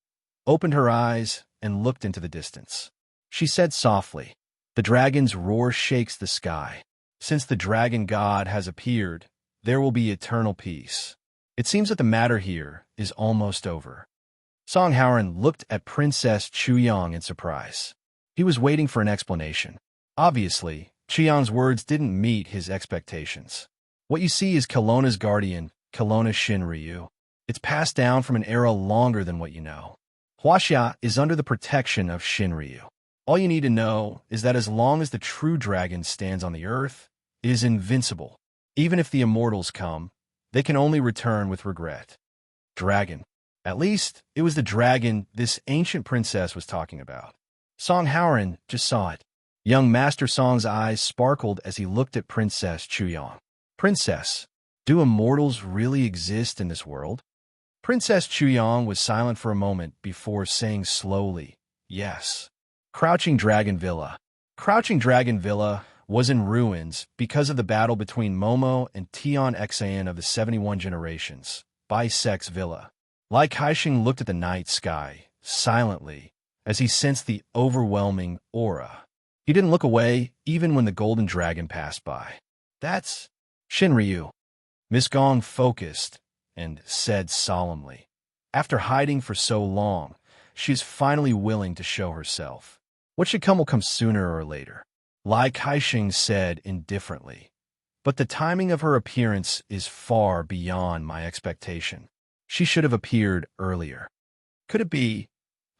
opened her eyes and looked into the distance. She said softly, "The dragon's roar shakes the sky. Since the dragon god has appeared, there will be eternal peace. It seems that the matter here is almost over." Song Howren looked at Princess Chuyang in surprise. He was waiting for an explanation. Obviously, Chuyang's words didn't meet his expectations. "What you see is Kelowna's guardian, Kelowna Shinryu. It's passed down from an era longer than what you know. Huaxia is under the protection of Shinryu. All you need to know is that as long as the true dragon stands on the earth, it is invincible. Even if the immortals come, they can only return with regret." Dragon. At least, it was the dragon this ancient princess was talking about. Song Howren just saw it. Young Master Song's eyes sparkled as he looked at Princess Chuyang. "Princess, do immortals really exist in this world?" Princess Chuyang was silent for a moment before saying slowly, "Yes." Crouching Dragon Villa. Crouching Dragon Villa was in ruins because of the battle between Momo and Tian Xan of the 71 Generations, Bisex Villa. Lai Kaixing looked at the night sky, silently, as he sensed the overwhelming aura. He didn't look away even when the golden dragon passed by. "That's Shinryu." Miss Gong focused and said solemnly, "After hiding for so long, she is finally willing to show herself. What should come will come sooner or later." Lai Kaixing said indifferently, "But the timing of her appearance is far beyond my expectation. She should have appeared earlier. Could it be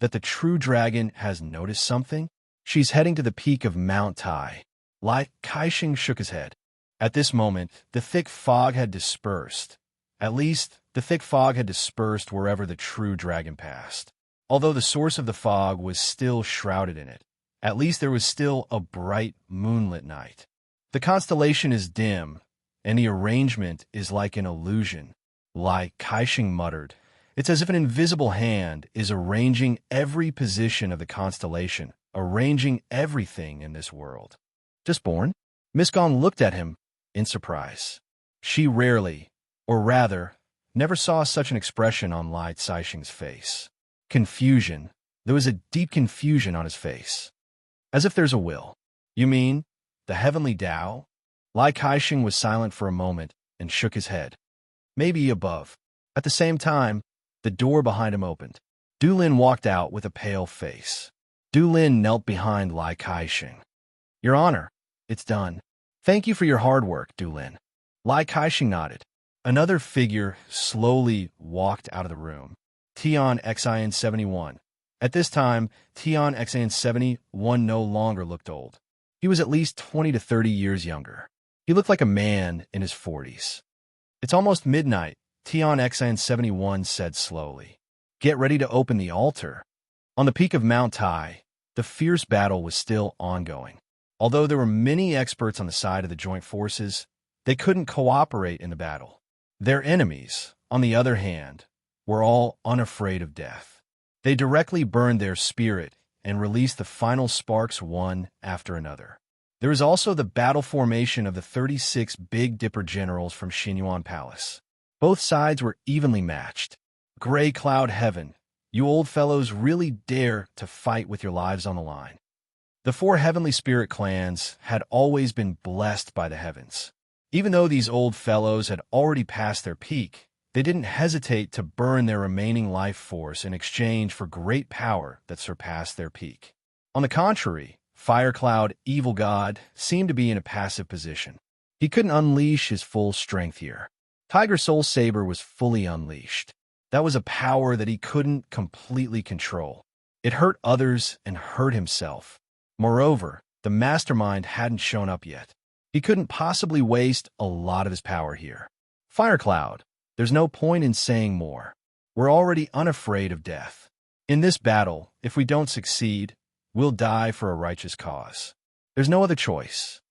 that the true dragon has noticed something? She's heading to the peak of Mount Tai." Lai Kaixing shook his head. At this moment, the thick fog had dispersed. At least, the thick fog had dispersed wherever the true dragon passed. Although the source of the fog was still shrouded in it, at least there was still a bright moonlit night. "The constellation is dim, and the arrangement is like an illusion," Lai Kaixing muttered. "It's as if an invisible hand is arranging every position of the constellation, arranging everything in this world." "Just born?" Miss Gong looked at him in surprise. She rarely, or rather, never saw such an expression on Lai Kaixing's face. Confusion. There was a deep confusion on his face. "As if there's a will." "You mean the heavenly Tao?" Lai Kaixing was silent for a moment and shook his head. "Maybe above." At the same time, the door behind him opened. Du Lin walked out with a pale face. Du Lin knelt behind Lai Kaixing. "Your Honor, it's done. Thank you for your hard work, Du Lin." Lai Kaixing nodded. Another figure slowly walked out of the room. Tian Xin 71. At this time, Tian Xin 71 no longer looked old. He was at least 20 to 30 years younger. He looked like a man in his 40s. "It's almost midnight," Tion Xan71 said slowly. "Get ready to open the altar." On the peak of Mount Tai, the fierce battle was still ongoing. Although there were many experts on the side of the joint forces, they couldn't cooperate in the battle. Their enemies, on the other hand, were all unafraid of death. They directly burned their spirit and released the final sparks one after another. There was also the battle formation of the 36 Big Dipper generals from Xinyuan Palace. Both sides were evenly matched. Gray cloud heaven, you old fellows really dare to fight with your lives on the line. The four heavenly spirit clans had always been blessed by the heavens. Even though these old fellows had already passed their peak, they didn't hesitate to burn their remaining life force in exchange for great power that surpassed their peak. On the contrary, Firecloud, evil god, seemed to be in a passive position. He couldn't unleash his full strength here. Tiger Soul Saber was fully unleashed. That was a power that he couldn't completely control. It hurt others and hurt himself. Moreover, the mastermind hadn't shown up yet. He couldn't possibly waste a lot of his power here. Firecloud, there's no point in saying more. We're already unafraid of death. In this battle, if we don't succeed, we'll die for a righteous cause. There's no other choice.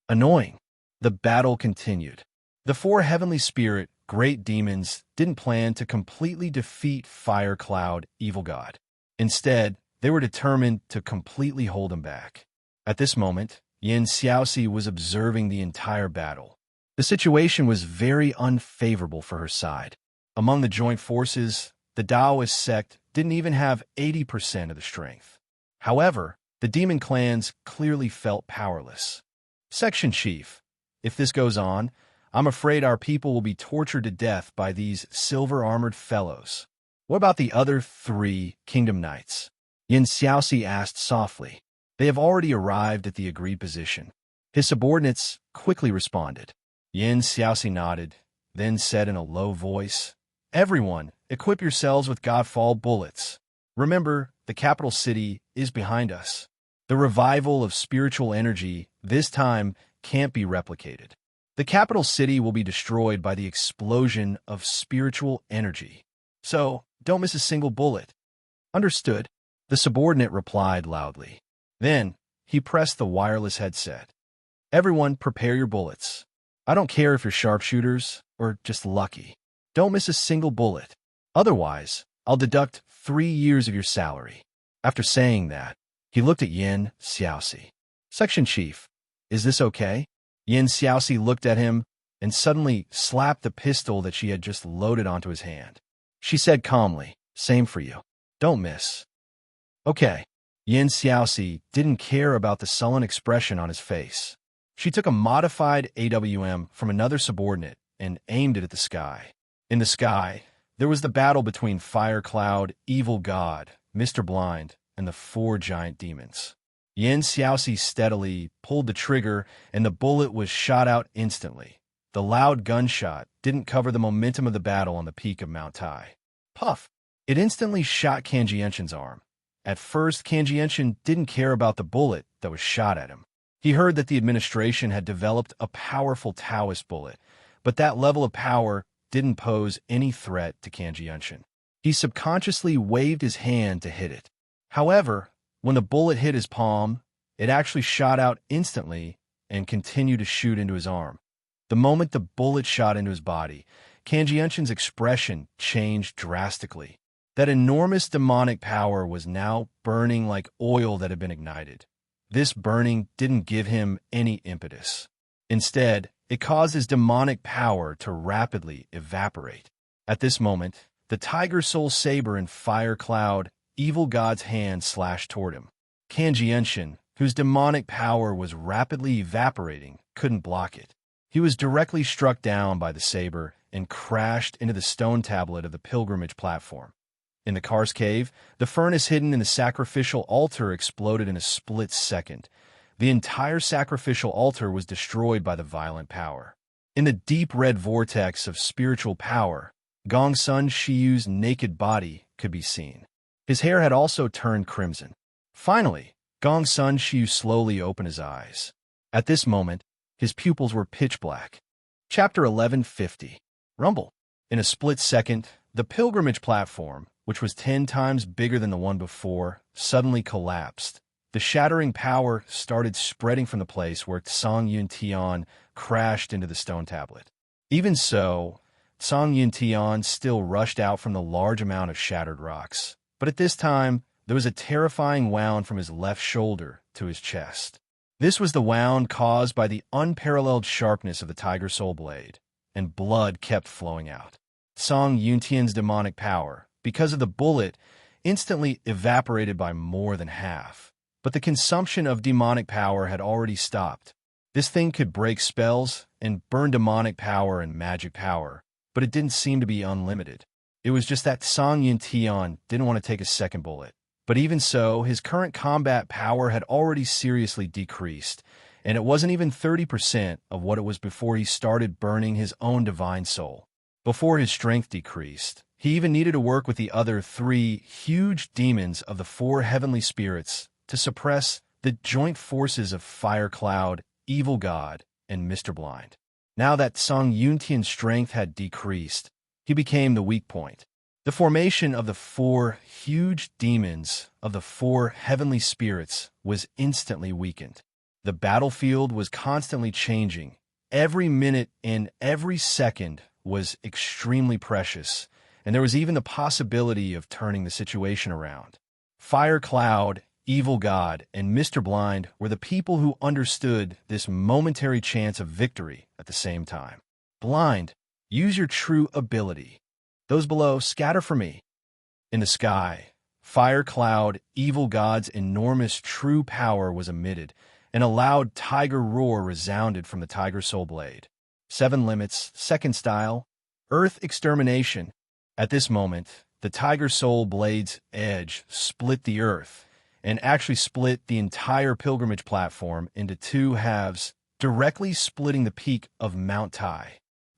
Annoying. The battle continued. The four heavenly spirit, great demons, didn't plan to completely defeat Firecloud, evil god. Instead, they were determined to completely hold him back. At this moment, Yin Xiaoxi was observing the entire battle. The situation was very unfavorable for her side. Among the joint forces, the Taoist sect didn't even have 80% of the strength. However, the demon clans clearly felt powerless. Section Chief, if this goes on, I'm afraid our people will be tortured to death by these silver-armored fellows. What about the other 3 Kingdom Knights? Yin Xiaoxi asked softly. They have already arrived at the agreed position. His subordinates quickly responded. Yin Xiaoxi nodded, then said in a low voice, "Everyone, equip yourselves with Godfall bullets. Remember, the capital city is behind us. The revival of spiritual energy, this time, can't be replicated. The capital city will be destroyed by the explosion of spiritual energy. So, don't miss a single bullet." "Understood," the subordinate replied loudly. Then, he pressed the wireless headset. "Everyone, prepare your bullets. I don't care if you're sharpshooters or just lucky. Don't miss a single bullet. Otherwise, I'll deduct 3 years of your salary." After saying that, he looked at Yin Xiaoxi. "Section Chief, is this okay?" Yin Xiaoxi looked at him and suddenly slapped the pistol that she had just loaded onto his hand. She said calmly, "Same for you. Don't miss." "Okay." Yin Xiaoxi didn't care about the sullen expression on his face. She took a modified AWM from another subordinate and aimed it at the sky. In the sky, there was the battle between Firecloud, Evil God, Mr. Blind, and the 4 giant demons. Yin Xiaoxi steadily pulled the trigger, and the bullet was shot out instantly. The loud gunshot didn't cover the momentum of the battle on the peak of Mount Tai. Puff! It instantly shot Kanjienshin's arm. At first, Kanjienshin didn't care about the bullet that was shot at him. He heard that the administration had developed a powerful Taoist bullet, but that level of power didn't pose any threat to Kanjienshin. He subconsciously waved his hand to hit it. However, when the bullet hit his palm, it actually shot out instantly and continued to shoot into his arm. The moment the bullet shot into his body, Kanjienshin's expression changed drastically. That enormous demonic power was now burning like oil that had been ignited. This burning didn't give him any impetus. Instead, it caused his demonic power to rapidly evaporate. At this moment, the Tiger Soul Saber in Firecloud, Evil God's hand slashed toward him. Kanjienshin, whose demonic power was rapidly evaporating, couldn't block it. He was directly struck down by the saber and crashed into the stone tablet of the pilgrimage platform. In the Kar's cave, the furnace hidden in the sacrificial altar exploded in a split second. The entire sacrificial altar was destroyed by the violent power. In the deep red vortex of spiritual power, Gongsun Shiyu's naked body could be seen. His hair had also turned crimson. Finally, Gong Sun Xiu slowly opened his eyes. At this moment, his pupils were pitch black. Chapter 1150. Rumble. In a split second, the pilgrimage platform, which was 10 times bigger than the one before, suddenly collapsed. The shattering power started spreading from the place where Tsang Yun Tian crashed into the stone tablet. Even so, Tsang Yun Tian still rushed out from the large amount of shattered rocks. But at this time, there was a terrifying wound from his left shoulder to his chest. This was the wound caused by the unparalleled sharpness of the Tiger Soul Blade, and blood kept flowing out. Tsang Yun Tian's demonic power, because of the bullet, instantly evaporated by more than half. But the consumption of demonic power had already stopped. This thing could break spells and burn demonic power and magic power, but it didn't seem to be unlimited. It was just that Tsang Yun Tian didn't want to take a second bullet. But even so, his current combat power had already seriously decreased, and it wasn't even 30% of what it was before he started burning his own divine soul. Before his strength decreased, he even needed to work with the other 3 huge demons of the 4 heavenly spirits to suppress the joint forces of Fire Cloud, Evil God, and Mr. Blind. Now that Tsang Yun Tian's strength had decreased, he became the weak point. The formation of the 4 huge demons of the 4 heavenly spirits was instantly weakened. The battlefield was constantly changing. Every minute and every second was extremely precious, and there was even the possibility of turning the situation around. Fire Cloud, Evil God, and Mr. Blind were the people who understood this momentary chance of victory at the same time. Blind, use your true ability. Those below, scatter for me. In the sky, Fire Cloud, Evil God's enormous true power was emitted, and a loud tiger roar resounded from the Tiger Soul Blade. 7 limits, second style, Earth Extermination. At this moment, the Tiger Soul Blade's edge split the earth, and actually split the entire pilgrimage platform into 2 halves, directly splitting the peak of Mount Tai.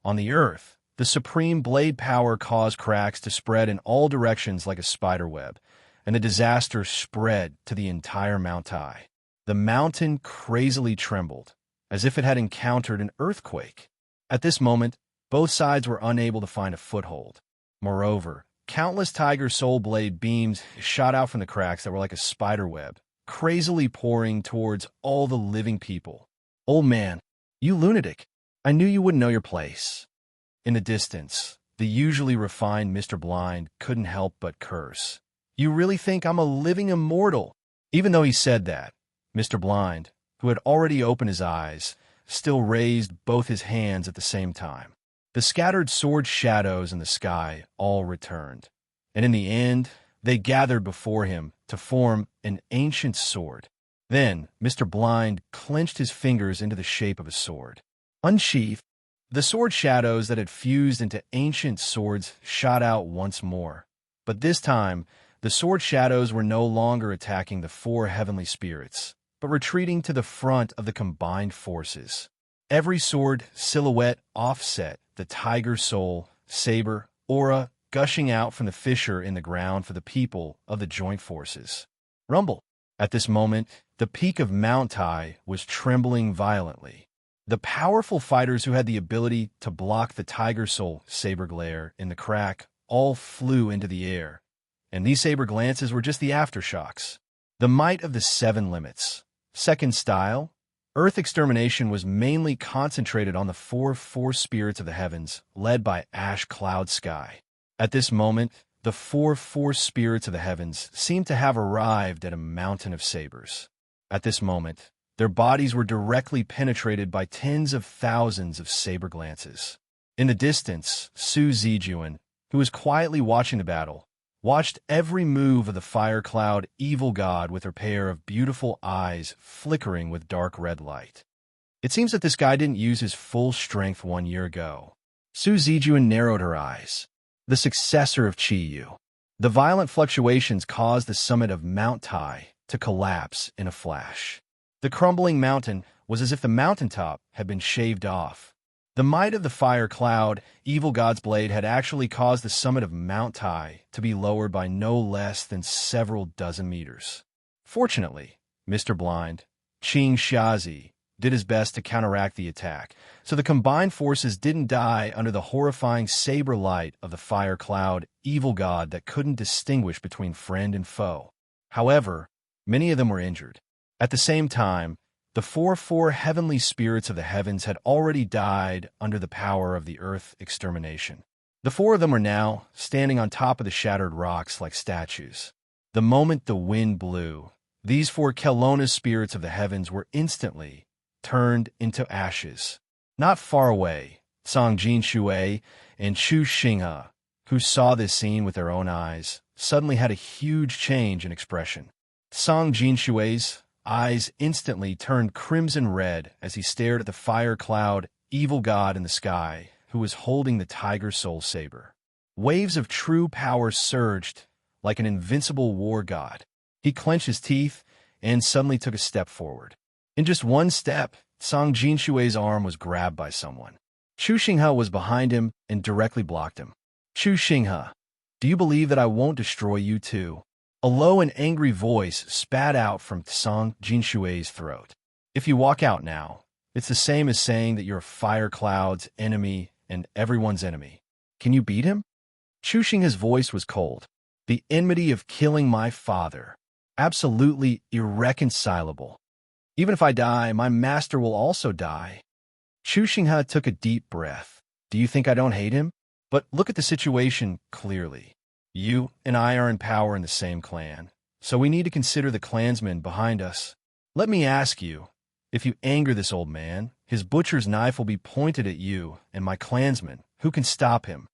On the earth, the supreme blade power caused cracks to spread in all directions like a spider web, and the disaster spread to the entire Mount Tai. The mountain crazily trembled, as if it had encountered an earthquake. At this moment, both sides were unable to find a foothold. Moreover, countless Tiger Soul Blade beams shot out from the cracks that were like a spider web, crazily pouring towards all the living people. Old man, you lunatic, I knew you wouldn't know your place. In the distance, the usually refined Mr. Blind couldn't help but curse. You really think I'm a living immortal? Even though he said that, Mr. Blind, who had already opened his eyes, still raised both his hands at the same time. The scattered sword shadows in the sky all returned, and in the end, they gathered before him to form an ancient sword. Then, Mr. Blind clenched his fingers into the shape of a sword. Unsheathed, the sword shadows that had fused into ancient swords shot out once more. But this time, the sword shadows were no longer attacking the 4 heavenly spirits, but retreating to the front of the combined forces. Every sword silhouette offset the tiger soul, saber, aura gushing out from the fissure in the ground for the people of the joint forces. Rumble. At this moment, the peak of Mount Tai was trembling violently. The powerful fighters who had the ability to block the tiger soul saber glare in the crack all flew into the air, and these saber glances were just the aftershocks. The might of the 7 limits. Second style, Earth Extermination was mainly concentrated on the 4 spirits of the heavens, led by Ash Cloud Sky. At this moment, the 4 spirits of the heavens seemed to have arrived at a mountain of sabers. At this moment, their bodies were directly penetrated by tens of thousands of saber glances. In the distance, Su Zijuan, who was quietly watching the battle, watched every move of the Fire Cloud Evil God with her pair of beautiful eyes flickering with dark red light. It seems that this guy didn't use his full strength 1 year ago. Su Zijuan narrowed her eyes. The successor of Qi Yu. The violent fluctuations caused the summit of Mount Tai to collapse in a flash. The crumbling mountain was as if the mountaintop had been shaved off. The might of the Fire Cloud, Evil God's blade, had actually caused the summit of Mount Tai to be lowered by no less than several dozen meters. Fortunately, Mr. Blind, Qing Shazi, did his best to counteract the attack, so the combined forces didn't die under the horrifying saber light of the fire cloud evil god that couldn't distinguish between friend and foe. However, many of them were injured. At the same time, the four heavenly spirits of the heavens had already died under the power of the earth extermination. The four of them were now standing on top of the shattered rocks like statues. The moment the wind blew, these four Kelowna spirits of the heavens were instantly turned into ashes. Not far away, Song Jin Shui and Chu Xinghe, who saw this scene with their own eyes, suddenly had a huge change in expression. Song Jin Shui's eyes instantly turned crimson red as he stared at the fire cloud evil god in the sky, who was holding the tiger soul saber. Waves of true power surged like an invincible war god. He clenched his teeth and suddenly took a step forward. In just one step, Song Jin Shui's arm was grabbed by someone. Chu Xinghe was behind him and directly blocked him. Chu Xinghe, do you believe that I won't destroy you too? A low and angry voice spat out from Song Jin Shui's throat. If you walk out now, it's the same as saying that you're Fire Cloud's enemy and everyone's enemy. Can you beat him? Chu Xinghe's voice was cold. The enmity of killing my father. Absolutely irreconcilable. Even if I die, my master will also die. Chu Xinghe took a deep breath. Do you think I don't hate him? But look at the situation clearly. You and I are in power in the same clan, so we need to consider the clansmen behind us. Let me ask you, if you anger this old man, his butcher's knife will be pointed at you and my clansmen. Who can stop him?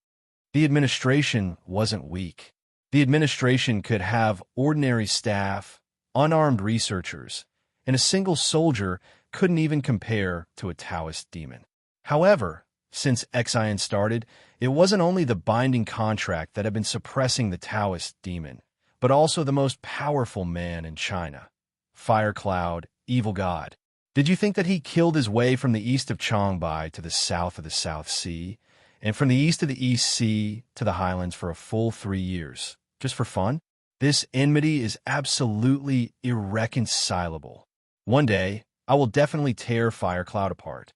The administration wasn't weak. The administration could have ordinary staff, unarmed researchers, and a single soldier couldn't even compare to a Taoist demon. However, since Xian started, it wasn't only the binding contract that had been suppressing the Taoist demon, but also the most powerful man in China, Fire Cloud, evil god. Did you think that he killed his way from the east of Chongbai to the south of the South Sea, and from the east of the East Sea to the Highlands for a full 3 years, just for fun? This enmity is absolutely irreconcilable. One day, I will definitely tear Fire Cloud apart.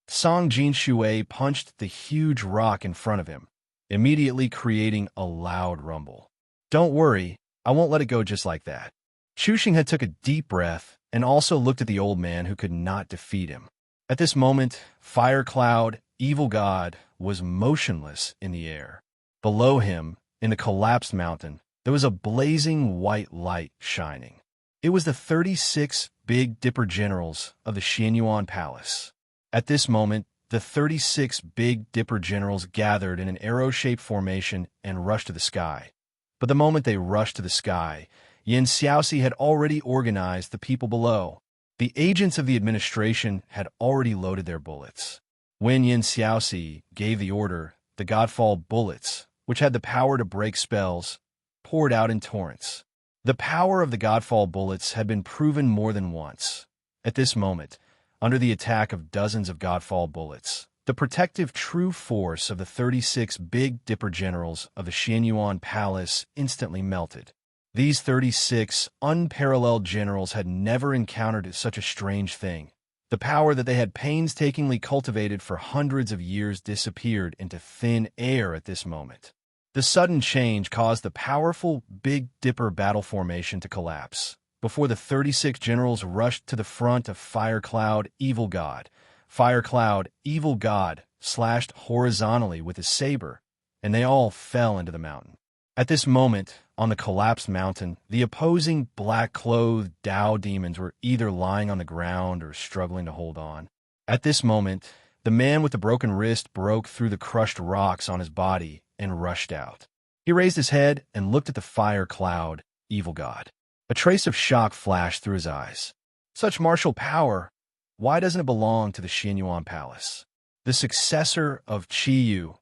Song Jin Shui punched the huge rock in front of him, immediately creating a loud rumble. Don't worry, I won't let it go just like that. Chu Xinghe took a deep breath and also looked at the old man who could not defeat him. At this moment, Fire Cloud, evil god, was motionless in the air. Below him, in the collapsed mountain, there was a blazing white light shining. It was the 36 Big Dipper generals of the Xianyuan Palace. At this moment, the 36 Big Dipper generals gathered in an arrow-shaped formation and rushed to the sky. But the moment they rushed to the sky, Yin Xiaoxi had already organized the people below. The agents of the administration had already loaded their bullets. When Yin Xiaoxi gave the order, the Godfall bullets, which had the power to break spells, poured out in torrents. The power of the Godfall bullets had been proven more than once. At this moment, under the attack of dozens of Godfall bullets, the protective true force of the 36 Big Dipper generals of the Xianyuan Palace instantly melted. These 36 unparalleled generals had never encountered such a strange thing. The power that they had painstakingly cultivated for hundreds of years disappeared into thin air at this moment. The sudden change caused the powerful Big Dipper battle formation to collapse. Before the 36 generals rushed to the front of Fire Cloud, evil god. Fire Cloud, evil god, slashed horizontally with his saber, and they all fell into the mountain. At this moment, on the collapsed mountain, the opposing black-clothed Dao demons were either lying on the ground or struggling to hold on. At this moment, the man with the broken wrist broke through the crushed rocks on his body and rushed out. He raised his head and looked at the Fire Cloud, evil god. A trace of shock flashed through his eyes. Such martial power, why doesn't it belong to the Xianyuan Palace? The successor of Qi Yu.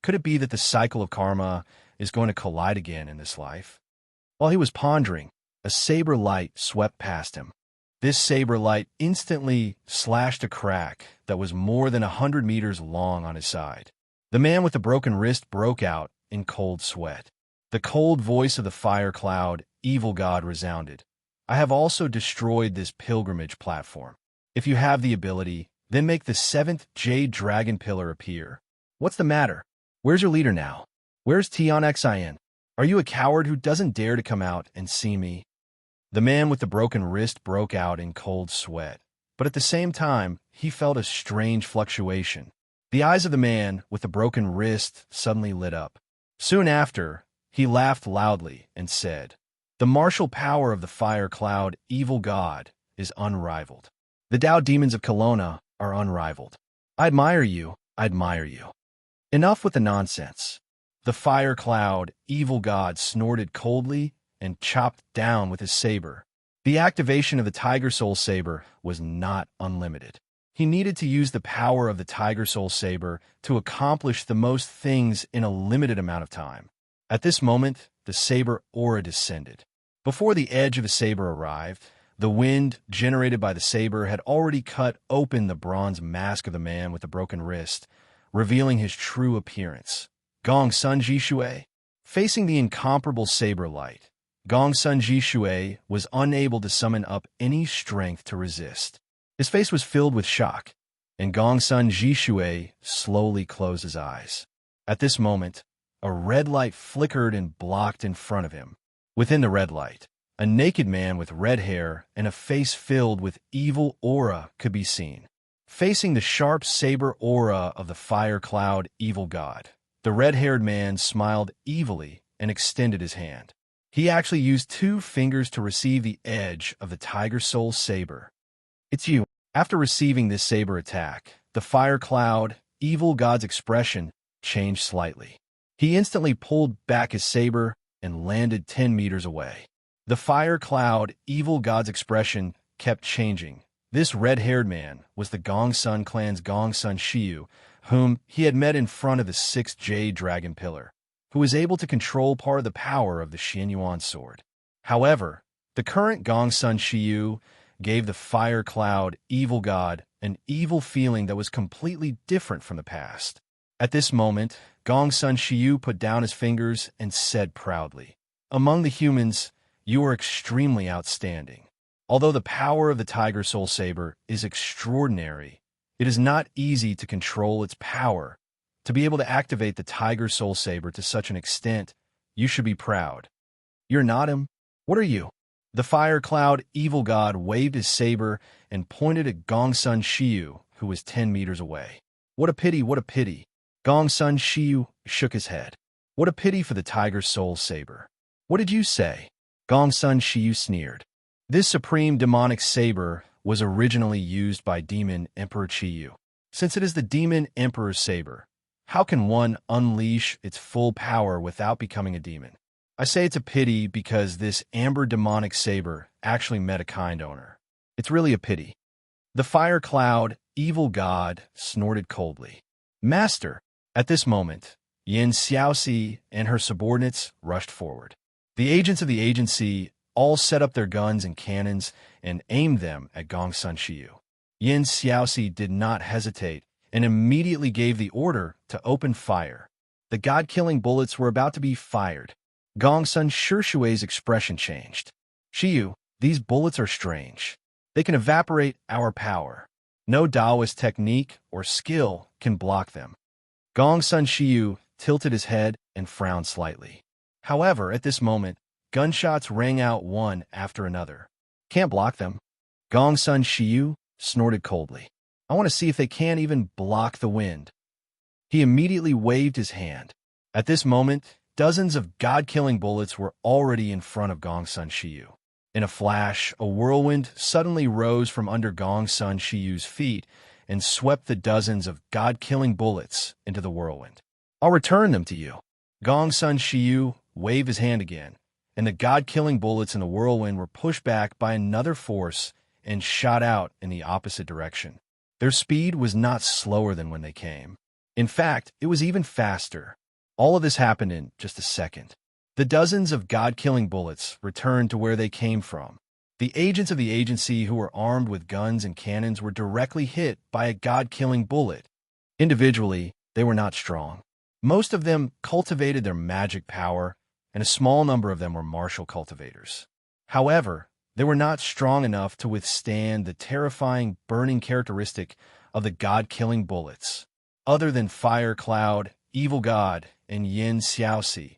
Could it be that the cycle of karma is going to collide again in this life? While he was pondering, a saber light swept past him. This saber light instantly slashed a crack that was more than 100 meters long on his side. The man with the broken wrist broke out in cold sweat. The cold voice of the Fire Cloud, evil god, resounded. I have also destroyed this pilgrimage platform. If you have the ability, then make the seventh jade dragon pillar appear. What's the matter? Where's your leader now? Where's Tionxin? Are you a coward who doesn't dare to come out and see me? The man with the broken wrist broke out in cold sweat, but at the same time, he felt a strange fluctuation. The eyes of the man with the broken wrist suddenly lit up. Soon after, he laughed loudly and said, "The martial power of the fire cloud, evil god, is unrivaled. The Tao demons of Kelowna are unrivaled. I admire you, I admire you. Enough with the nonsense." The fire cloud, evil god, snorted coldly and chopped down with his saber. The activation of the Tiger Soul Saber was not unlimited. He needed to use the power of the Tiger Soul Saber to accomplish the most things in a limited amount of time. At this moment, the saber aura descended. Before the edge of the saber arrived, the wind generated by the saber had already cut open the bronze mask of the man with the broken wrist, revealing his true appearance. Gong Sun Jishui. Facing the incomparable saber light, Gong Sun Jishui was unable to summon up any strength to resist. His face was filled with shock, and Gong Sun Jishui slowly closed his eyes. At this moment, a red light flickered and blocked in front of him. Within the red light, a naked man with red hair and a face filled with evil aura could be seen. Facing the sharp saber aura of the fire cloud evil god, the red-haired man smiled evilly and extended his hand. He actually used 2 fingers to receive the edge of the Tiger Soul Saber. "It's you." After receiving this saber attack, the fire cloud evil god's expression changed slightly. He instantly pulled back his saber and landed 10 meters away. The fire cloud evil god's expression kept changing. This red-haired man was the Gong Sun clan's Gong Sun Shiyu, whom he had met in front of the 6th Jade Dragon Pillar, who was able to control part of the power of the Xianyuan sword. However, the current Gong Sun Shiyu gave the fire cloud evil god an evil feeling that was completely different from the past. At this moment, Gong Sun Shiyu put down his fingers and said proudly, "Among the humans, you are extremely outstanding. Although the power of the Tiger Soul Saber is extraordinary, it is not easy to control its power. To be able to activate the Tiger Soul Saber to such an extent, you should be proud. You're not him? What are you?" The fire cloud evil god waved his saber and pointed at Gong Sun Shiyu, who was 10 meters away. "What a pity, what a pity." Gong Sun Shiyu shook his head. "What a pity for the Tiger Soul Saber." "What did you say?" Gong Sun Shiyu sneered. This supreme demonic saber was originally used by Demon Emperor Chiyu. Since it is the Demon Emperor's saber, how can one unleash its full power without becoming a demon? I say it's a pity because this amber demonic saber actually met a kind owner. It's really a pity. The fire cloud, evil god, snorted coldly. "Master!" At this moment, Yin Xiaoxi and her subordinates rushed forward. The agents of the agency all set up their guns and cannons and aimed them at Gong Sun Shiyu. Yin Xiaoxi did not hesitate and immediately gave the order to open fire. The god-killing bullets were about to be fired. Gong Sun Shishui's expression changed. "Shiyu, these bullets are strange. They can evaporate our power. No Taoist technique or skill can block them." Gong Sun Shiyu tilted his head and frowned slightly. However, at this moment, gunshots rang out one after another. "Can't block them." Gong Sun Shiyu snorted coldly. "I want to see if they can't even block the wind." He immediately waved his hand. At this moment, dozens of god-killing bullets were already in front of Gong Sun Shiyu. In a flash, a whirlwind suddenly rose from under Gong Sun Shiyu's feet and swept the dozens of god-killing bullets into the whirlwind. "I'll return them to you." Gong Sun Shiyu waved his hand again, and the god-killing bullets in the whirlwind were pushed back by another force and shot out in the opposite direction. Their speed was not slower than when they came. In fact, it was even faster. All of this happened in just a second. The dozens of god-killing bullets returned to where they came from. The agents of the agency who were armed with guns and cannons were directly hit by a god-killing bullet. Individually, they were not strong. Most of them cultivated their magic power, and a small number of them were martial cultivators. However, They were not strong enough to withstand the terrifying, burning characteristic of the god-killing bullets. Other than Fire Cloud, Evil God, and Yin Xiaoxi,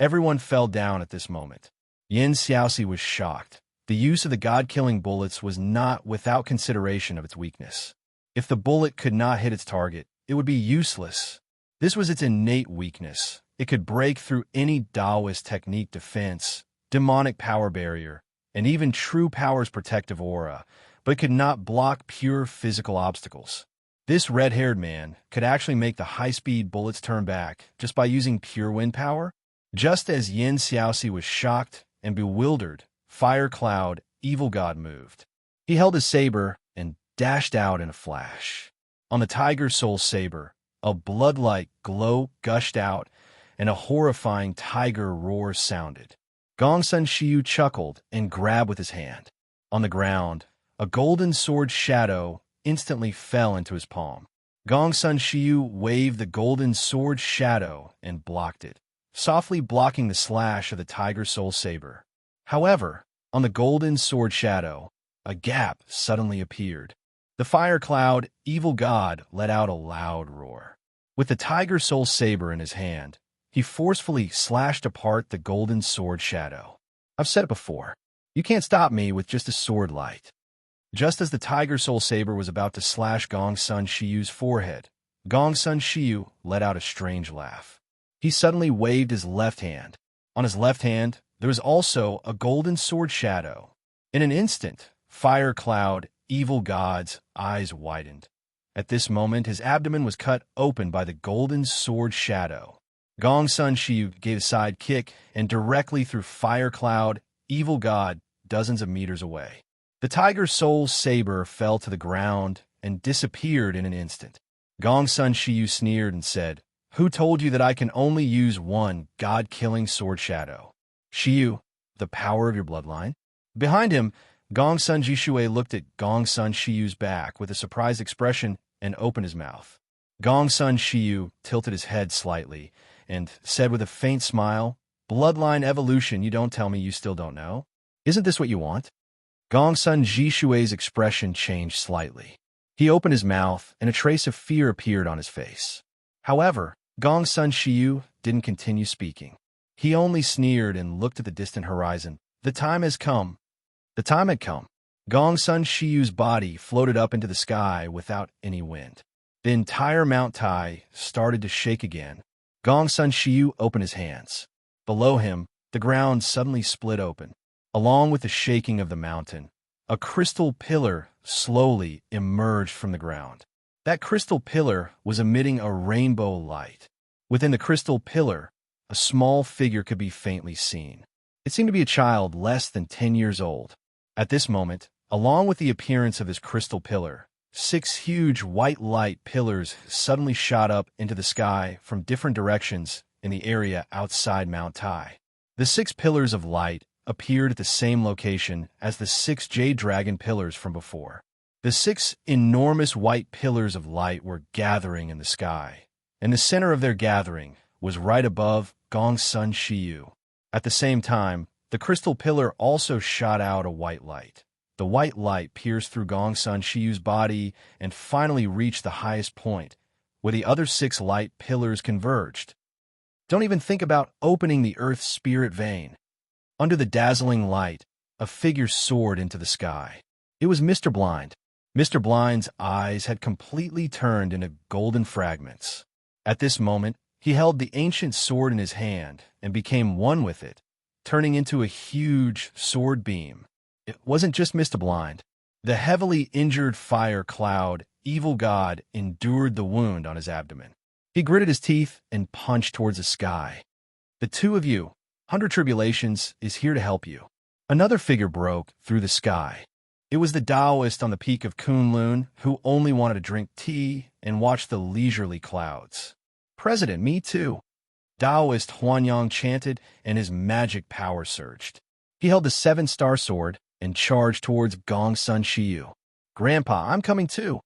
everyone fell down at this moment. Yin Xiaoxi was shocked. The use of the god-killing bullets was not without consideration of its weakness. If the bullet could not hit its target, it would be useless. This was its innate weakness. It could break through any Taoist technique defense, demonic power barrier, and even true power's protective aura, but could not block pure physical obstacles. This red-haired man could actually make the high-speed bullets turn back just by using pure wind power. Just as Yin Xiaoxi was shocked and bewildered, Fire Cloud, Evil God, moved. He held his saber and dashed out in a flash. On the Tiger Soul saber, a blood-like glow gushed out, and a horrifying tiger roar sounded. Gongsun Shiyu chuckled and grabbed with his hand. On the ground, a golden sword shadow instantly fell into his palm. Gongsun Shiyu waved the golden sword shadow and blocked it, softly blocking the slash of the Tiger Soul saber. However, on the golden sword shadow, a gap suddenly appeared. The Fire Cloud, Evil God, let out a loud roar. With the Tiger Soul saber in his hand, he forcefully slashed apart the golden sword shadow. I've said it before. You can't stop me with just a sword light. Just as the Tiger Soul saber was about to slash Gongsun Shiyu's forehead, Gongsun Shiyu let out a strange laugh. He suddenly waved his left hand. On his left hand, there was also a golden sword shadow. In an instant, Fire Cloud, Evil God's eyes widened. At this moment, his abdomen was cut open by the golden sword shadow. Gongsun Shiyu gave a side kick and directly threw Fire Cloud, Evil God, dozens of meters away. The Tiger Soul saber fell to the ground and disappeared in an instant. Gongsun Shiyu sneered and said, "Who told you that I can only use one god-killing sword shadow? Shiyu, the power of your bloodline?" Behind him, Gongsun Jishue looked at Gongsun Shiyu's back with a surprised expression and opened his mouth. Gongsun Shiyu tilted his head slightly and said with a faint smile, "Bloodline evolution, you don't tell me you still don't know? Isn't this what you want?" Gongsun Jishue's expression changed slightly. He opened his mouth and a trace of fear appeared on his face. However, Gongsun Shiyu didn't continue speaking. He only sneered and looked at the distant horizon. The time has come. The time had come. Gongsun Shiyu's body floated up into the sky without any wind. The entire Mount Tai started to shake again. Gongsun Shiyu opened his hands. Below him, the ground suddenly split open. Along with the shaking of the mountain, a crystal pillar slowly emerged from the ground. That crystal pillar was emitting a rainbow light. Within the crystal pillar, a small figure could be faintly seen. It seemed to be a child less than 10 years old. At this moment, along with the appearance of this crystal pillar, 6 huge white light pillars suddenly shot up into the sky from different directions in the area outside Mount Tai. The 6 pillars of light appeared at the same location as the 6 jade dragon pillars from before. The 6 enormous white pillars of light were gathering in the sky, and the center of their gathering was right above Gongsun Shiyu. At the same time, the crystal pillar also shot out a white light. The white light pierced through Gongsun Shiyu's body and finally reached the highest point, where the other 6 light pillars converged. Don't even think about opening the Earth's spirit vein. Under the dazzling light, a figure soared into the sky. It was Mr. Blind. Mr. Blind's eyes had completely turned into golden fragments. At this moment, he held the ancient sword in his hand and became one with it, turning into a huge sword beam. It wasn't just Mr. Blind. The heavily injured Fire Cloud, Evil God, endured the wound on his abdomen. He gritted his teeth and punched towards the sky. "The two of you, 100 Tribulations, is here to help you." Another figure broke through the sky. It was the Taoist on the peak of Kunlun who only wanted to drink tea and watch the leisurely clouds. "President, me too," Taoist Huanyang chanted, and his magic power surged. He held the 7-star sword and charged towards Gongsun Shiyu. "Grandpa, I'm coming too."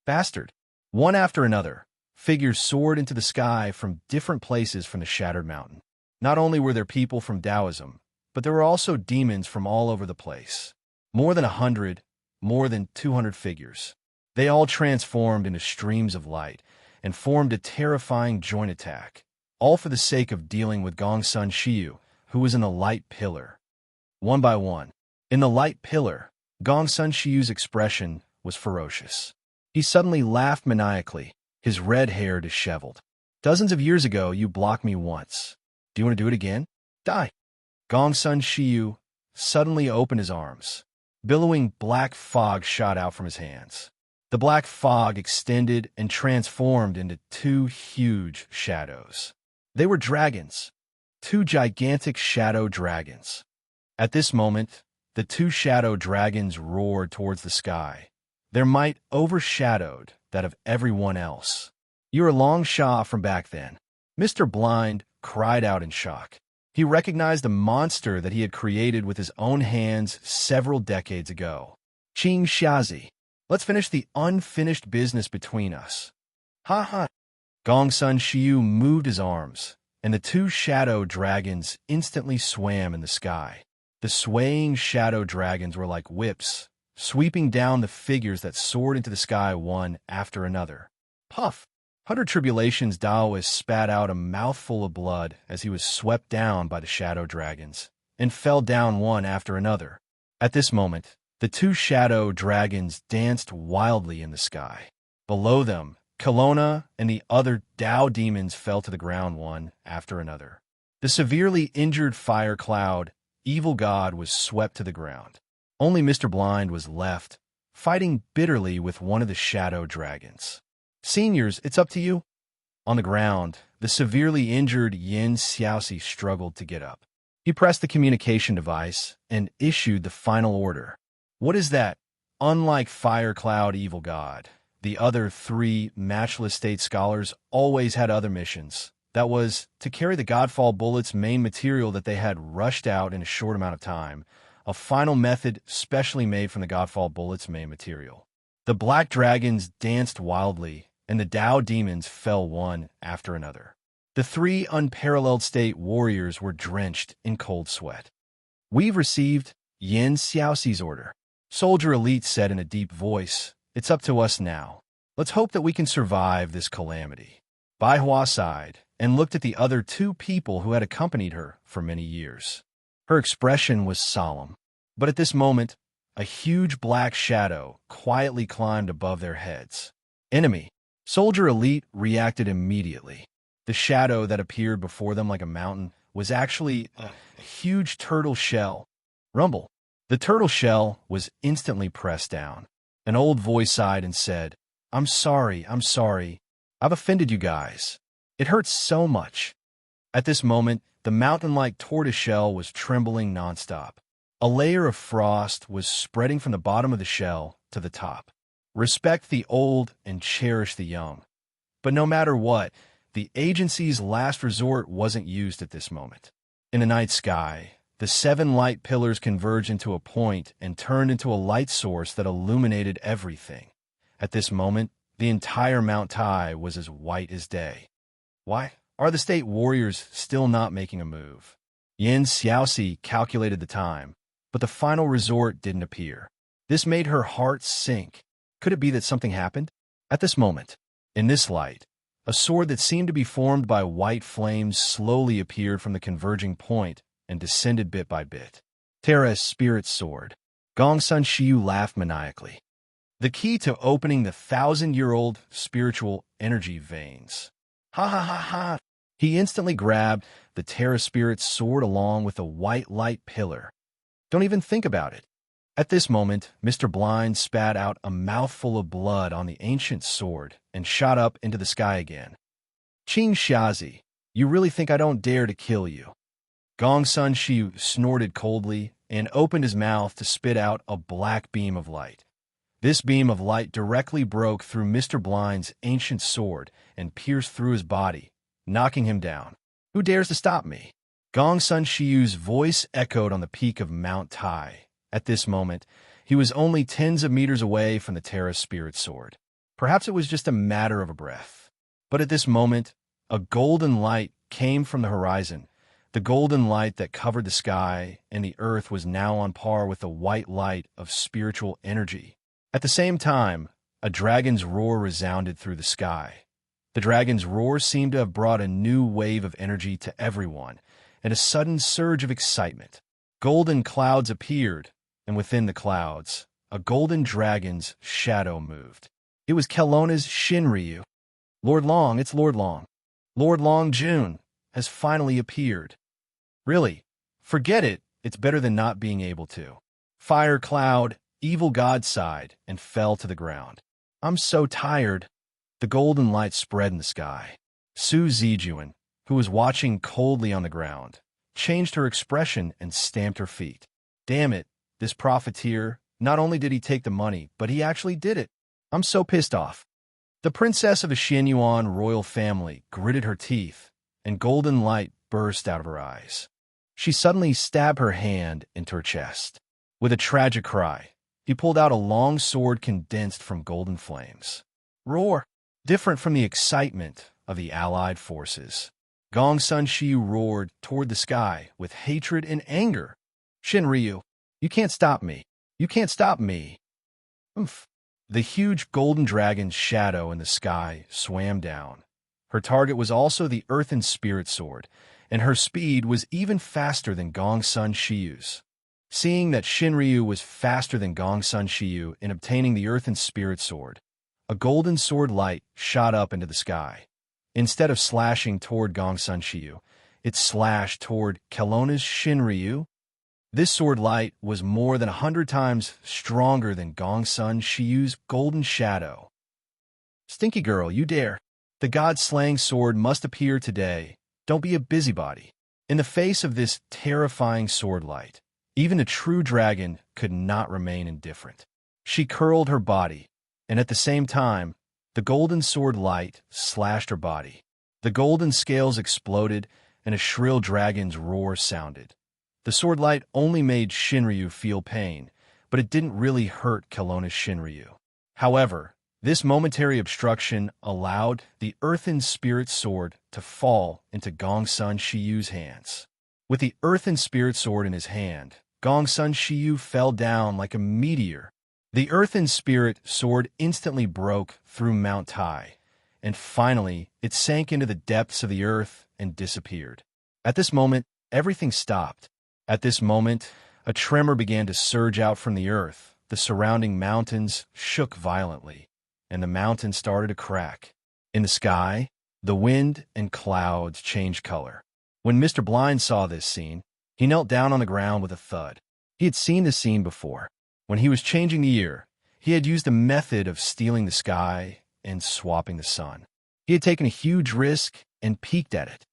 "Bastard." One after another, figures soared into the sky from different places from the shattered mountain. Not only were there people from Taoism, but there were also demons from all over the place. More than 100, more than 200 figures. They all transformed into streams of light and formed a terrifying joint attack, all for the sake of dealing with Gongsun Shiyu, who was in the light pillar. One by one. In the light pillar, Gongsun Shiyu's expression was ferocious. He suddenly laughed maniacally, his red hair disheveled. Dozens of years ago, you blocked me once. Do you want to do it again? Die. Gongsun Shiyu suddenly opened his arms. Billowing black fog shot out from his hands. The black fog extended and transformed into two huge shadows. They were dragons, two gigantic shadow dragons. At this moment, the two shadow dragons roared towards the sky. Their might overshadowed that of everyone else. "You're a long shot from back then." Mr. Blind cried out in shock. He recognized the monster that he had created with his own hands several decades ago. "Qing Xiazi, let's finish the unfinished business between us." "Ha ha!" Gongsun Shiyu moved his arms, and the two shadow dragons instantly swam in the sky. The swaying shadow dragons were like whips, sweeping down the figures that soared into the sky one after another. Puff! 100 Tribulations Daoist spat out a mouthful of blood as he was swept down by the shadow dragons, and fell down one after another. At this moment, the two shadow dragons danced wildly in the sky. Below them, Kelowna and the other Dao demons fell to the ground one after another. The severely injured fire cloud, evil god, was swept to the ground. Only Mr. Blind was left, fighting bitterly with one of the shadow dragons. "Seniors, it's up to you." On the ground, the severely injured Yin Xiaoxi struggled to get up. He pressed the communication device and issued the final order. "What is that?" Unlike Fire Cloud Evil God, the other three Matchless State Scholars always had other missions. That was, to carry the Godfall Bullet's main material that they had rushed out in a short amount of time, a final method specially made from the Godfall Bullet's main material. The black dragons danced wildly, and the Dao demons fell one after another. The three unparalleled state warriors were drenched in cold sweat. "We've received Yin Xiaoxi's order," Soldier Elite said in a deep voice. "It's up to us now. Let's hope that we can survive this calamity." Bai Hua sighed and looked at the other two people who had accompanied her for many years. Her expression was solemn, but at this moment, a huge black shadow quietly climbed above their heads. "Enemy." Soldier Elite reacted immediately. The shadow that appeared before them like a mountain was actually a huge turtle shell. Rumble. The turtle shell was instantly pressed down. An old voice sighed and said, I'm sorry. I've offended you guys. It hurts so much." At this moment, the mountain-like tortoiseshell was trembling nonstop. A layer of frost was spreading from the bottom of the shell to the top. Respect the old and cherish the young. But no matter what, the agency's last resort wasn't used at this moment. In the night sky, the 7 light pillars converged into a point and turned into a light source that illuminated everything. At this moment, the entire Mount Tai was as white as day. Why are the state warriors still not making a move? Yin Xiaoxi calculated the time, but the final resort didn't appear. This made her heart sink. Could it be that something happened? At this moment, in this light, a sword that seemed to be formed by white flames slowly appeared from the converging point and descended bit by bit. Terra's spirit sword. Gongsun Shiyu laughed maniacally. The key to opening the 1,000-year-old spiritual energy veins. Ha ha ha ha! He instantly grabbed the Terra Spirit sword along with a white light pillar. Don't even think about it. At this moment, Mr. Blind spat out a mouthful of blood on the ancient sword and shot up into the sky again. "Qing Xiazi, you really think I don't dare to kill you?" Gongsun Shiyu snorted coldly and opened his mouth to spit out a black beam of light. This beam of light directly broke through Mr. Blind's ancient sword and pierced through his body, knocking him down. "Who dares to stop me?" Gongsun Shiyu's voice echoed on the peak of Mount Tai. At this moment, he was only tens of meters away from the Terra Spirit Sword. Perhaps it was just a matter of a breath. But at this moment, a golden light came from the horizon. The golden light that covered the sky and the earth was now on par with the white light of spiritual energy. At the same time, a dragon's roar resounded through the sky. The dragon's roar seemed to have brought a new wave of energy to everyone, and a sudden surge of excitement. Golden clouds appeared, and within the clouds, a golden dragon's shadow moved. It was Kelowna's Shinryu. Lord Long, it's Lord Long. Lord Long June has finally appeared. Really, forget it, it's better than not being able to. Fire Cloud, evil god sighed, and fell to the ground. I'm so tired. The golden light spread in the sky. Su Zijuan, who was watching coldly on the ground, changed her expression and stamped her feet. Damn it, this profiteer, not only did he take the money, but he actually did it. I'm so pissed off. The princess of the Xianyuan royal family gritted her teeth, and golden light burst out of her eyes. She suddenly stabbed her hand into her chest. With a tragic cry, he pulled out a long sword condensed from golden flames. Roar! Different from the excitement of the allied forces, Gong Sun Shiyu roared toward the sky with hatred and anger. Shinryu, you can't stop me. You can't stop me. Oomph. The huge golden dragon's shadow in the sky swam down. Her target was also the Earthen Spirit Sword, and her speed was even faster than Gong Sun Shiyu's. Seeing that Shinryu was faster than Gong Sun Shiyu in obtaining the Earthen Spirit Sword, a golden sword light shot up into the sky. Instead of slashing toward Gong Sun Shiyu, it slashed toward Kelowna's Shinryu. This sword light was more than 100 times stronger than Gong Sun Shiyu's golden shadow. Stinky girl, you dare. The god-slaying sword must appear today. Don't be a busybody. In the face of this terrifying sword light, even a true dragon could not remain indifferent. She curled her body, and at the same time, the golden sword light slashed her body. The golden scales exploded, and a shrill dragon's roar sounded. The sword light only made Shinryu feel pain, but it didn't really hurt Kelowna's Shinryu. However, this momentary obstruction allowed the Earthen Spirit Sword to fall into Gong Sun Shiyu's hands. With the Earthen Spirit Sword in his hand, Gong Sun Shiyu fell down like a meteor. The Earthen Spirit Sword instantly broke through Mount Tai, and finally it sank into the depths of the earth and disappeared. At this moment, everything stopped. At this moment, a tremor began to surge out from the earth. The surrounding mountains shook violently, and the mountain started to crack. In the sky, the wind and clouds changed color. When Mr. Blind saw this scene, he knelt down on the ground with a thud. He had seen this scene before. When he was changing the year, he had used a method of stealing the sky and swapping the sun. He had taken a huge risk and peeked at it.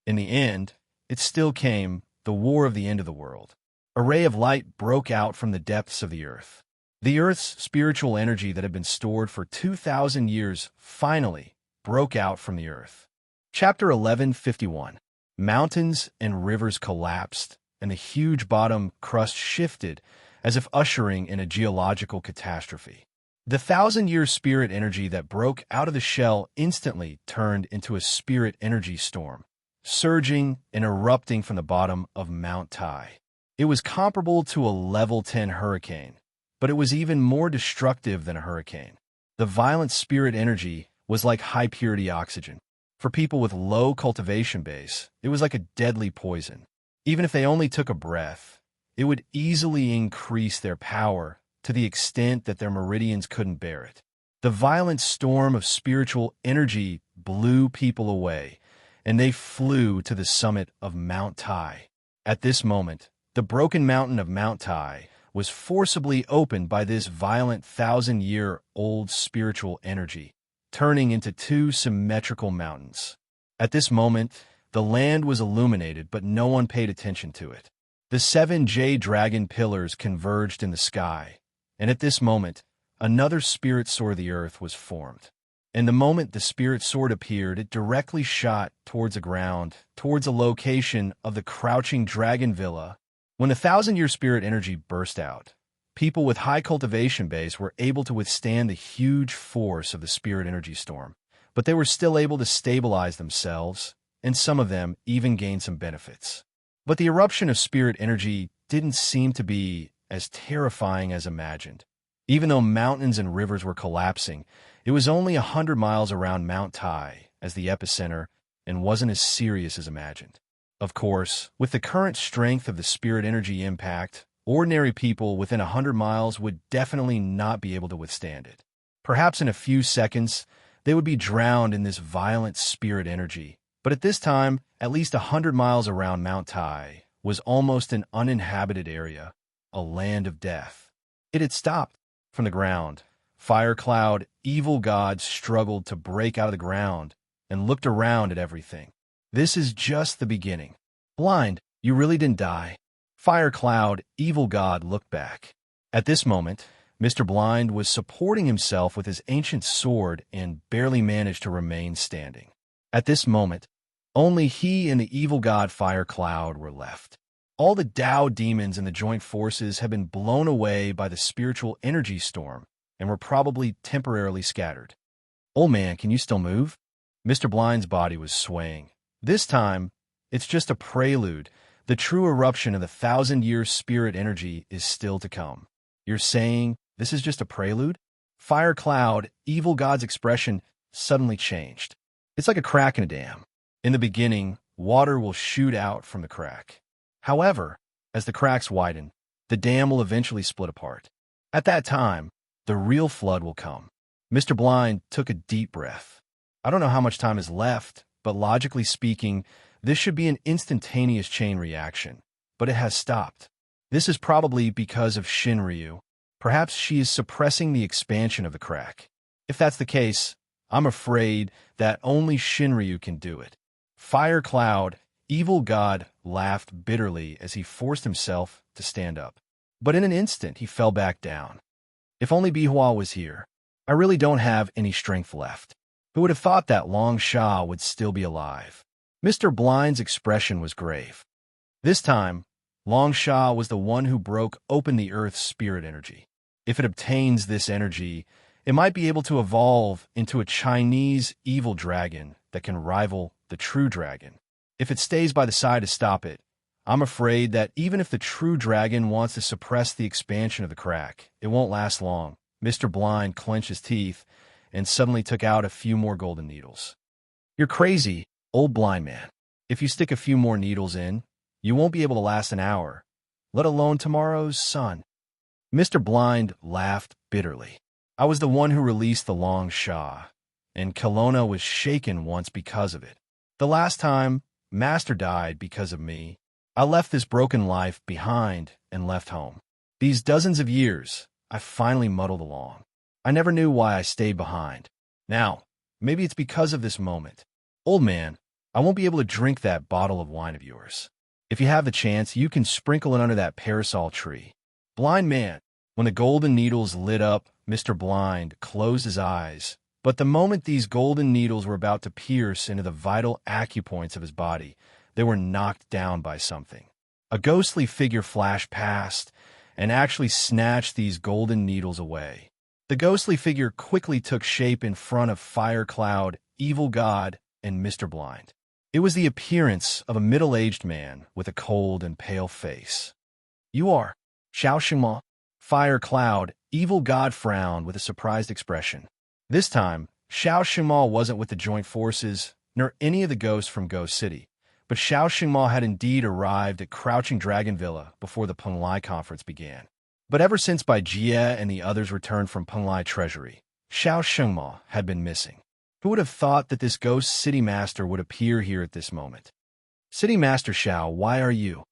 In the end, it still came, the war of the end of the world. A ray of light broke out from the depths of the earth. The earth's spiritual energy that had been stored for 2,000 years finally broke out from the earth. Chapter 1151. Mountains and rivers collapsed, and the huge bottom crust shifted as if ushering in a geological catastrophe. The 1,000-year spirit energy that broke out of the shell instantly turned into a spirit energy storm, surging and erupting from the bottom of Mount Tai. It was comparable to a level 10 hurricane, but it was even more destructive than a hurricane. The violent spirit energy was like high-purity oxygen. For people with low cultivation base, it was like a deadly poison. Even if they only took a breath, it would easily increase their power to the extent that their meridians couldn't bear it. The violent storm of spiritual energy blew people away, and they flew to the summit of Mount Tai. At this moment, the broken mountain of Mount Tai was forcibly opened by this violent 1,000-year-old spiritual energy, turning into two symmetrical mountains. At this moment, the land was illuminated, but no one paid attention to it. The 7 jade dragon pillars converged in the sky, and at this moment, another spirit sword of the earth was formed. And the moment the spirit sword appeared, it directly shot towards the ground, towards a location of the crouching dragon villa. When the 1,000-year spirit energy burst out, people with high cultivation base were able to withstand the huge force of the spirit energy storm, but they were still able to stabilize themselves, and some of them even gained some benefits. But the eruption of spirit energy didn't seem to be as terrifying as imagined. Even though mountains and rivers were collapsing, it was only 100 miles around Mount Tai as the epicenter and wasn't as serious as imagined. Of course, with the current strength of the spirit energy impact, ordinary people within 100 miles would definitely not be able to withstand it. Perhaps in a few seconds, they would be drowned in this violent spirit energy. But at this time, at least 100 miles around Mount Tai was almost an uninhabited area, a land of death. It had stopped from the ground. Fire Cloud, evil god, struggled to break out of the ground and looked around at everything. This is just the beginning. Blind, you really didn't die. Fire Cloud, evil god, looked back. At this moment, Mr. Blind was supporting himself with his ancient sword and barely managed to remain standing. At this moment, only he and the evil god Fire Cloud were left. All the Tao demons and the joint forces had been blown away by the spiritual energy storm and were probably temporarily scattered. Old man, can you still move? Mr. Blind's body was swaying. This time, it's just a prelude. The true eruption of the 1,000-year spirit energy is still to come. You're saying this is just a prelude? Fire Cloud, evil god's expression suddenly changed. It's like a crack in a dam. In the beginning, water will shoot out from the crack. However, as the cracks widen, the dam will eventually split apart. At that time, the real flood will come. Mr. Blind took a deep breath. I don't know how much time is left, but logically speaking, this should be an instantaneous chain reaction. But it has stopped. This is probably because of Shinryu. Perhaps she is suppressing the expansion of the crack. If that's the case, I'm afraid that only Shinryu can do it. Fire Cloud, evil god, laughed bitterly as he forced himself to stand up. But in an instant, he fell back down. If only Bihua was here. I really don't have any strength left. Who would have thought that Long Sha would still be alive? Mr. Blind's expression was grave. This time, Long Sha was the one who broke open the Earth's spirit energy. If it obtains this energy, it might be able to evolve into a Chinese evil dragon that can rival the true dragon. If it stays by the side to stop it, I'm afraid that even if the true dragon wants to suppress the expansion of the crack, it won't last long. Mr. Blind clenched his teeth and suddenly took out a few more golden needles. You're crazy, old blind man. If you stick a few more needles in, you won't be able to last an hour, let alone tomorrow's sun. Mr. Blind laughed bitterly. I was the one who released the Long Sha, and Kelowna was shaken once because of it. The last time, Master died because of me. I left this broken life behind and left home. These dozens of years, I finally muddled along. I never knew why I stayed behind. Now, maybe it's because of this moment. Old man, I won't be able to drink that bottle of wine of yours. If you have the chance, you can sprinkle it under that parasol tree. Blind man, when the golden needles lit up, Mr. Blind closed his eyes. But the moment these golden needles were about to pierce into the vital acupoints of his body, they were knocked down by something. A ghostly figure flashed past and actually snatched these golden needles away. The ghostly figure quickly took shape in front of Fire Cloud, evil god, and Mr. Blind. It was the appearance of a middle-aged man with a cold and pale face. You are Xiao Xingma. Fire Cloud, evil god, frowned with a surprised expression. This time, Xiao Xingma wasn't with the joint forces, nor any of the ghosts from Ghost City, but Xiao Xingma had indeed arrived at Crouching Dragon Villa before the Penglai conference began. But ever since Bai Jie and the others returned from Penglai Treasury, Xiao Xingma had been missing. Who would have thought that this Ghost City Master would appear here at this moment? City Master Xiao, why are you?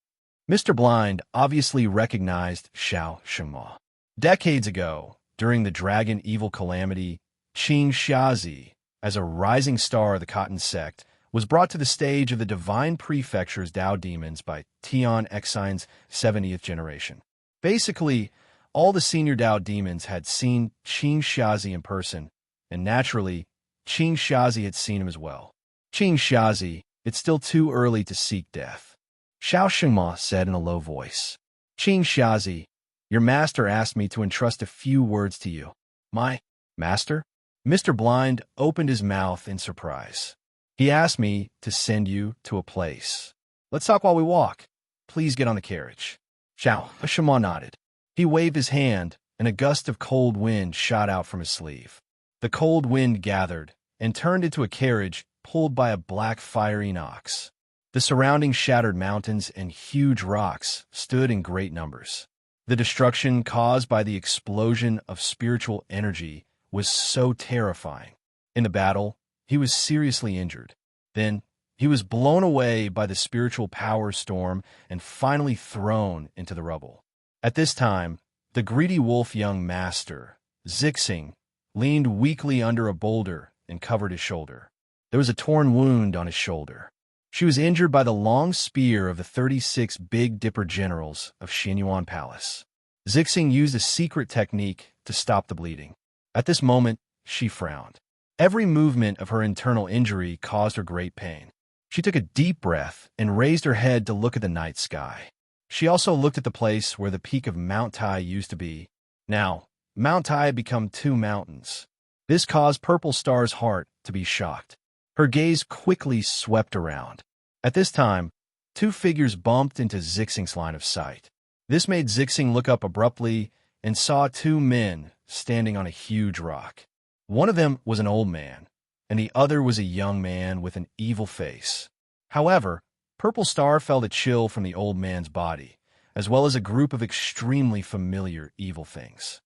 Mr. Blind obviously recognized Xiao Xingma. Decades ago, during the Dragon Evil Calamity, Qing Xiazi, as a rising star of the Cotton Sect, was brought to the stage of the Divine Prefecture's Tao Demons by Tian Xine's 70th generation. Basically, all the senior Tao Demons had seen Qing Xiazi in person, and naturally, Qing Xiazi had seen him as well. Qing Xiazi, it's still too early to seek death. Xiao Xingma said in a low voice. Qing Xiazi, your master asked me to entrust a few words to you. My master? Mr. Blind opened his mouth in surprise. He asked me to send you to a place. Let's talk while we walk. please get on the carriage. Xiao Shima nodded. He waved his hand, and a gust of cold wind shot out from his sleeve. The cold wind gathered and turned into a carriage pulled by a black fiery ox. The surrounding shattered mountains and huge rocks stood in great numbers. The destruction caused by the explosion of spiritual energy was so terrifying. In the battle, he was seriously injured. Then, he was blown away by the spiritual power storm and finally thrown into the rubble. At this time, the greedy wolf young master, Zixing, leaned weakly under a boulder and covered his shoulder. There was a torn wound on his shoulder. She was injured by the long spear of the 36 Big Dipper generals of Xinyuan Palace. Zixing used a secret technique to stop the bleeding. At this moment, she frowned. Every movement of her internal injury caused her great pain. She took a deep breath and raised her head to look at the night sky. She also looked at the place where the peak of Mount Tai used to be. Now, Mount Tai had become two mountains. This caused Purple Star's heart to be shocked. Her gaze quickly swept around. At this time, two figures bumped into Zixing's line of sight. This made Zixing look up abruptly and saw two men standing on a huge rock. One of them was an old man, and the other was a young man with an evil face. However, Purple Star felt a chill from the old man's body, as well as a group of extremely familiar evil things.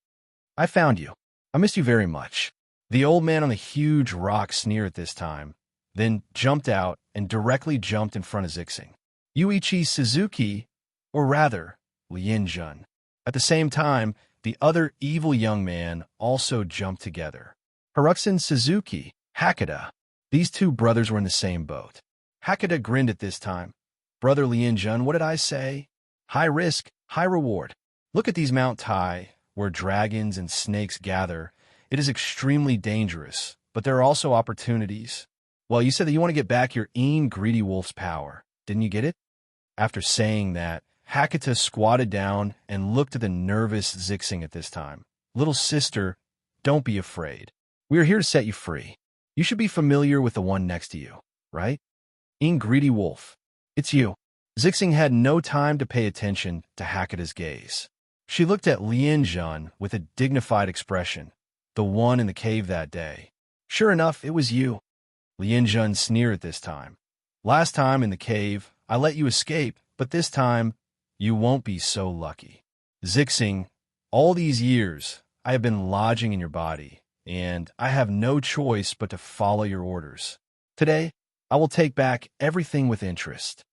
I found you. I missed you very much. The old man on the huge rock sneered at this time, then jumped out and directly jumped in front of Zixing. Yuichi Suzuki, or rather, Lien Jun. At the same time, the other evil young man also jumped together. Haruxin Suzuki, Hakata. These two brothers were in the same boat. Hakata grinned at this time. Brother Lien Jun, what did I say? High risk, high reward. Look at these Mount Tai, where dragons and snakes gather. It is extremely dangerous, but there are also opportunities. Well, you said that you want to get back your greedy wolf's power. Didn't you get it? After saying that, Hakata squatted down and looked at the nervous Zixing at this time. Little sister, don't be afraid. We are here to set you free. You should be familiar with the one next to you, right? Greedy wolf. It's you. Zixing had no time to pay attention to Hakata's gaze. She looked at Lien Jun with a dignified expression, the one in the cave that day. Sure enough, it was you. Lien Jun sneered at this time. Last time in the cave, I let you escape, but this time, you won't be so lucky. Zixing, all these years, I have been lodging in your body, and I have no choice but to follow your orders. Today, I will take back everything with interest.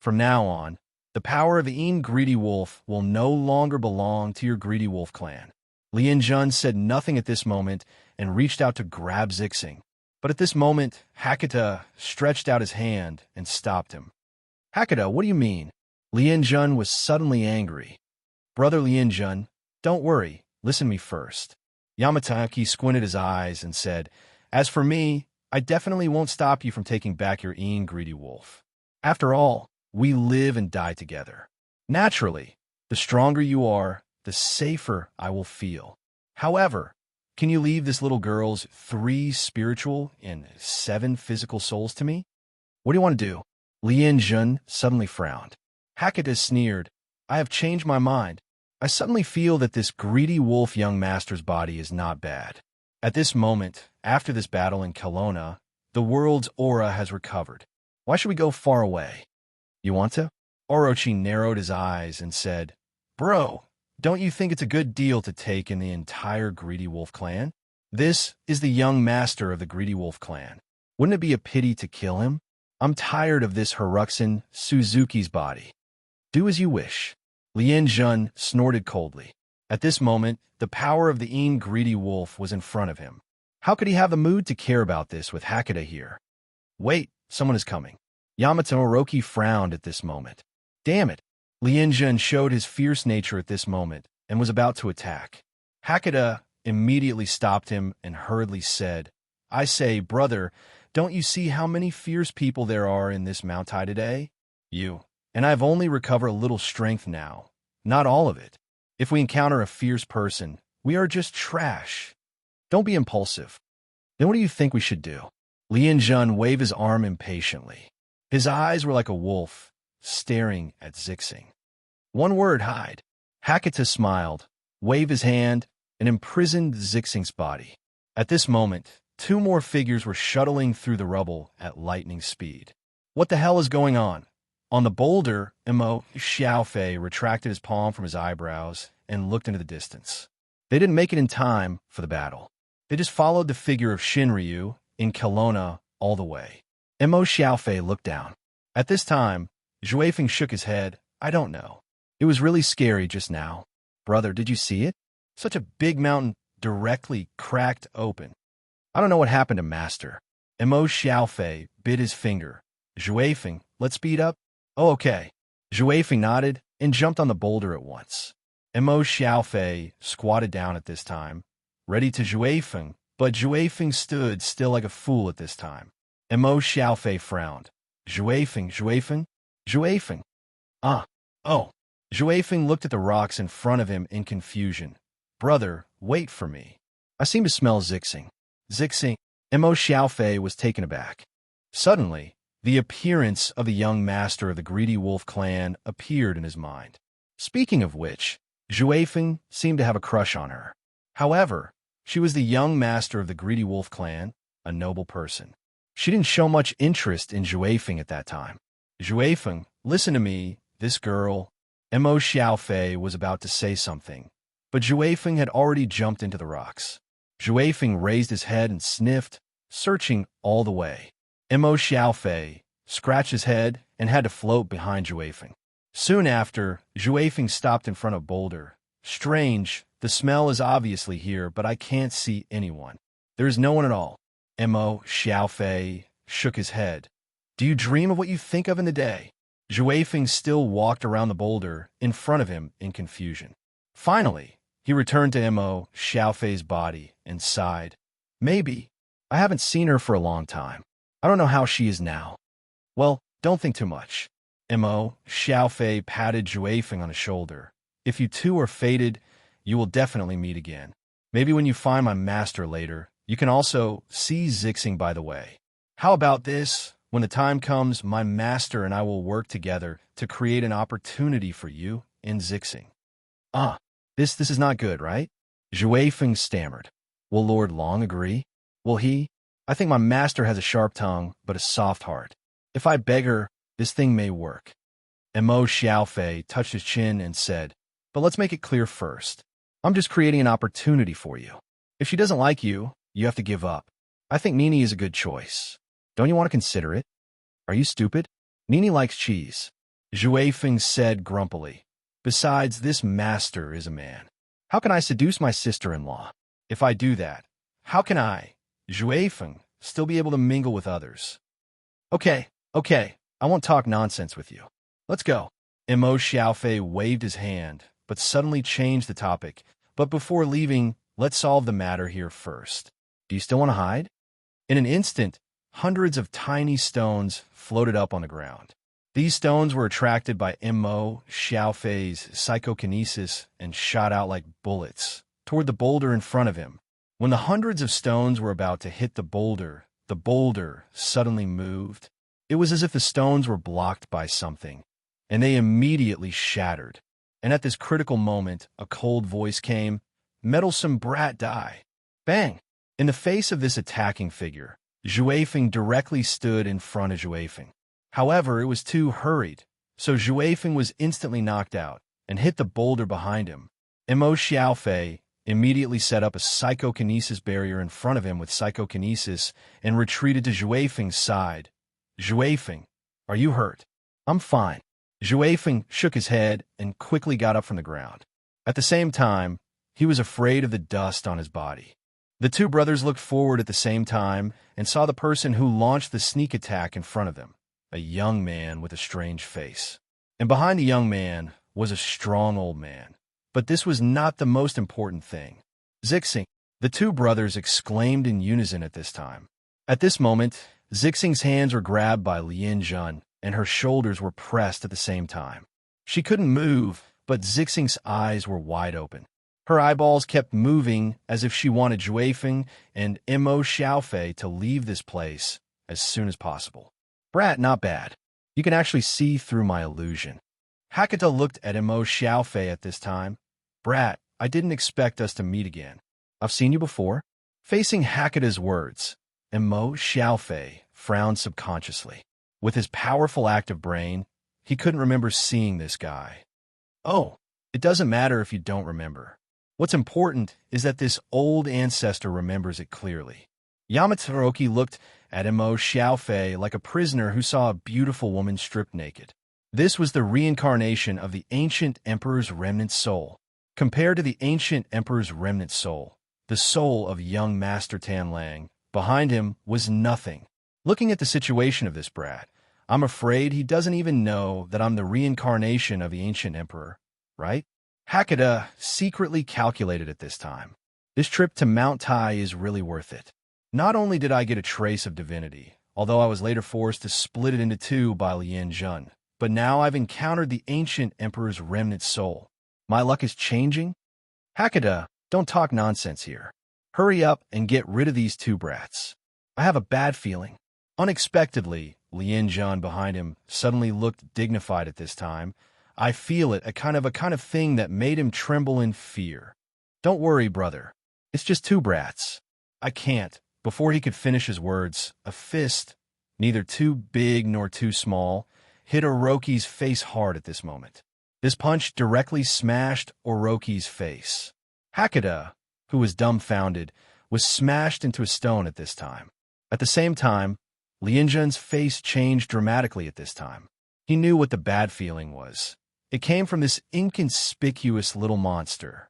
From now on, the power of the Greedy Wolf will no longer belong to your Greedy Wolf clan. Lien Jun said nothing at this moment and reached out to grab Zixing. But at this moment, Hakata stretched out his hand and stopped him. Hakata, what do you mean? Lien Jun was suddenly angry. Brother Lien Jun, don't worry, listen to me first. Yamataki squinted his eyes and said, as for me, I definitely won't stop you from taking back your Greedy Wolf. After all, we live and die together. Naturally, the stronger you are, the safer I will feel. However, can you leave this little girl's 3 spiritual and 7 physical souls to me? What do you want to do? Lien Jun suddenly frowned. Hakata sneered. I have changed my mind. I suddenly feel that this greedy wolf young master's body is not bad. At this moment, after this battle in Kelowna, the world's aura has recovered. Why should we go far away? You want to? Orochi narrowed his eyes and said, Bro, don't you think it's a good deal to take in the entire Greedy Wolf clan? This is the young master of the Greedy Wolf clan. Wouldn't it be a pity to kill him? I'm tired of this Haruxin Suzuki's body. Do as you wish. Lien Jun snorted coldly. At this moment, the power of the Greedy Wolf was in front of him. How could he have the mood to care about this with Hakata here? Wait, someone is coming. Yamato Orochi frowned at this moment. Damn it! Lien Jun showed his fierce nature at this moment and was about to attack. Hakata immediately stopped him and hurriedly said, I say, brother, don't you see how many fierce people there are in this Mount Tai today? And I've only recovered a little strength now, not all of it. If we encounter a fierce person, we are just trash. Don't be impulsive. Then what do you think we should do? Lien Jun waved his arm impatiently. His eyes were like a wolf, staring at Zixing. One word, hide. Hakata smiled, waved his hand, and imprisoned Zixing's body. At this moment, two more figures were shuttling through the rubble at lightning speed. What the hell is going on? On the boulder, Mo Xiaofei retracted his palm from his eyebrows and looked into the distance. They didn't make it in time for the battle. They just followed the figure of Shinryu in Kelowna all the way. Mo Xiaofei looked down. At this time, Zhuifeng shook his head. I don't know. It was really scary just now. Brother, did you see it? Such a big mountain directly cracked open. I don't know what happened to Master. Mo Xiaofei bit his finger. Zhuifeng, let's speed up. Oh, okay. Zhuifeng nodded and jumped on the boulder at once. Mo Xiaofei squatted down at this time, ready to Zhuifeng, but Zhuifeng stood still like a fool at this time. Mo Xiaofei frowned. Zhuifeng. Oh. Zhuifeng looked at the rocks in front of him in confusion. Brother, wait for me. I seem to smell Zixing. Mo Xiaofei was taken aback. Suddenly, the appearance of the young master of the Greedy Wolf clan appeared in his mind. Speaking of which, Zhuifeng seemed to have a crush on her. However, she was the young master of the Greedy Wolf clan, a noble person. She didn't show much interest in Zhuifeng at that time. Zhuifeng, listen to me, this girl. Mo Xiaofei was about to say something, but Zhuifeng had already jumped into the rocks. Zhuifeng raised his head and sniffed, searching all the way. Mo Xiaofei scratched his head and had to float behind Zhuifeng. Soon after, Zhuifeng stopped in front of Boulder. Strange, the smell is obviously here, but I can't see anyone. There is no one at all. Mo Xiaofei shook his head. Do you dream of what you think of in the day? Zhuifeng still walked around the boulder in front of him in confusion. Finally, he returned to Mo Xiaofei's body and sighed. Maybe. I haven't seen her for a long time. I don't know how she is now. Well, don't think too much. Mo Xiaofei patted Zhuifeng on his shoulder. If you two are fated, you will definitely meet again. Maybe when you find my master later, you can also see Zixing by the way. How about this? When the time comes, my master and I will work together to create an opportunity for you in Zixing. This is not good, right? Zhuifeng stammered. Will Lord Long agree? Will he? I think my master has a sharp tongue, but a soft heart. If I beg her, this thing may work. Mo Xiaofei touched his chin and said, but let's make it clear first. I'm just creating an opportunity for you. If she doesn't like you, you have to give up. I think Nini is a good choice. Don't you want to consider it? Are you stupid? Nini likes cheese. Zhuifeng said grumpily. Besides, this master is a man. How can I seduce my sister-in-law? If I do that, how can I, Zhuifeng, still be able to mingle with others? Okay, I won't talk nonsense with you. Let's go. Mo Xiaofei waved his hand, but suddenly changed the topic. But before leaving, let's solve the matter here first. Do you still want to hide? In an instant, hundreds of tiny stones floated up on the ground. These stones were attracted by Mo Xiaofei's psychokinesis and shot out like bullets toward the boulder in front of him. When the hundreds of stones were about to hit the boulder suddenly moved. It was as if the stones were blocked by something, and they immediately shattered. And at this critical moment, a cold voice came, "Meddlesome brat, die." Bang! In the face of this attacking figure, Zhuifeng directly stood in front of Zhuifeng. However, it was too hurried, so Zhuifeng was instantly knocked out and hit the boulder behind him. Mo Xiaofei immediately set up a psychokinesis barrier in front of him with psychokinesis and retreated to Zhuifeng's side. Zhuifeng, are you hurt? I'm fine. Zhuifeng shook his head and quickly got up from the ground. At the same time, he was afraid of the dust on his body. The two brothers looked forward at the same time and saw the person who launched the sneak attack in front of them, a young man with a strange face. And behind the young man was a strong old man. But this was not the most important thing. Zixing, the two brothers exclaimed in unison at this time. At this moment, Zixing's hands were grabbed by Lian Jun, and her shoulders were pressed at the same time. She couldn't move, but Zixing's eyes were wide open. Her eyeballs kept moving as if she wanted Zhuifeng and Mo Xiaofei to leave this place as soon as possible. Brat, not bad. You can actually see through my illusion. Hakata looked at Emo Xiaofei at this time. Brat, I didn't expect us to meet again. I've seen you before. Facing Hakata's words, Emo Xiaofei frowned subconsciously. With his powerful active brain, he couldn't remember seeing this guy. Oh, it doesn't matter if you don't remember. What's important is that this old ancestor remembers it clearly. Yamatsuroki looked at Emo Xiaofei like a prisoner who saw a beautiful woman stripped naked. This was the reincarnation of the ancient emperor's remnant soul. Compared to the ancient emperor's remnant soul, the soul of young Master Tan Lang, behind him was nothing. Looking at the situation of this brat, I'm afraid he doesn't even know that I'm the reincarnation of the ancient emperor, right? Hakata secretly calculated at this time. This trip to Mount Tai is really worth it. Not only did I get a trace of divinity, although I was later forced to split it into two by Lian Jun, but now I've encountered the ancient emperor's remnant soul. My luck is changing? Hakata, don't talk nonsense here. Hurry up and get rid of these two brats. I have a bad feeling. Unexpectedly, Lian Jun behind him suddenly looked dignified at this time. I feel it, a kind of thing that made him tremble in fear. Don't worry, brother. It's just two brats. I can't. Before he could finish his words, a fist, neither too big nor too small, hit Orochi's face hard at this moment. This punch directly smashed Orochi's face. Hakata, who was dumbfounded, was smashed into a stone at this time. At the same time, Lianjun's face changed dramatically at this time. He knew what the bad feeling was. It came from this inconspicuous little monster.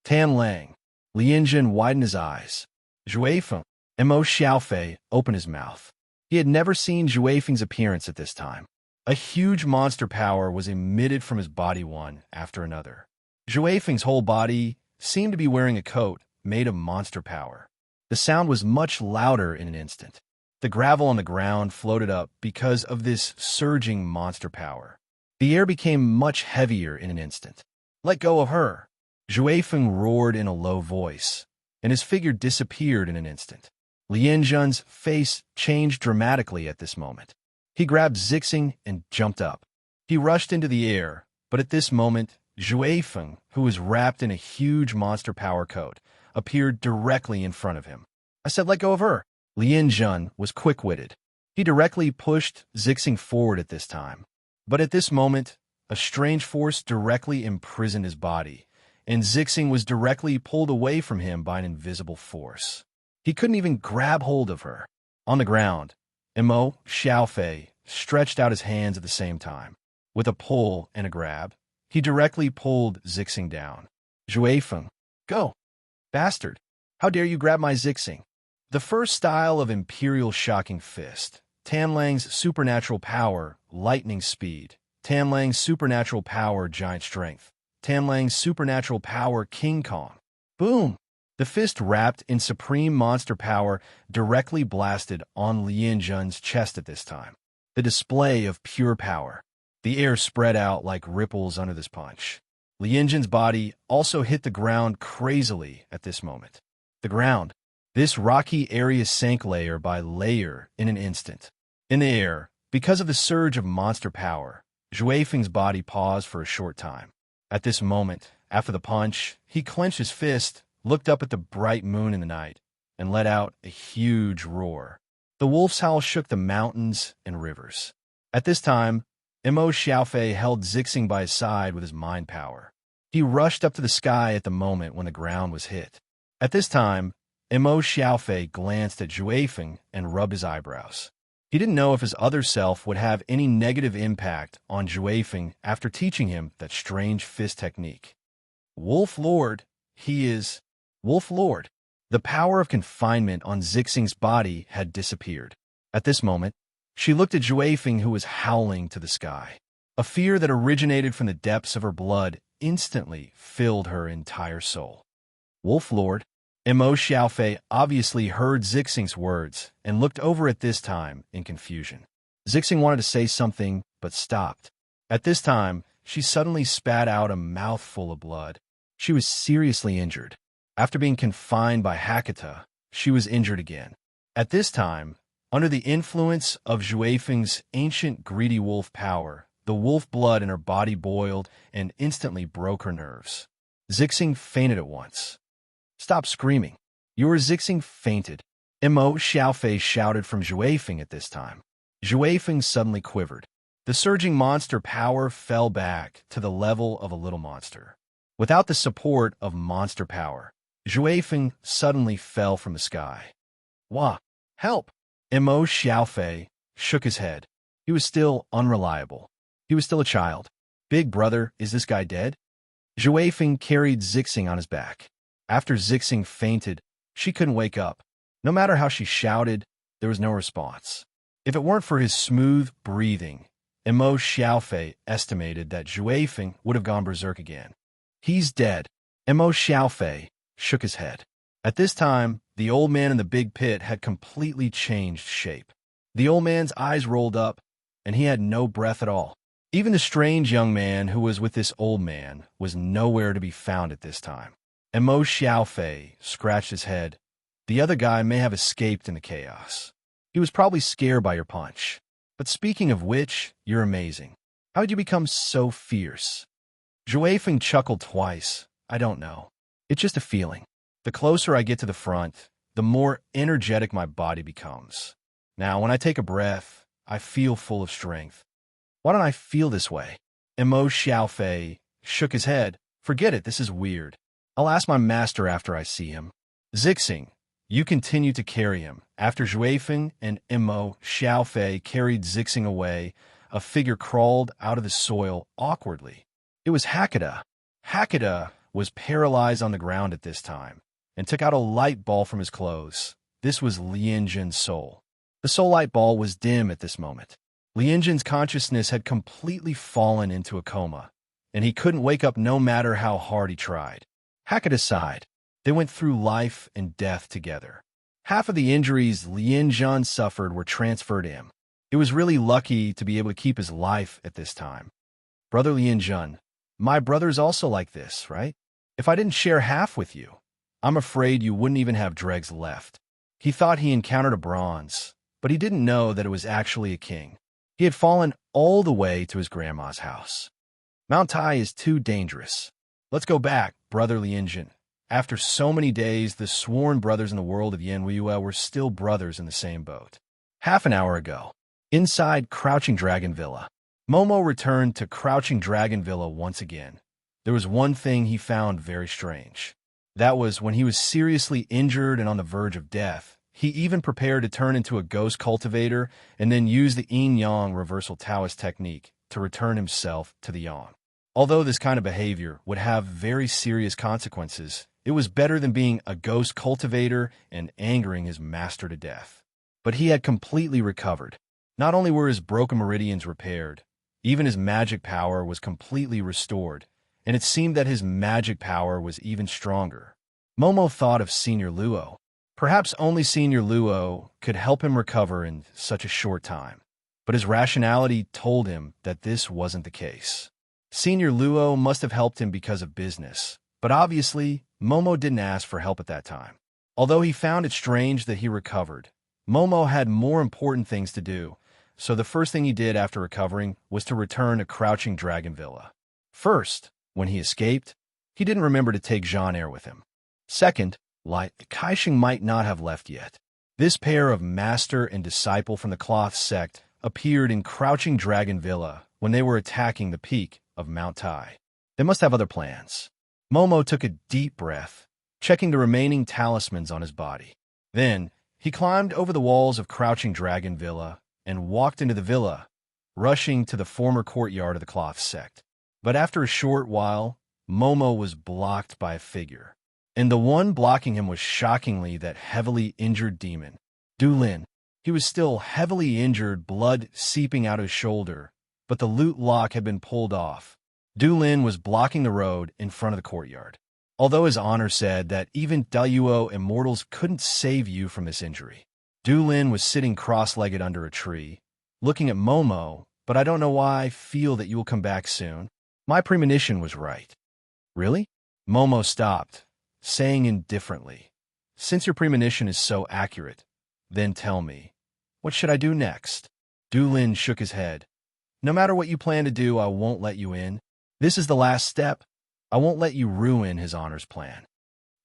Tan Lang. Lianjun widened his eyes. Zhuefeng. Emo Xiaofei opened his mouth. He had never seen Zhuefeng's appearance at this time. A huge monster power was emitted from his body one after another. Zhuefeng's whole body seemed to be wearing a coat made of monster power. The sound was much louder in an instant. The gravel on the ground floated up because of this surging monster power. The air became much heavier in an instant. Let go of her. Zhuefeng roared in a low voice, and his figure disappeared in an instant. Lianjun's face changed dramatically at this moment. He grabbed Zixing and jumped up. He rushed into the air, but at this moment, Zhuefeng, who was wrapped in a huge monster power coat, appeared directly in front of him. I said, let go of her. Lianjun was quick-witted. He directly pushed Zixing forward at this time. But at this moment, a strange force directly imprisoned his body, and Zixing was directly pulled away from him by an invisible force. He couldn't even grab hold of her. On the ground, Emo Xiaofei stretched out his hands at the same time. With a pull and a grab, he directly pulled Zixing down. Zhuefeng, go! Bastard! How dare you grab my Zixing? The first style of Imperial Shocking Fist. Tan Lang's supernatural power, lightning speed. Tan Lang's supernatural power, giant strength. Tan Lang's supernatural power, King Kong. Boom! The fist wrapped in supreme monster power directly blasted on Lianjun's chest at this time. The display of pure power. The air spread out like ripples under this punch. Lianjun's body also hit the ground crazily at this moment. The ground. This rocky area sank layer by layer in an instant. In the air, because of the surge of monster power, Zhuefeng's body paused for a short time. At this moment, after the punch, he clenched his fist, looked up at the bright moon in the night, and let out a huge roar. The wolf's howl shook the mountains and rivers. At this time, Emo Xiaofei held Zixing by his side with his mind power. He rushed up to the sky at the moment when the ground was hit. At this time, Emo Xiaofei glanced at Zhuefeng and rubbed his eyebrows. He didn't know if his other self would have any negative impact on Zhuefeng after teaching him that strange fist technique. Wolf Lord, he is... Wolf Lord. The power of confinement on Zixing's body had disappeared. At this moment, she looked at Zhuefeng, who was howling to the sky. A fear that originated from the depths of her blood instantly filled her entire soul. Wolf Lord. Emo Xiaofei obviously heard Zixing's words and looked over at this time in confusion. Zixing wanted to say something, but stopped. At this time, she suddenly spat out a mouthful of blood. She was seriously injured. After being confined by Hakata, she was injured again. At this time, Under the influence of Xuefeng's ancient greedy wolf power, the wolf blood in her body boiled and instantly broke her nerves. Zixing fainted at once. "Stop screaming. Your Zixing fainted," Mo Xiaofei shouted from Xuefeng at this time. Xuefeng suddenly quivered. The surging monster power fell back to the level of a little monster. Without the support of monster power, Xuefeng suddenly fell from the sky. "Wah! Help!" Mo Xiaofei shook his head. He was still unreliable. He was still a child. "Big brother, is this guy dead?" Xuefeng carried Zixing on his back. After Zixing fainted, she couldn't wake up. No matter how she shouted, there was no response. If it weren't for his smooth breathing, Mo Xiaofei estimated that Xuefeng would have gone berserk again. "He's dead." Mo Xiaofei shook his head. At this time, the old man in the big pit had completely changed shape. The old man's eyes rolled up, and he had no breath at all. Even the strange young man who was with this old man was nowhere to be found at this time. Mo Xiaofei scratched his head. "The other guy may have escaped in the chaos. He was probably scared by your punch. But speaking of which, you're amazing. How did you become so fierce?" Xuefeng chuckled twice. "I don't know. It's just a feeling. The closer I get to the front, the more energetic my body becomes. Now, when I take a breath, I feel full of strength. Why don't I feel this way?" Mo Xiaofei shook his head. "Forget it, this is weird. I'll ask my master after I see him." "Zixing, you continue to carry him." After Xuefeng and Mo Xiaofei carried Zixing away, a figure crawled out of the soil awkwardly. It was Hakata. Hakata was paralyzed on the ground at this time and took out a light ball from his clothes. This was Lianjin's soul. The soul light ball was dim at this moment. Lianjin's consciousness had completely fallen into a coma, and he couldn't wake up no matter how hard he tried. Hakata sighed. They went through life and death together. Half of the injuries Lianjin suffered were transferred to him. It was really lucky to be able to keep his life at this time. "Brother Lianjin, my brother's also like this, right? If I didn't share half with you, I'm afraid you wouldn't even have dregs left." He thought he encountered a bronze, but he didn't know that it was actually a king. He had fallen all the way to his grandma's house. "Mount Tai is too dangerous. Let's go back, Brother Lianjin." After so many days, the sworn brothers in the world of Yanweyue were still brothers in the same boat. Half an hour ago, inside Crouching Dragon Villa, Momo returned to Crouching Dragon Villa once again. There was one thing he found very strange. That was when he was seriously injured and on the verge of death, he even prepared to turn into a ghost cultivator and then use the yin-yang reversal Taoist technique to return himself to the yang. Although this kind of behavior would have very serious consequences, it was better than being a ghost cultivator and angering his master to death. But he had completely recovered. Not only were his broken meridians repaired, even his magic power was completely restored, and it seemed that his magic power was even stronger. Momo thought of Senior Luo. Perhaps only Senior Luo could help him recover in such a short time, but his rationality told him that this wasn't the case. Senior Luo must have helped him because of business, but obviously, Momo didn't ask for help at that time. Although he found it strange that he recovered, Momo had more important things to do, so the first thing he did after recovering was to return to Crouching Dragon Villa. First, when he escaped, he didn't remember to take Jean Eyre with him. Second, Kaixing might not have left yet. This pair of master and disciple from the cloth sect appeared in Crouching Dragon Villa when they were attacking the peak of Mount Tai. They must have other plans. Momo took a deep breath, checking the remaining talismans on his body. Then, he climbed over the walls of Crouching Dragon Villa and walked into the villa, rushing to the former courtyard of the cloth sect. But after a short while, Momo was blocked by a figure. And the one blocking him was shockingly that heavily injured demon, Du Lin. He was still heavily injured, blood seeping out his shoulder, but the loot lock had been pulled off. Du Lin was blocking the road in front of the courtyard. Although his honor said that even Dayuo immortals couldn't save you from this injury. Du Lin was sitting cross-legged under a tree, looking at Momo, "But I don't know why I feel that you will come back soon. My premonition was right." "Really?" Momo stopped, saying indifferently, "Since your premonition is so accurate, then tell me, What should I do next? Du Lin shook his head. No matter what you plan to do, I won't let you in. This is the last step. I won't let you ruin his honor's plan.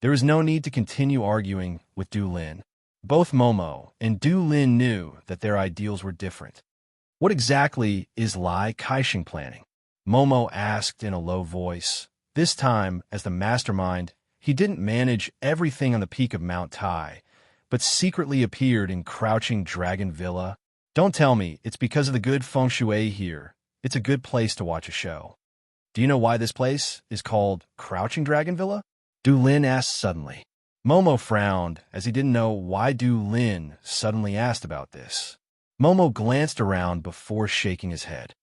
There is no need to continue arguing with Du Lin. Both Momo and Du Lin knew that their ideals were different. What exactly is Lai Kaixing planning? Momo asked in a low voice. This time, as the mastermind, he didn't manage everything on the peak of Mount Tai, but secretly appeared in Crouching Dragon Villa. Don't tell me it's because of the good feng shui here. It's a good place to watch a show. Do you know why this place is called Crouching Dragon Villa? Du Lin asked suddenly. Momo frowned, as he didn't know why Du Lin suddenly asked about this. Momo glanced around before shaking his head.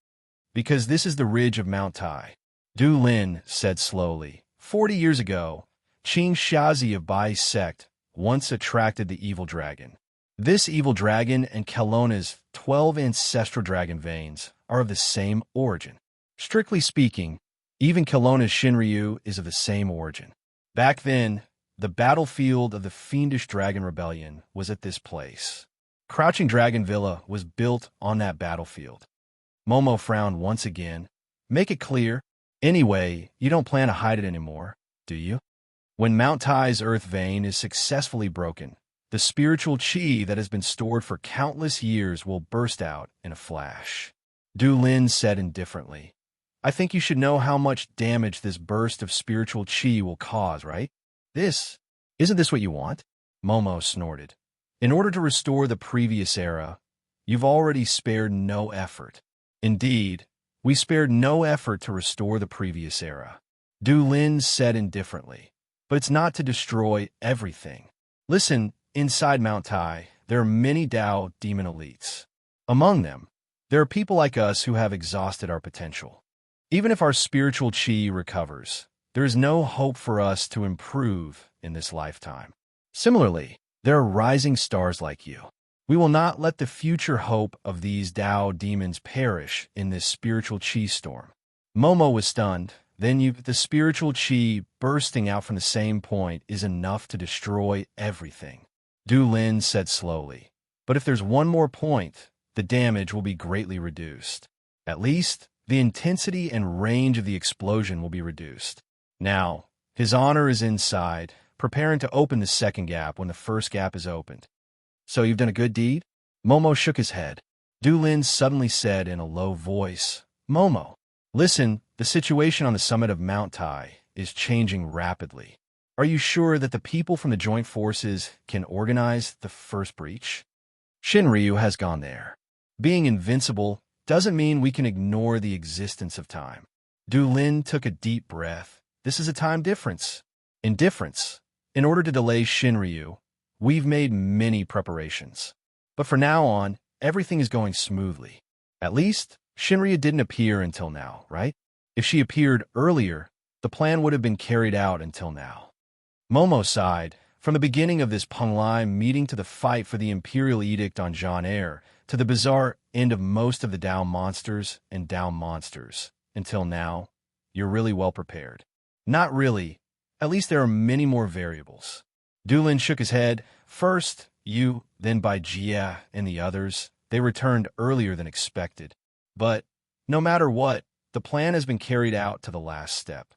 Because this is the ridge of Mount Tai. Du Lin said slowly. 40 years ago, Qing Shazi of Bai sect once attracted the evil dragon. This evil dragon and Kelowna's 12 ancestral dragon veins are of the same origin. Strictly speaking, even Kelowna's Shinryu is of the same origin. Back then, the battlefield of the fiendish dragon rebellion was at this place. Crouching Dragon Villa was built on that battlefield. Momo frowned once again. Make it clear. Anyway, you don't plan to hide it anymore, do you? When Mount Tai's earth vein is successfully broken, the spiritual qi that has been stored for countless years will burst out in a flash. Du Lin said indifferently. I think you should know how much damage this burst of spiritual qi will cause, right? Isn't this what you want? Momo snorted. In order to restore the previous era, you've already spared no effort. Indeed, we spared no effort to restore the previous era. Du Lin said indifferently. But it's not to destroy everything. Listen, inside Mount Tai, there are many Dao demon elites. Among them, there are people like us who have exhausted our potential. Even if our spiritual qi recovers, there is no hope for us to improve in this lifetime. Similarly, there are rising stars like you. We will not let the future hope of these Dao demons perish in this spiritual qi storm. Momo was stunned. Then the spiritual qi bursting out from the same point is enough to destroy everything. Du Lin said slowly. But if there's one more point, the damage will be greatly reduced. At least, the intensity and range of the explosion will be reduced. Now, his honor is inside, preparing to open the second gap when the first gap is opened. So you've done a good deed? Momo shook his head. Du Lin suddenly said in a low voice, Momo, listen, the situation on the summit of Mount Tai is changing rapidly. Are you sure that the people from the joint forces can organize the first breach? Shinryu has gone there. Being invincible doesn't mean we can ignore the existence of time. Du Lin took a deep breath. This is a time difference. Indifference. In order to delay Shinryu, we've made many preparations. But for now on, everything is going smoothly. At least, Shinryu didn't appear until now, right? If she appeared earlier, the plan would have been carried out until now. Momo sighed. From the beginning of this Penglai meeting to the fight for the Imperial Edict on Jean Air, to the bizarre end of most of the Dao monsters and Dao monsters, until now, you're really well prepared. Not really. At least there are many more variables. Du Lin shook his head. First, you, then by Jia and the others, they returned earlier than expected. But, no matter what, the plan has been carried out to the last step.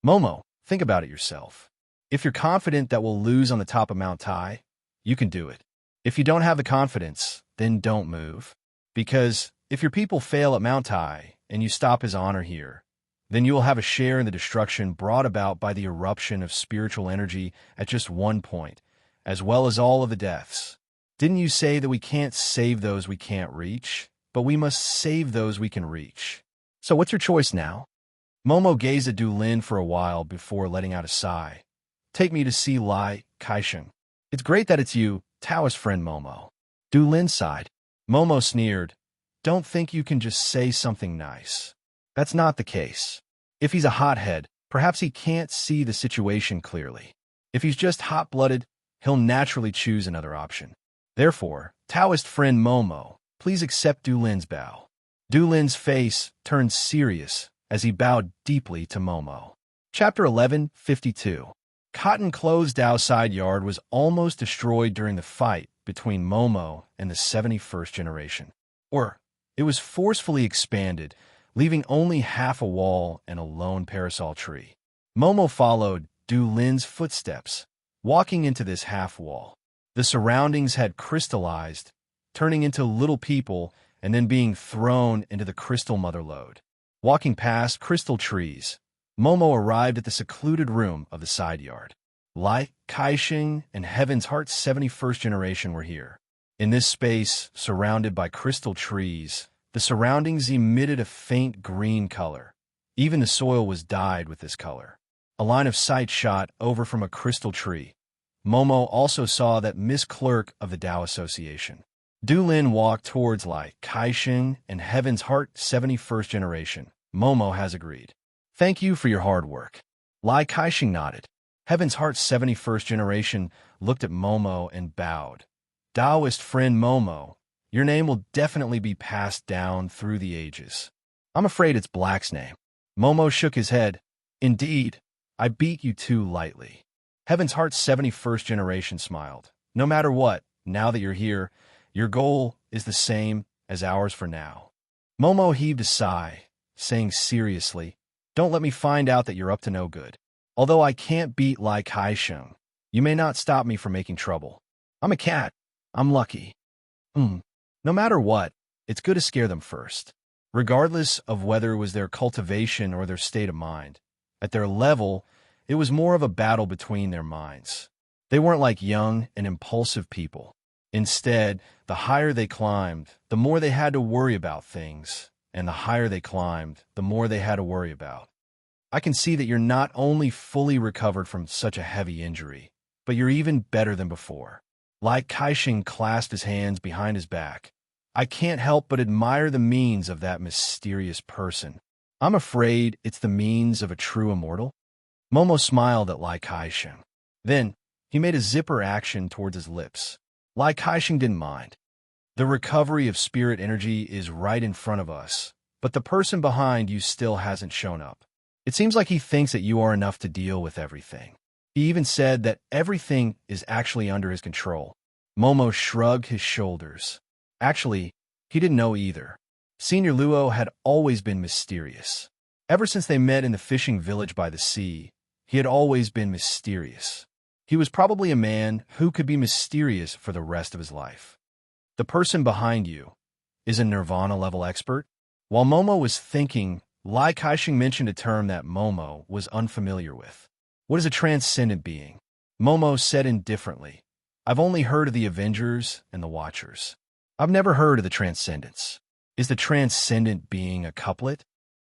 Momo, think about it yourself. If you're confident that we'll lose on the top of Mount Tai, you can do it. If you don't have the confidence, then don't move. Because if your people fail at Mount Tai and you stop his honor here, then you will have a share in the destruction brought about by the eruption of spiritual energy at just one point, as well as all of the deaths. Didn't you say that we can't save those we can't reach, but we must save those we can reach? So what's your choice now? Momo gazed at Du Lin for a while before letting out a sigh. Take me to see Lai Kaixing. It's great that it's you, Taoist friend Momo. Du Lin sighed. Momo sneered. Don't think you can just say something nice. That's not the case. If he's a hothead, perhaps he can't see the situation clearly. If he's just hot-blooded, he'll naturally choose another option. Therefore, Taoist friend Momo, please accept Du Lin's bow. Du Lin's face turned serious as he bowed deeply to Momo. Chapter 11:52. Cotton Clothes Dao side yard was almost destroyed during the fight between Momo and the 71st generation. Or, it was forcefully expanded, leaving only half a wall and a lone parasol tree. Momo followed Du Lin's footsteps, walking into this half-wall. The surroundings had crystallized, turning into little people and then being thrown into the crystal motherlode. Walking past crystal trees, Momo arrived at the secluded room of the side yard. Lai, Kaixing, and Heaven's Heart's 71st generation were here. In this space, surrounded by crystal trees, the surroundings emitted a faint green color. Even the soil was dyed with this color. A line of sight shot over from a crystal tree. Momo also saw that Miss Clerk of the Tao Association. Du Lin walked towards Lai, Kaixing, and Heaven's Heart 71st generation. Momo has agreed. Thank you for your hard work. Lai Kaixing nodded. Heaven's Heart 71st generation looked at Momo and bowed. Taoist friend Momo, your name will definitely be passed down through the ages. I'm afraid it's Black's name. Momo shook his head. Indeed, I beat you too lightly. Heaven's Heart 71st generation smiled. No matter what, now that you're here, your goal is the same as ours for now. Momo heaved a sigh, saying seriously, don't let me find out that you're up to no good. Although I can't beat Lai Kaisheng, you may not stop me from making trouble. I'm a cat. I'm lucky. No matter what, it's good to scare them first. Regardless of whether it was their cultivation or their state of mind. At their level, it was more of a battle between their minds. They weren't like young and impulsive people. Instead, the higher they climbed, the more they had to worry about things, and the higher they climbed, the more they had to worry about. I can see that you're not only fully recovered from such a heavy injury, but you're even better than before. Lai Kaixing clasped his hands behind his back. I can't help but admire the means of that mysterious person. I'm afraid it's the means of a true immortal. Momo smiled at Lai Kaixing. Then, he made a zipper action towards his lips. Lai Kaixing didn't mind. The recovery of spirit energy is right in front of us, but the person behind you still hasn't shown up. It seems like he thinks that you are enough to deal with everything. He even said that everything is actually under his control. Momo shrugged his shoulders. Actually, he didn't know either. Senior Luo had always been mysterious. Ever since they met in the fishing village by the sea, he had always been mysterious. He was probably a man who could be mysterious for the rest of his life. The person behind you is a Nirvana-level expert? While Momo was thinking, Lai Kaixing mentioned a term that Momo was unfamiliar with. What is a transcendent being? Momo said indifferently, I've only heard of the Avengers and the Watchers. I've never heard of the Transcendents. Is the transcendent being a couplet?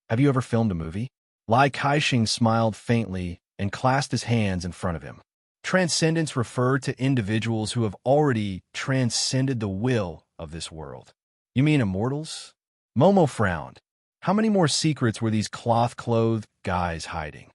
Have you ever filmed a movie? Lai Kaixing smiled faintly and clasped his hands in front of him. Transcendents refer to individuals who have already transcended the will of this world. You mean immortals? Momo frowned. How many more secrets were these cloth-clothed guys hiding?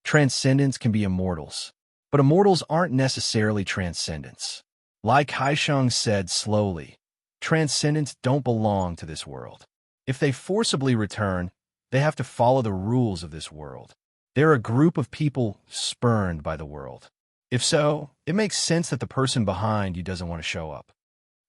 Transcendents can be immortals, but immortals aren't necessarily transcendents. Lai Kaisheng said slowly, transcendents don't belong to this world. If they forcibly return, they have to follow the rules of this world. They're a group of people spurned by the world. If so, it makes sense that the person behind you doesn't want to show up.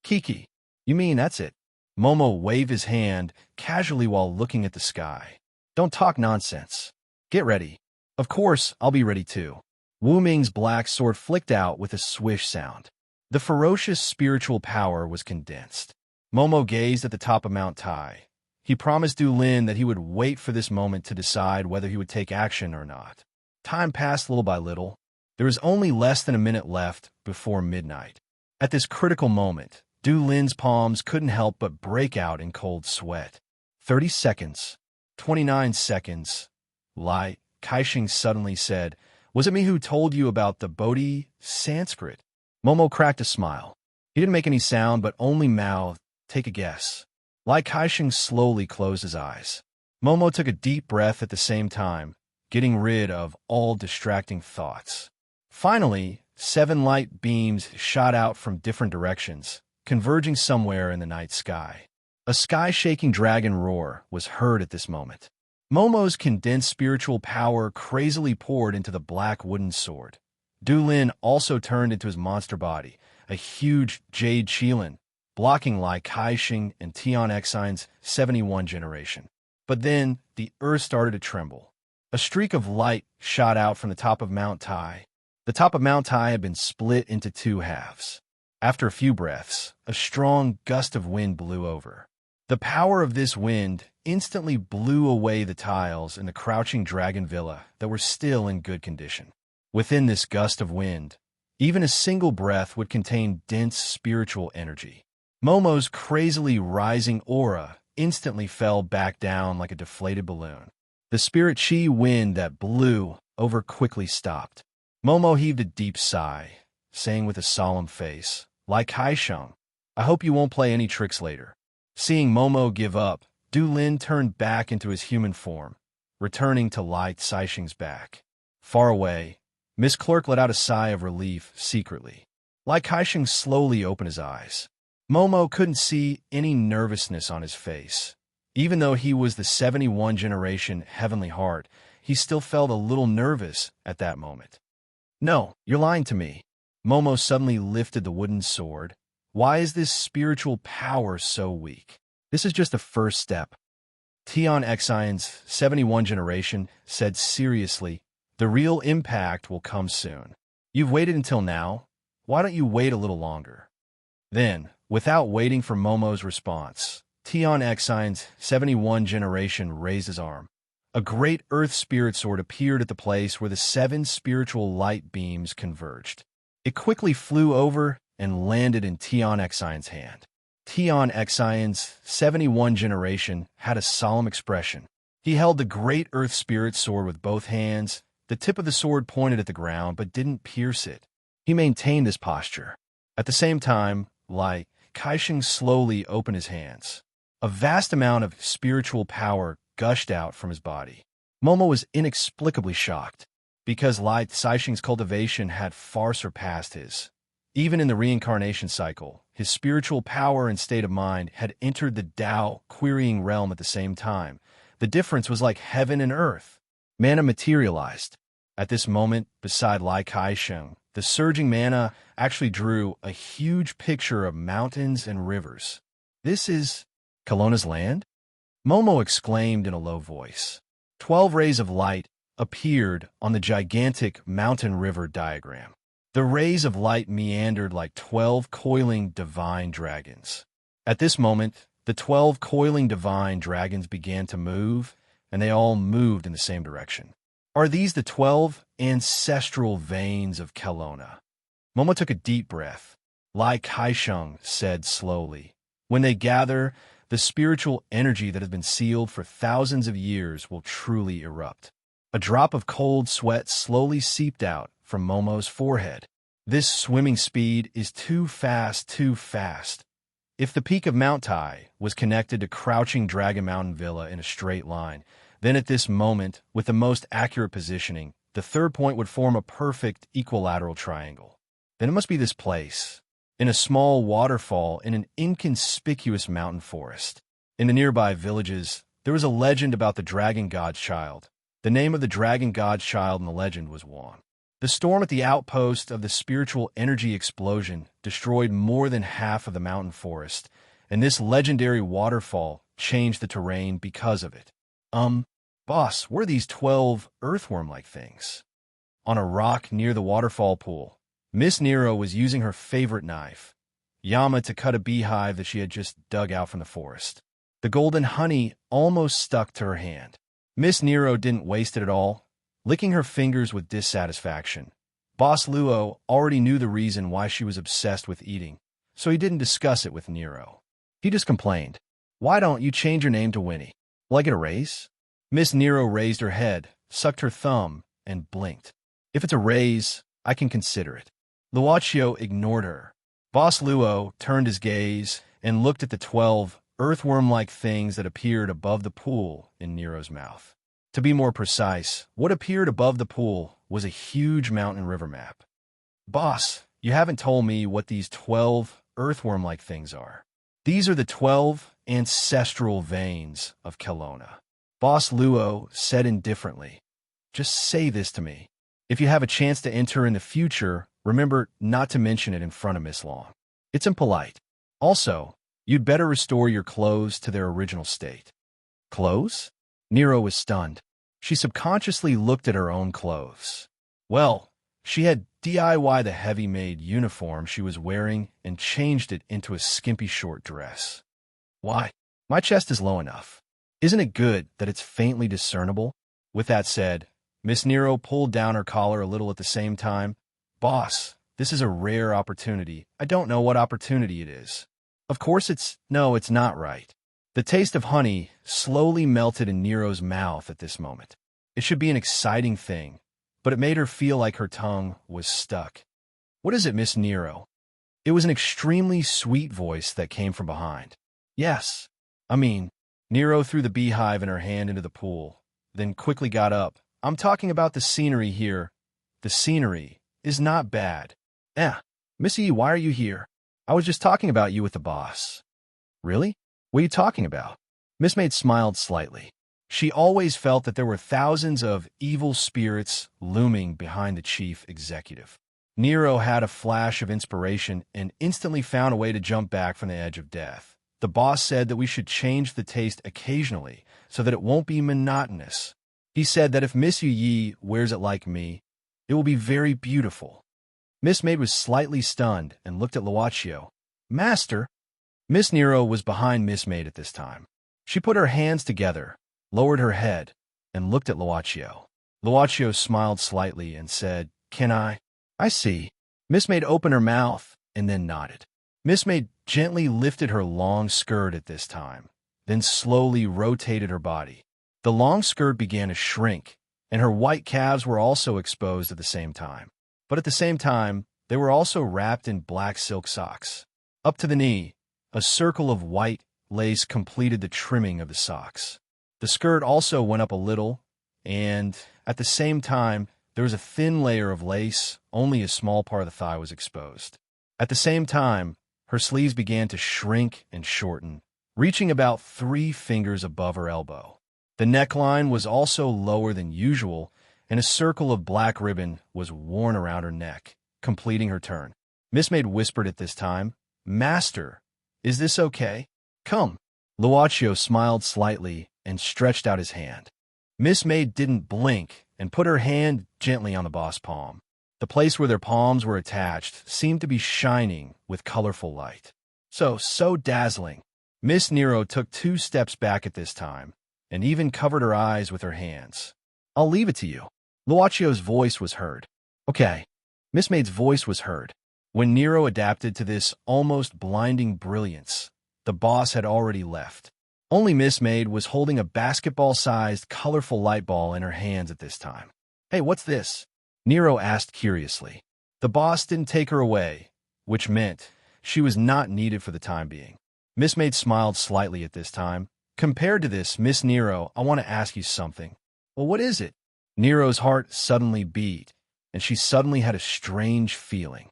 Kiki, you mean that's it? Momo waved his hand casually while looking at the sky. Don't talk nonsense. Get ready. Of course, I'll be ready too. Wu Ming's black sword flicked out with a swish sound. The ferocious spiritual power was condensed. Momo gazed at the top of Mount Tai. He promised Du Lin that he would wait for this moment to decide whether he would take action or not. Time passed little by little. There was only less than a minute left before midnight. At this critical moment, Du Lin's palms couldn't help but break out in cold sweat. 30 seconds. 29 seconds. Lai Kaixing suddenly said, was it me who told you about the Bodhi Sanskrit? Momo cracked a smile. He didn't make any sound, but only mouthed, take a guess. Lai Kaixing slowly closed his eyes. Momo took a deep breath at the same time, getting rid of all distracting thoughts. Finally, 7 light beams shot out from different directions, converging somewhere in the night sky. A sky-shaking dragon roar was heard at this moment. Momo's condensed spiritual power crazily poured into the black wooden sword. Du Lin also turned into his monster body, a huge jade Qilin, blocking Lai Kaixing and Tian Xine's 71 generation. But then, the earth started to tremble. A streak of light shot out from the top of Mount Tai. The top of Mount Tai had been split into two halves. After a few breaths, a strong gust of wind blew over. The power of this wind instantly blew away the tiles in the crouching dragon villa that were still in good condition. Within this gust of wind, even a single breath would contain dense spiritual energy. Momo's crazily rising aura instantly fell back down like a deflated balloon. The spirit chi wind that blew over quickly stopped. Momo heaved a deep sigh, saying with a solemn face, "Like Kaisheng, I hope you won't play any tricks later." Seeing Momo give up, Du Lin turned back into his human form, returning to Lai Caixing's back. Far away, Miss Clerk let out a sigh of relief secretly. Lai Kaixing slowly opened his eyes. Momo couldn't see any nervousness on his face. Even though he was the 71 generation Heavenly Heart, he still felt a little nervous at that moment. "No, you're lying to me." Momo suddenly lifted the wooden sword. "Why is this spiritual power so weak? This is just the first step." Tian Xine's 71 generation said seriously, "The real impact will come soon. You've waited until now. Why don't you wait a little longer?" Then, without waiting for Momo's response, Tian Xine's 71 generation raised his arm. A great earth spirit sword appeared at the place where the 7 spiritual light beams converged. It quickly flew over and landed in Tian Xine's hand. Tian Xine's 71 generation had a solemn expression. He held the great earth spirit sword with both hands. The tip of the sword pointed at the ground but didn't pierce it. He maintained this posture. At the same time, Lai Kaixing slowly opened his hands. A vast amount of spiritual power gushed out from his body. Momo was inexplicably shocked, because Lai Caixing's cultivation had far surpassed his. Even in the reincarnation cycle, his spiritual power and state of mind had entered the Tao querying realm at the same time. The difference was like heaven and earth. Mana materialized. At this moment, beside Lai Kaixing, the surging mana actually drew a huge picture of mountains and rivers. "This is Kelowna's land?" Momo exclaimed in a low voice. 12 rays of light appeared on the gigantic mountain river diagram. The rays of light meandered like 12 coiling divine dragons. At this moment, the 12 coiling divine dragons began to move, and they all moved in the same direction. "Are these the 12 ancestral veins of Kelowna?" Momo took a deep breath. Lai Kaisheng said slowly, "When they gather, the spiritual energy that has been sealed for thousands of years will truly erupt." A drop of cold sweat slowly seeped out from Momo's forehead. This swimming speed is too fast, too fast. If the peak of Mount Tai was connected to crouching Dragon Mountain Villa in a straight line, then at this moment, with the most accurate positioning, the third point would form a perfect equilateral triangle. Then it must be this place, in a small waterfall in an inconspicuous mountain forest. In the nearby villages, there was a legend about the dragon god's child. The name of the dragon god's child in the legend was Wan. The storm at the outpost of the spiritual energy explosion destroyed more than half of the mountain forest, and this legendary waterfall changed the terrain because of it. Boss, where are these 12 earthworm-like things?" On a rock near the waterfall pool, Miss Nero was using her favorite knife, Yama, to cut a beehive that she had just dug out from the forest. The golden honey almost stuck to her hand. Miss Nero didn't waste it at all, licking her fingers with dissatisfaction. Boss Luo already knew the reason why she was obsessed with eating, so he didn't discuss it with Nero. He just complained, "Why don't you change your name to Winnie? Will I get a raise?" Miss Nero raised her head, sucked her thumb, and blinked. "If it's a raise, I can consider it." Luochio ignored her. Boss Luo turned his gaze and looked at the 12 earthworm-like things that appeared above the pool in Nero's mouth. To be more precise, what appeared above the pool was a huge mountain river map. "Boss, you haven't told me what these 12 earthworm-like things are." "These are the 12 ancestral veins of Kelowna," Boss Luo said indifferently. "Just say this to me. If you have a chance to enter in the future Remember not to mention it in front of Miss Long. It's impolite. Also, you'd better restore your clothes to their original state. Clothes? Nero was stunned. She subconsciously looked at her own clothes. Well, she had DIY the heavy-made uniform she was wearing and changed it into a skimpy short dress. Why? My chest is low enough. Isn't it good that it's faintly discernible? With that said, Miss Nero pulled down her collar a little at the same time. Boss, this is a rare opportunity. I don't know what opportunity it is. Of course no, it's not right. The taste of honey slowly melted in Nero's mouth at this moment. It should be an exciting thing, but it made her feel like her tongue was stuck. What is it, Miss Nero? It was an extremely sweet voice that came from behind. Yes, Nero threw the beehive in her hand into the pool, then quickly got up. I'm talking about the scenery here. The scenery is not bad. Missy, why are you here? I was just talking about you with the boss. Really? What are you talking about? Miss Maid smiled slightly. She always felt that there were thousands of evil spirits looming behind the chief executive. Nero had a flash of inspiration and instantly found a way to jump back from the edge of death. The boss said that we should change the taste occasionally so that it won't be monotonous. He said that if Miss Yi wears it like me, it will be very beautiful. Miss Maid was slightly stunned and looked at Luaccio. Master? Miss Nero was behind Miss Maid at this time. She put her hands together, lowered her head, and looked at Luaccio. Luaccio smiled slightly and said, Can I? I see. Miss Maid opened her mouth and then nodded. Miss Maid gently lifted her long skirt at this time, then slowly rotated her body. The long skirt began to shrink, and her white calves were also exposed at the same time. But at the same time, they were also wrapped in black silk socks. Up to the knee, a circle of white lace completed the trimming of the socks. The skirt also went up a little, and at the same time, there was a thin layer of lace, only a small part of the thigh was exposed. At the same time, her sleeves began to shrink and shorten, reaching about 3 fingers above her elbow. The neckline was also lower than usual, and a circle of black ribbon was worn around her neck, completing her turn. Miss Maid whispered at this time, Master, is this okay? Come. Luaccio smiled slightly and stretched out his hand. Miss Maid didn't blink and put her hand gently on the boss' palm. The place where their palms were attached seemed to be shining with colorful light. So dazzling. Miss Nero took 2 steps back at this time, and even covered her eyes with her hands. I'll leave it to you. Luaccio's voice was heard. Okay. Miss Maid's voice was heard. When Nero adapted to this almost blinding brilliance, the boss had already left. Only Miss Maid was holding a basketball-sized, colorful light ball in her hands at this time. Hey, what's this? Nero asked curiously. The boss didn't take her away, which meant she was not needed for the time being. Miss Maid smiled slightly at this time. Compared to this, Miss Nero, I want to ask you something. Well, what is it? Nero's heart suddenly beat, and she suddenly had a strange feeling.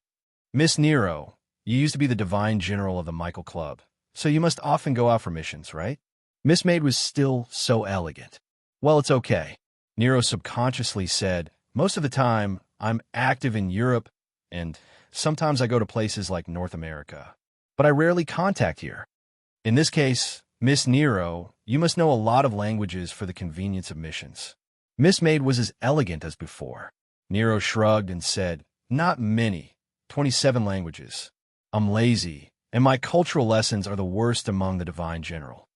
Miss Nero, you used to be the divine general of the Michael Club, so you must often go out for missions, right? Miss Maid was still so elegant. Well, it's okay. Nero subconsciously said, most of the time, I'm active in Europe, and sometimes I go to places like North America. But I rarely contact here. In this case, Miss Nero, you must know a lot of languages for the convenience of missions. Miss Maid was as elegant as before. Nero shrugged and said, Not many. 27 languages. I'm lazy, and my cultural lessons are the worst among the divine general.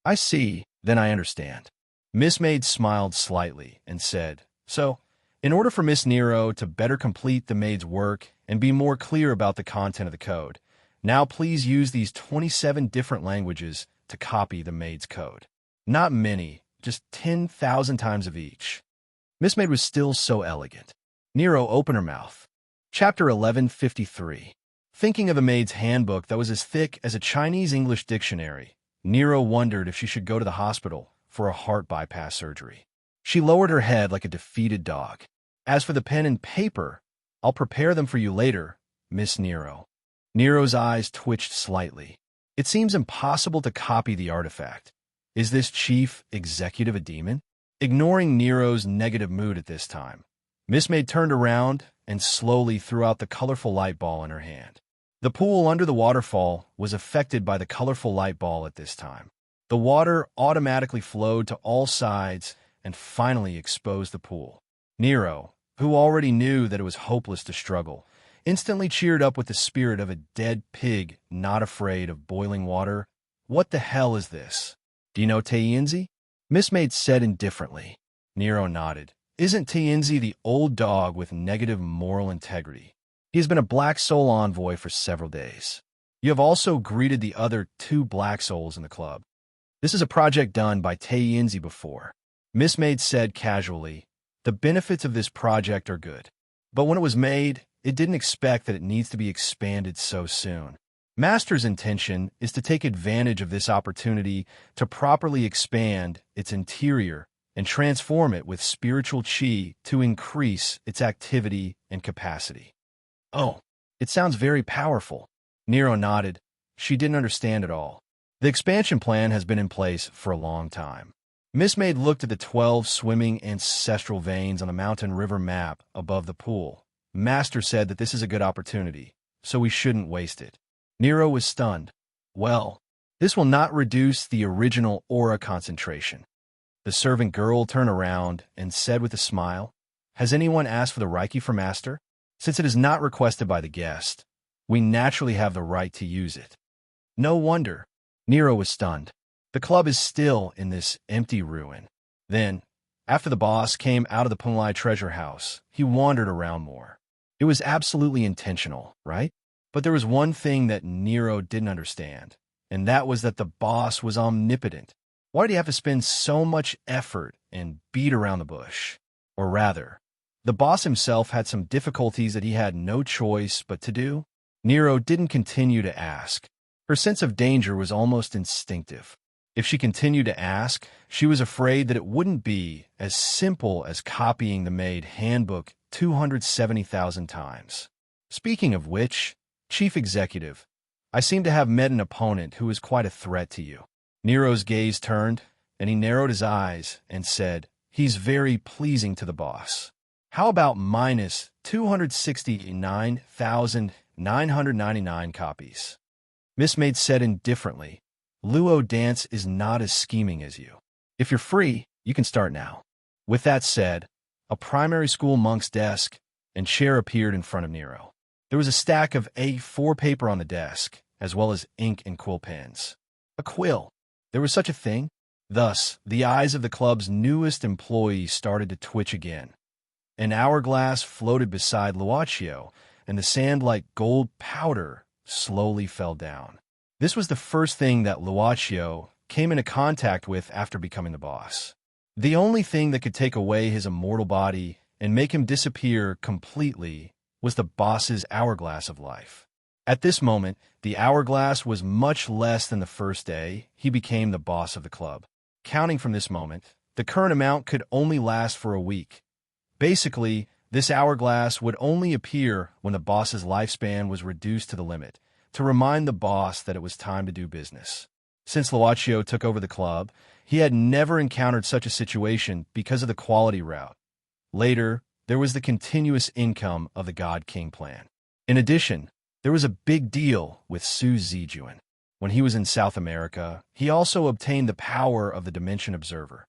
I see, then I understand. Miss Maid smiled slightly and said, So, in order for Miss Nero to better complete the maid's work and be more clear about the content of the code, now please use these 27 different languages to copy the maid's code. Not many, just 10,000 times of each. Miss Maid was still so elegant. Nero opened her mouth. Chapter 1153. Thinking of the maid's handbook that was as thick as a Chinese-English dictionary, Nero wondered if she should go to the hospital for a heart bypass surgery. She lowered her head like a defeated dog. As for the pen and paper, I'll prepare them for you later, Miss Nero. Nero's eyes twitched slightly. It seems impossible to copy the artifact. Is this chief executive a demon? Ignoring Nero's negative mood at this time, Miss Maid turned around and slowly threw out the colorful light ball in her hand. The pool under the waterfall was affected by the colorful light ball at this time. The water automatically flowed to all sides and finally exposed the pool. Nero, who already knew that it was hopeless to struggle, instantly cheered up with the spirit of a dead pig not afraid of boiling water. "What the hell is this? Do you know Tainzi?" Miss Maid said indifferently. Nero nodded. "Isn't Tainzi the old dog with negative moral integrity? He has been a Black Soul envoy for several days. You have also greeted the other 2 Black Souls in the club. This is a project done by Tainzi before." Miss Maid said casually, "The benefits of this project are good. But when it was made, it didn't expect that it needs to be expanded so soon. Master's intention is to take advantage of this opportunity to properly expand its interior and transform it with spiritual chi to increase its activity and capacity." "Oh, it sounds very powerful." Nero nodded. She didn't understand at all. The expansion plan has been in place for a long time. Miss Maid looked at the 12 swimming ancestral veins on the mountain river map above the pool. "Master said that this is a good opportunity, so we shouldn't waste it." Nero was stunned. "Well, this will not reduce the original aura concentration." The servant girl turned around and said with a smile, "Has anyone asked for the Reiki for Master? Since it is not requested by the guest, we naturally have the right to use it." "No wonder." Nero was stunned. The club is still in this empty ruin. Then, after the boss came out of the Punlai treasure house, he wandered around more. It was absolutely intentional, right? But there was one thing that Nero didn't understand, and that was that the boss was omnipotent. Why did he have to spend so much effort and beat around the bush? Or rather, the boss himself had some difficulties that he had no choice but to do. Nero didn't continue to ask. Her sense of danger was almost instinctive. If she continued to ask, she was afraid that it wouldn't be as simple as copying the maid handbook 270,000 times. Speaking of which, Chief Executive, I seem to have met an opponent who is quite a threat to you. Nero's gaze turned, and he narrowed his eyes and said, "He's very pleasing to the boss. How about minus 269,999 copies?" Miss Maid said indifferently, "Luo Dance is not as scheming as you. If you're free, you can start now." With that said, a primary school monk's desk and chair appeared in front of Nero. There was a stack of A4 paper on the desk, as well as ink and quill pens. A quill. There was such a thing. Thus, the eyes of the club's newest employee started to twitch again. An hourglass floated beside Luaccio, and the sand like gold powder slowly fell down. This was the first thing that Luaccio came into contact with after becoming the boss. The only thing that could take away his immortal body and make him disappear completely was the boss's hourglass of life. At this moment, the hourglass was much less than the first day he became the boss of the club. Counting from this moment, the current amount could only last for a week. Basically, this hourglass would only appear when the boss's lifespan was reduced to the limit, to remind the boss that it was time to do business. Since Luaccio took over the club, he had never encountered such a situation because of the quality route. Later, there was the continuous income of the God King plan. In addition, there was a big deal with Su Zijuan. When he was in South America, he also obtained the power of the Dimension Observer.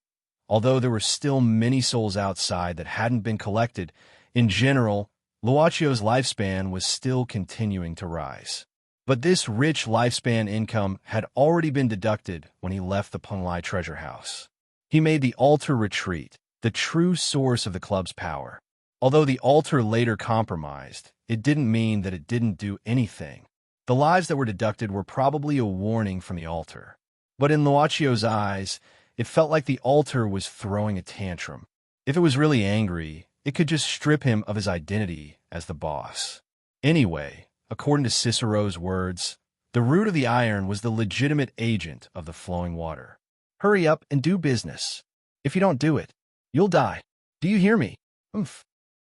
Although there were still many souls outside that hadn't been collected, in general, Luaccio's lifespan was still continuing to rise. But this rich lifespan income had already been deducted when he left the Punlai treasure house. He made the altar retreat, the true source of the club's power. Although the altar later compromised, it didn't mean that it didn't do anything. The lives that were deducted were probably a warning from the altar. But in Luaccio's eyes, it felt like the altar was throwing a tantrum. If it was really angry, it could just strip him of his identity as the boss. Anyway, according to Cicero's words, the root of the iron was the legitimate agent of the flowing water. Hurry up and do business. If you don't do it, you'll die. Do you hear me? Oomph.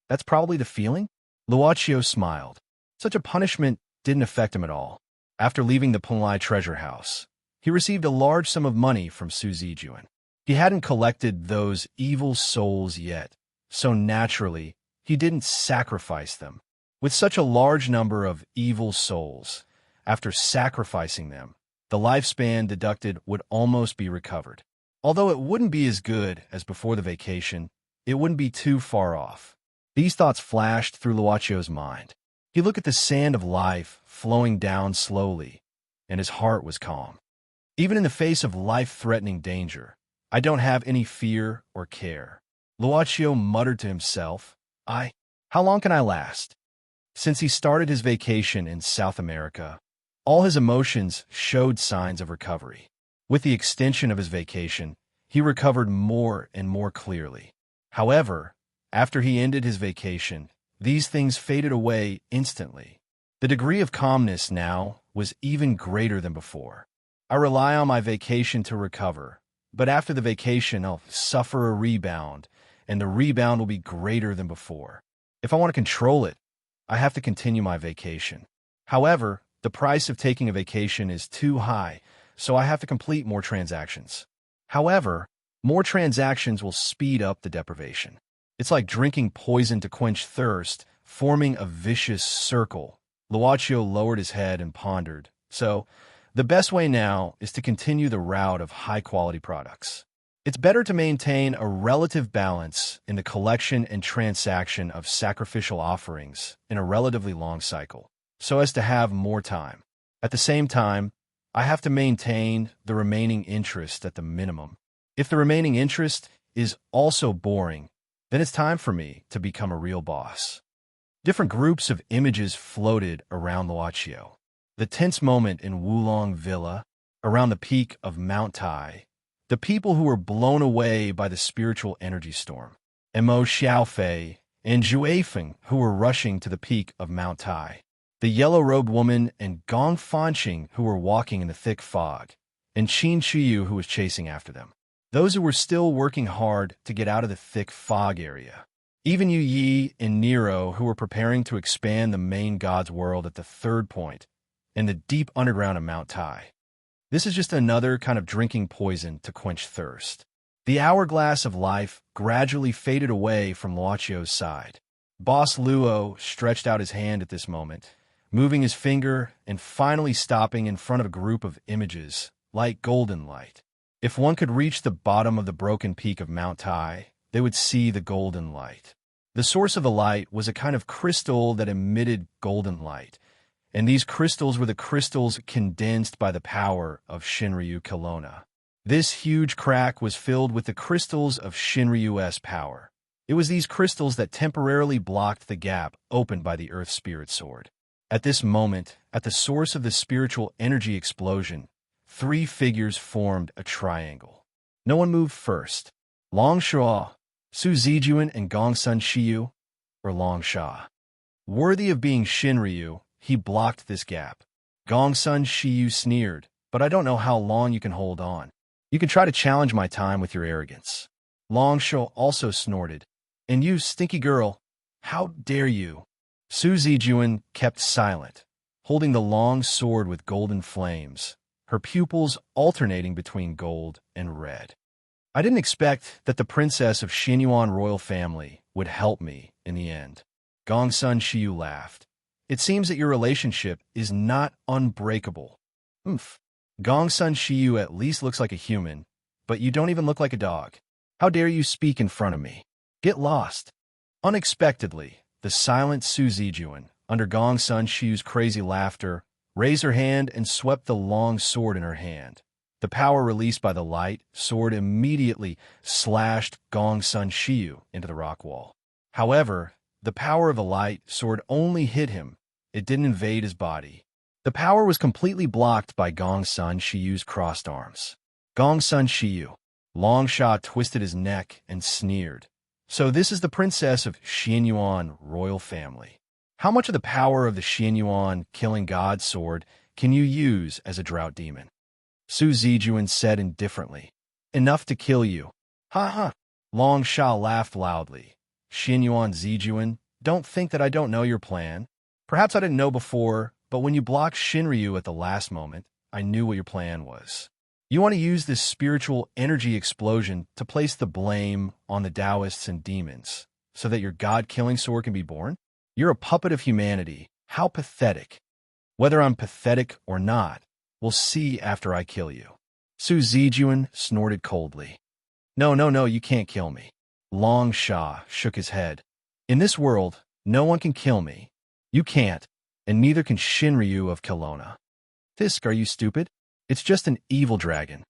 That's probably the feeling? Luaccio smiled. Such a punishment didn't affect him at all. After leaving the Punlai treasure house, he received a large sum of money from Su Zijuan. He hadn't collected those evil souls yet, so naturally, he didn't sacrifice them. With such a large number of evil souls, after sacrificing them, the lifespan deducted would almost be recovered. Although it wouldn't be as good as before the vacation, it wouldn't be too far off. These thoughts flashed through Luacio's mind. He looked at the sand of life flowing down slowly, and his heart was calm. Even in the face of life-threatening danger, I don't have any fear or care. Luacio muttered to himself, how long can I last? Since he started his vacation in South America, all his emotions showed signs of recovery. With the extension of his vacation, he recovered more and more clearly. However, after he ended his vacation, these things faded away instantly. The degree of calmness now was even greater than before. I rely on my vacation to recover, but after the vacation I'll suffer a rebound, and the rebound will be greater than before. If I want to control it, I have to continue my vacation. However, the price of taking a vacation is too high, so I have to complete more transactions. However, more transactions will speed up the deprivation. It's like drinking poison to quench thirst, forming a vicious circle. Luacio lowered his head and pondered. So, the best way now is to continue the route of high-quality products. It's better to maintain a relative balance in the collection and transaction of sacrificial offerings in a relatively long cycle, so as to have more time. At the same time, I have to maintain the remaining interest at the minimum. If the remaining interest is also boring, then it's time for me to become a real boss. Different groups of images floated around Luacio. The tense moment in Wulong Villa, around the peak of Mount Tai, the people who were blown away by the spiritual energy storm, and Mo Xiaofei and Zhuifeng who were rushing to the peak of Mount Tai, the yellow-robed woman and Gong Fanqing who were walking in the thick fog, and Qin Shiyu who was chasing after them. Those who were still working hard to get out of the thick fog area. Even Yu Yi and Nero who were preparing to expand the main god's world at the third point, in the deep underground of Mount Tai. This is just another kind of drinking poison to quench thirst. The hourglass of life gradually faded away from Luacio's side. Boss Luo stretched out his hand at this moment, moving his finger and finally stopping in front of a group of images, like golden light. If one could reach the bottom of the broken peak of Mount Tai, they would see the golden light. The source of the light was a kind of crystal that emitted golden light, and these crystals were the crystals condensed by the power of Shinryu Kelowna. This huge crack was filled with the crystals of Shinryu's power. It was these crystals that temporarily blocked the gap opened by the Earth Spirit Sword. At this moment, at the source of the spiritual energy explosion, three figures formed a triangle. No one moved first. Long Sha, Su Zijuan, and Gongsun Shiyu, or Long Sha. Worthy of being Shinryu, he blocked this gap. Gongsun Shiyu sneered, but I don't know how long you can hold on. You can try to challenge my time with your arrogance. Long Sha also snorted. And you, stinky girl, how dare you? Su Zijuan kept silent, holding the long sword with golden flames, her pupils alternating between gold and red. I didn't expect that the princess of Xinyuan royal family would help me in the end. Gongsun Shiyu laughed. It seems that your relationship is not unbreakable. Oomph. Gongsun Shiyu at least looks like a human, but you don't even look like a dog. How dare you speak in front of me? Get lost. Unexpectedly, the silent Su Zijuan, under Gongsun Shiyu's crazy laughter, raised her hand and swept the long sword in her hand. The power released by the light sword immediately slashed Gongsun Shiyu into the rock wall. However, the power of the light sword only hit him. It didn't invade his body. The power was completely blocked by Gongsun Shiyu's crossed arms. Gongsun Shiyu. Long Sha twisted his neck and sneered. So this is the princess of Xianyuan royal family. How much of the power of the Xianyuan killing god sword can you use as a drought demon? Su Zijuan said indifferently. Enough to kill you. Ha ha. Long Sha laughed loudly. Xianyuan Zijuan, don't think that I don't know your plan. Perhaps I didn't know before, but when you blocked Shinryu at the last moment, I knew what your plan was. You want to use this spiritual energy explosion to place the blame on the Taoists and demons. so that your god-killing sword can be born? You're a puppet of humanity. How pathetic. Whether I'm pathetic or not, we'll see after I kill you. Su Zijuan snorted coldly. No, no, no, you can't kill me. Long Sha shook his head. In this world, no one can kill me. You can't, and neither can Shinryu of Kelowna. Fisk, are you stupid? It's just an evil dragon.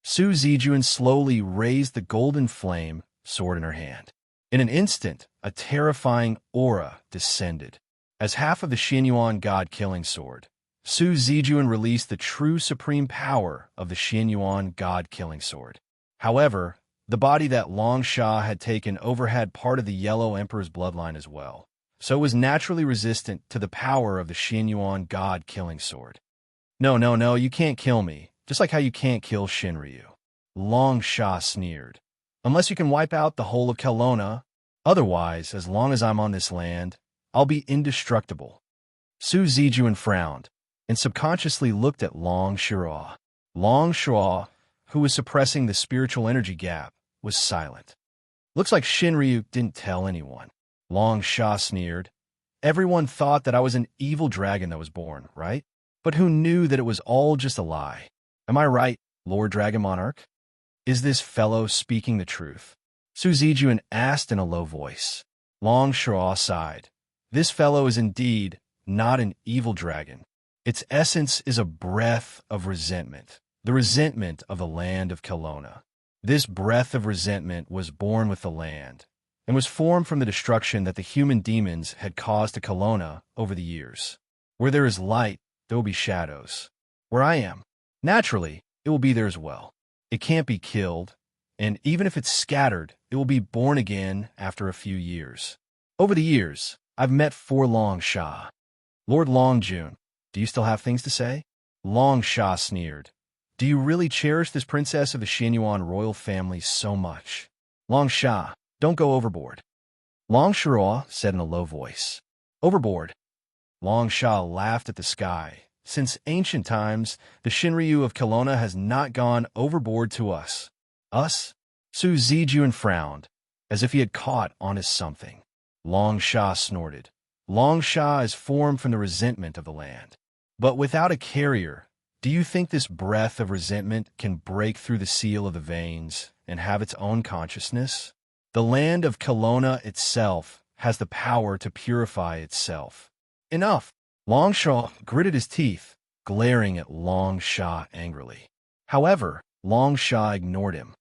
Su Zijuan slowly raised the golden flame sword in her hand. In an instant, a terrifying aura descended. As half of the Xianyuan god-killing sword, Su Zijuan released the true supreme power of the Xianyuan god-killing sword. However, the body that Long Sha had taken over had part of the Yellow Emperor's bloodline as well, so it was naturally resistant to the power of the Xianyuan god-killing sword. No, no, no, you can't kill me, just like how you can't kill Shinryu. Long Sha sneered. Unless you can wipe out the whole of Kelowna, otherwise, as long as I'm on this land, I'll be indestructible. Su Zijuan frowned, and subconsciously looked at Long Shua. Long Shua, who was suppressing the spiritual energy gap, was silent. Looks like Shinryu didn't tell anyone. Long Sha sneered. Everyone thought that I was an evil dragon that was born, right? But who knew that it was all just a lie? Am I right, Lord Dragon Monarch? Is this fellow speaking the truth? Su Zijuan asked in a low voice. Long Shua sighed. This fellow is indeed not an evil dragon. Its essence is a breath of resentment, the resentment of the land of Kelowna. This breath of resentment was born with the land, and was formed from the destruction that the human demons had caused to Kelowna over the years. Where there is light, there will be shadows. Where I am, naturally, it will be there as well. It can't be killed, and even if it's scattered, it will be born again after a few years. Over the years, I've met 4 Long Sha. Lord Long Jun, do you still have things to say? Long Sha sneered. Do you really cherish this princess of the Xianyuan royal family so much? Long Sha, don't go overboard. Long Shua said in a low voice. Overboard? Long Sha laughed at the sky. Since ancient times, the Shinryu of Kelowna has not gone overboard to us. Us? Su Zijuan frowned, as if he had caught on to something. Long Sha snorted. Long Sha is formed from the resentment of the land. But without a carrier, do you think this breath of resentment can break through the seal of the veins and have its own consciousness? The land of Kelowna itself has the power to purify itself. Enough! Long Sha gritted his teeth, glaring at Long Sha angrily. However, Long Sha ignored him.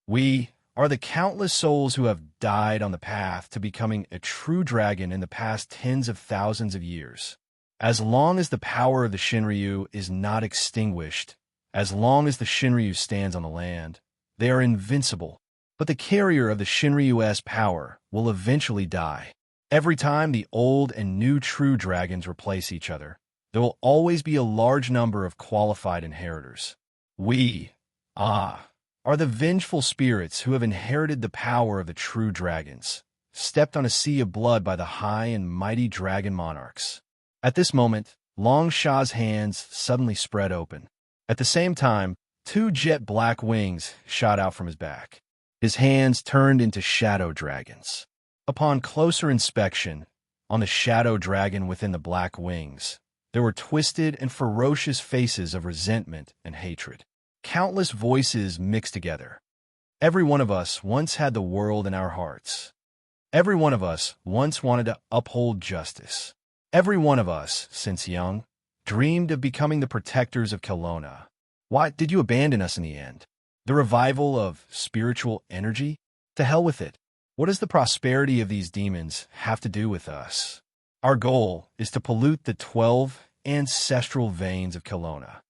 We are the countless souls who have died on the path to becoming a true dragon in the past tens of thousands of years. As long as the power of the Shinryu is not extinguished, as long as the Shinryu stands on the land, they are invincible. But the carrier of the Shinryu's power will eventually die. Every time the old and new true dragons replace each other, there will always be a large number of qualified inheritors. We, are the vengeful spirits who have inherited the power of the true dragons, stepped on a sea of blood by the high and mighty dragon monarchs. At this moment, Long Sha's hands suddenly spread open. At the same time, 2 jet black wings shot out from his back. His hands turned into shadow dragons. Upon closer inspection, on the shadow dragon within the black wings, there were twisted and ferocious faces of resentment and hatred. Countless voices mixed together. Every one of us once had the world in our hearts. Every one of us once wanted to uphold justice. Every one of us, since young, dreamed of becoming the protectors of Kelowna. Why did you abandon us in the end? The revival of spiritual energy? To hell with it. What does the prosperity of these demons have to do with us? Our goal is to pollute the 12 ancestral veins of Kelowna.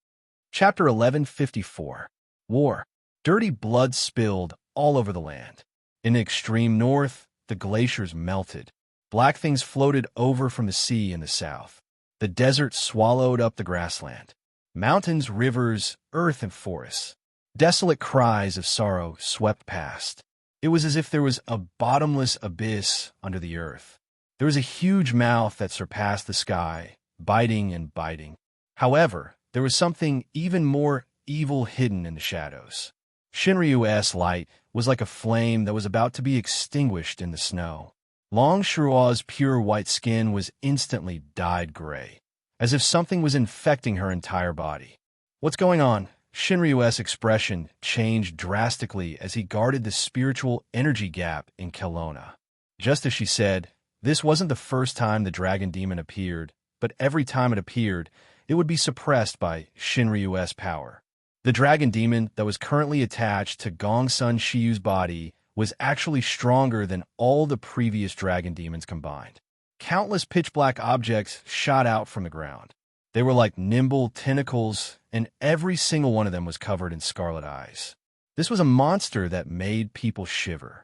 Chapter 1154. War. Dirty blood spilled all over the land. In the extreme north, the glaciers melted. Black things floated over from the sea in the south. The desert swallowed up the grassland. Mountains, rivers, earth, and forests. Desolate cries of sorrow swept past. It was as if there was a bottomless abyss under the earth. There was a huge mouth that surpassed the sky, biting and biting. However, there was something even more evil hidden in the shadows. Shinryu's light was like a flame that was about to be extinguished in the snow. Long Shurua's pure white skin was instantly dyed gray, as if something was infecting her entire body. What's going on? Shinryu's expression changed drastically as he guarded the spiritual energy gap in Kelowna. Just as she said, this wasn't the first time the dragon demon appeared, but every time it appeared, it would be suppressed by Shinryu's power. The dragon demon that was currently attached to Gongsun Shiyu's body was actually stronger than all the previous dragon demons combined. Countless pitch-black objects shot out from the ground. They were like nimble tentacles, and every single one of them was covered in scarlet eyes. This was a monster that made people shiver.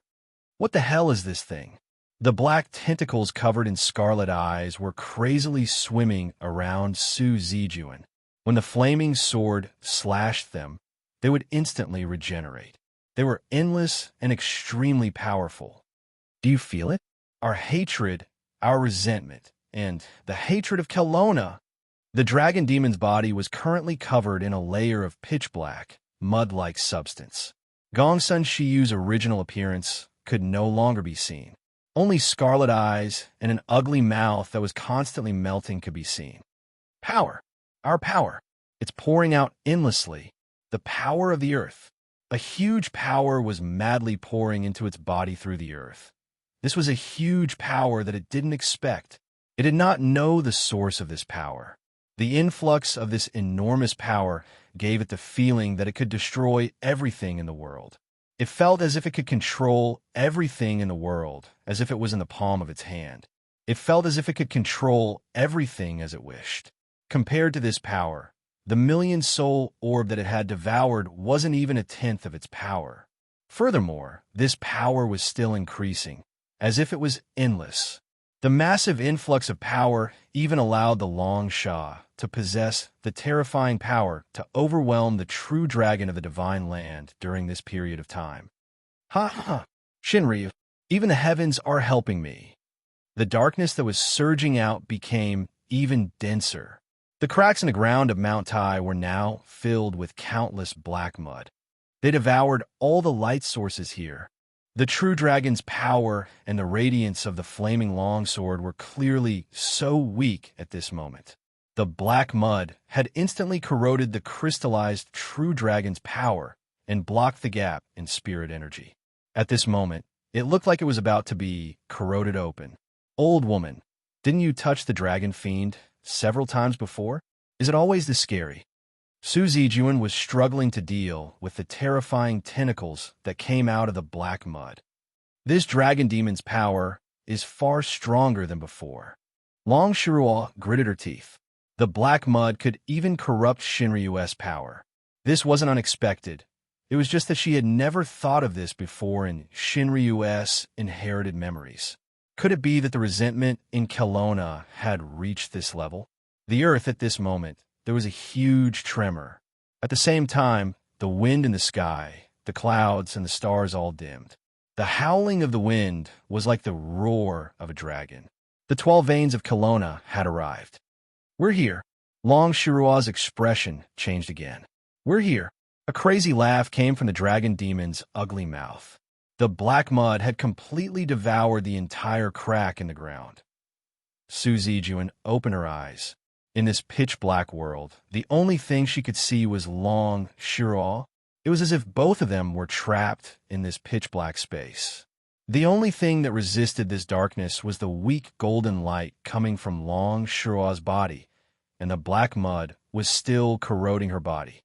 What the hell is this thing? The black tentacles covered in scarlet eyes were crazily swimming around Su Zijuan. When the flaming sword slashed them, they would instantly regenerate. They were endless and extremely powerful. Do you feel it? Our hatred, our resentment, and the hatred of Kelowna. The dragon demon's body was currently covered in a layer of pitch-black, mud-like substance. Gongsun Shiyu's original appearance could no longer be seen. Only scarlet eyes and an ugly mouth that was constantly melting could be seen. Power. Our power. It's pouring out endlessly. The power of the earth. A huge power was madly pouring into its body through the earth. This was a huge power that it didn't expect. It did not know the source of this power. The influx of this enormous power gave it the feeling that it could destroy everything in the world. It felt as if it could control everything in the world, as if it was in the palm of its hand. It felt as if it could control everything as it wished. Compared to this power, the million-soul orb that it had devoured wasn't even a tenth of its power. Furthermore, this power was still increasing, as if it was endless. The massive influx of power even allowed the Long Sha to possess the terrifying power to overwhelm the true dragon of the divine land during this period of time. Ha ha! Shinryu, even the heavens are helping me. The darkness that was surging out became even denser. The cracks in the ground of Mount Tai were now filled with countless black mud. They devoured all the light sources here. The true dragon's power and the radiance of the flaming longsword were clearly so weak at this moment. The black mud had instantly corroded the crystallized true dragon's power and blocked the gap in spirit energy. At this moment, it looked like it was about to be corroded open. Old woman, didn't you touch the dragon fiend several times before? Is it always this scary? Su Zijuan was struggling to deal with the terrifying tentacles that came out of the black mud. This dragon demon's power is far stronger than before. Long Shirua gritted her teeth. The black mud could even corrupt Shinryu's power. This wasn't unexpected. It was just that she had never thought of this before in Shinryu's inherited memories. Could it be that the resentment in Kelowna had reached this level? The earth at this moment, there was a huge tremor. At the same time, the wind in the sky, the clouds, and the stars all dimmed. The howling of the wind was like the roar of a dragon. The 12 veins of Kelowna had arrived. We're here. Long Shirua's expression changed again. We're here. A crazy laugh came from the dragon demon's ugly mouth. The black mud had completely devoured the entire crack in the ground. Su Zijuan opened her eyes. In this pitch-black world, the only thing she could see was Long Shirua. It was as if both of them were trapped in this pitch-black space. The only thing that resisted this darkness was the weak golden light coming from Long Shirua's body, and the black mud was still corroding her body.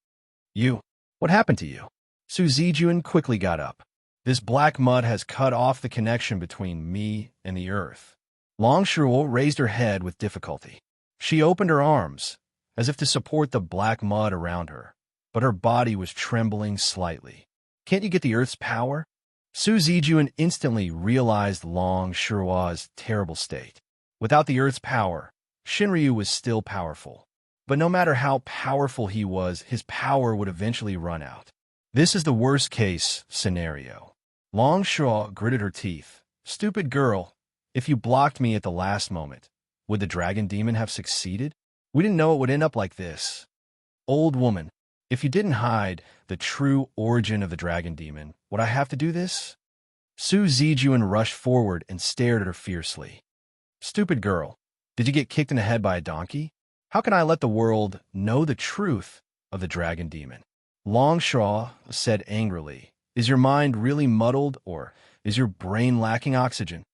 You, what happened to you? Su Zijuan quickly got up. This black mud has cut off the connection between me and the earth. Long Shirua raised her head with difficulty. She opened her arms, as if to support the black mud around her, but her body was trembling slightly. Can't you get the earth's power? Su Zijuan instantly realized Long Shirua's terrible state. Without the earth's power, Shinryu was still powerful. But no matter how powerful he was, his power would eventually run out. This is the worst-case scenario. Long Shirua gritted her teeth. Stupid girl, if you blocked me at the last moment, would the dragon demon have succeeded? We didn't know it would end up like this. Old woman, if you didn't hide the true origin of the dragon demon, would I have to do this? Su Zijuan rushed forward and stared at her fiercely. Stupid girl, did you get kicked in the head by a donkey? How can I let the world know the truth of the dragon demon? Longshaw said angrily, is your mind really muddled, or is your brain lacking oxygen?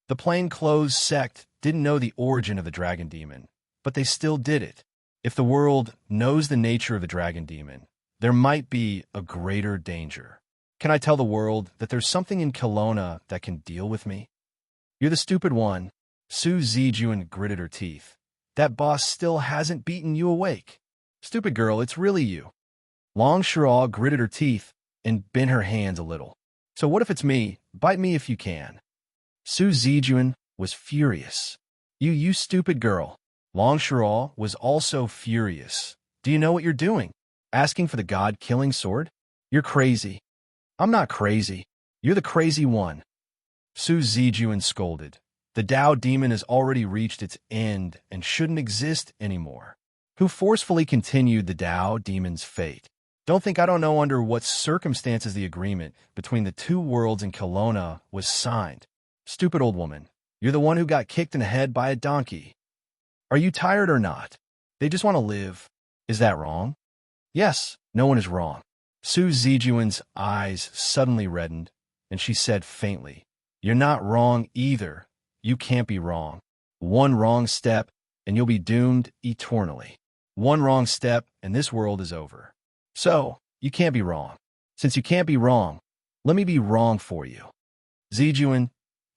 The plainclothes sect didn't know the origin of the dragon demon, but they still did it. If the world knows the nature of the dragon demon, there might be a greater danger. Can I tell the world that there's something in Kelowna that can deal with me? You're the stupid one. Su Zijuan gritted her teeth. That boss still hasn't beaten you awake. Stupid girl, it's really you. Longshaw gritted her teeth and bent her hands a little. So what if it's me? Bite me if you can. Su Zijuan was furious. You stupid girl. Longshaw was also furious. Do you know what you're doing? Asking for the god-killing sword? You're crazy. I'm not crazy. You're the crazy one. Su Zijuan scolded. The Tao demon has already reached its end and shouldn't exist anymore. Who forcefully continued the Tao demon's fate? Don't think I don't know under what circumstances the agreement between the two worlds in Kelowna was signed. Stupid old woman. You're the one who got kicked in the head by a donkey. Are you tired or not? They just want to live. Is that wrong? Yes, no one is wrong. Su Zijuan's eyes suddenly reddened, and she said faintly, you're not wrong either. You can't be wrong. One wrong step, and you'll be doomed eternally. One wrong step, and this world is over. So, you can't be wrong. Since you can't be wrong, let me be wrong for you. Zijuan,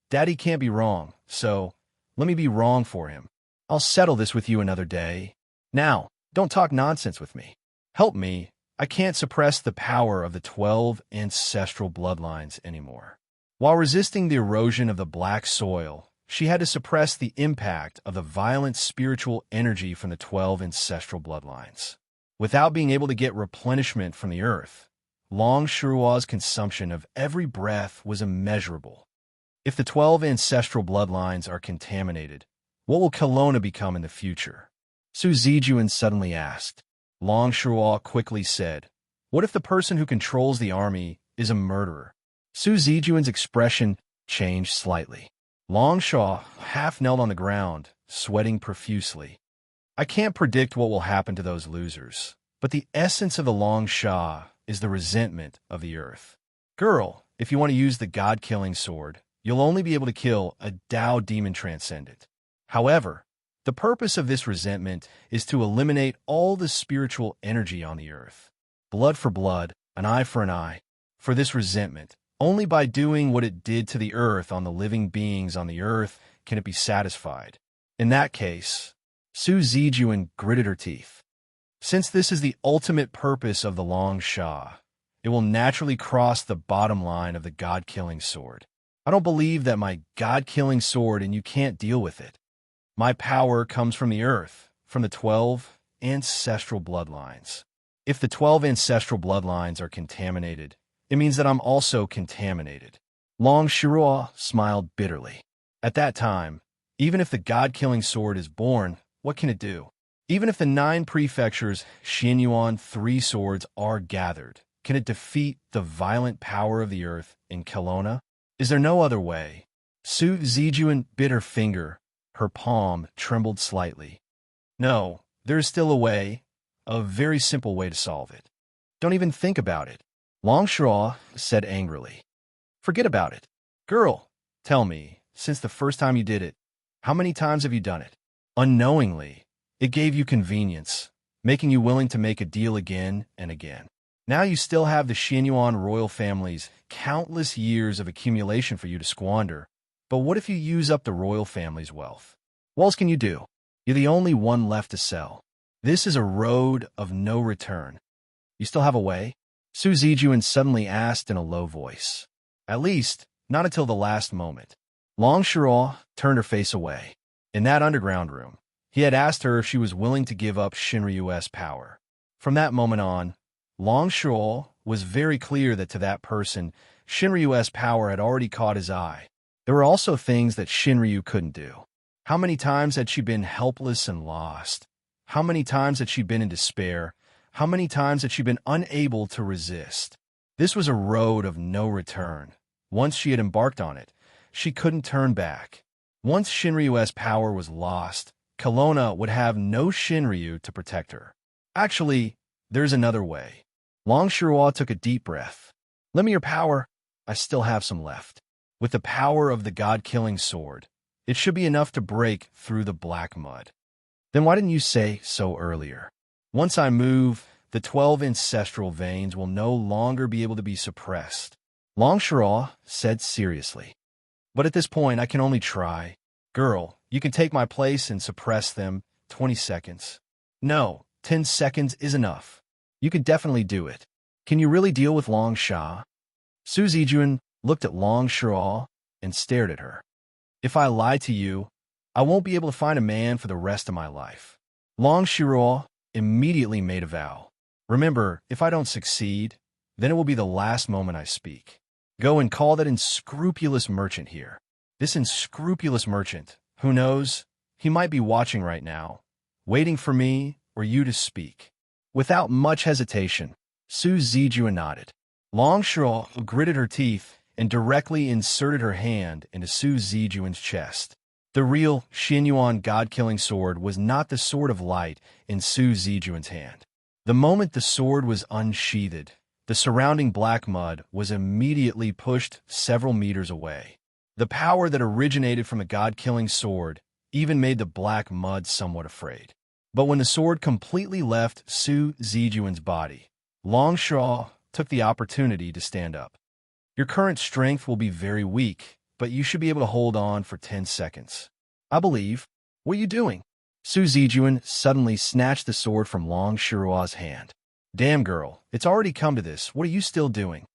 Daddy can't be wrong, so let me be wrong for him. I'll settle this with you another day. Now, don't talk nonsense with me. Help me. I can't suppress the power of the 12 ancestral bloodlines anymore. While resisting the erosion of the black soil, she had to suppress the impact of the violent spiritual energy from the 12 ancestral bloodlines. Without being able to get replenishment from the earth, Longshaw's consumption of every breath was immeasurable. If the 12 ancestral bloodlines are contaminated, what will Kelowna become in the future? Su Zijuan suddenly asked. Longshaw quickly said, what if the person who controls the army is a murderer? Su Zijuan's expression changed slightly. Longshaw half knelt on the ground, sweating profusely. I can't predict what will happen to those losers, but the essence of the Longshaw is the resentment of the earth. Girl, if you want to use the god-killing sword, you'll only be able to kill a Tao demon transcendent. However, the purpose of this resentment is to eliminate all the spiritual energy on the earth. Blood for blood, an eye for an eye. For this resentment, only by doing what it did to the earth on the living beings on the earth can it be satisfied. In that case, Su Zijuan gritted her teeth. Since this is the ultimate purpose of the Longshaw, it will naturally cross the bottom line of the god-killing sword. I don't believe that my god-killing sword and you can't deal with it. My power comes from the earth, from the 12 ancestral bloodlines. If the 12 ancestral bloodlines are contaminated, it means that I'm also contaminated. Longshaw smiled bitterly. At that time, even if the god-killing sword is born, what can it do? Even if the 9 prefectures Xianyuan 3 swords are gathered, can it defeat the violent power of the earth in Kelowna? Is there no other way? Su Zijuan bit her finger. Her palm trembled slightly. No, there is still a way, a very simple way to solve it. Don't even think about it. Longshaw said angrily. Forget about it. Girl, tell me, since the first time you did it, how many times have you done it? Unknowingly, it gave you convenience, making you willing to make a deal again and again. Now you still have the Xianyuan royal family's countless years of accumulation for you to squander. But what if you use up the royal family's wealth? What else can you do? You're the only one left to sell. This is a road of no return. You still have a way? Su Zijuan suddenly asked in a low voice. At least, not until the last moment. Longshaw turned her face away. In that underground room, he had asked her if she was willing to give up Shinryu's power. From that moment on, Longshaw was very clear that to that person, Shinryu's power had already caught his eye. There were also things that Shinryu couldn't do. How many times had she been helpless and lost? How many times had she been in despair? How many times had she been unable to resist? This was a road of no return, Once she had embarked on it, she couldn't turn back. Once Shinryu's power was lost, Kelowna would have no Shinryu to protect her. Actually, there's another way. Long Shirua took a deep breath. Lend me your power. I still have some left. With the power of the god-killing sword, it should be enough to break through the black mud. Then why didn't you say so earlier? Once I move, the 12 ancestral veins will no longer be able to be suppressed. Long Shirua said seriously. But at this point, I can only try. Girl, you can take my place and suppress them 20 seconds. No, 10 seconds is enough. You can definitely do it. Can you really deal with Long Sha? Su Zijuan looked at Long Shirua and stared at her. If I lie to you, I won't be able to find a man for the rest of my life. Long Shirua immediately made a vow. Remember, if I don't succeed, then it will be the last moment I speak. Go and call that unscrupulous merchant here. This unscrupulous merchant, who knows, he might be watching right now, waiting for me or you to speak. Without much hesitation, Su Zijuan nodded. Long Shirua gritted her teeth and directly inserted her hand into Su Zijuan's chest. The real Xinyuan god-killing sword was not the sword of light in Su Zijuan's hand. The moment the sword was unsheathed, the surrounding black mud was immediately pushed several meters away. The power that originated from the god-killing sword even made the black mud somewhat afraid. But when the sword completely left Su Zijuan's body, Long Shirua took the opportunity to stand up. Your current strength will be very weak, but you should be able to hold on for 10 seconds. I believe. What are you doing? Su Zijuan suddenly snatched the sword from Long Shirua's hand. Damn, girl, it's already come to this. What are you still doing?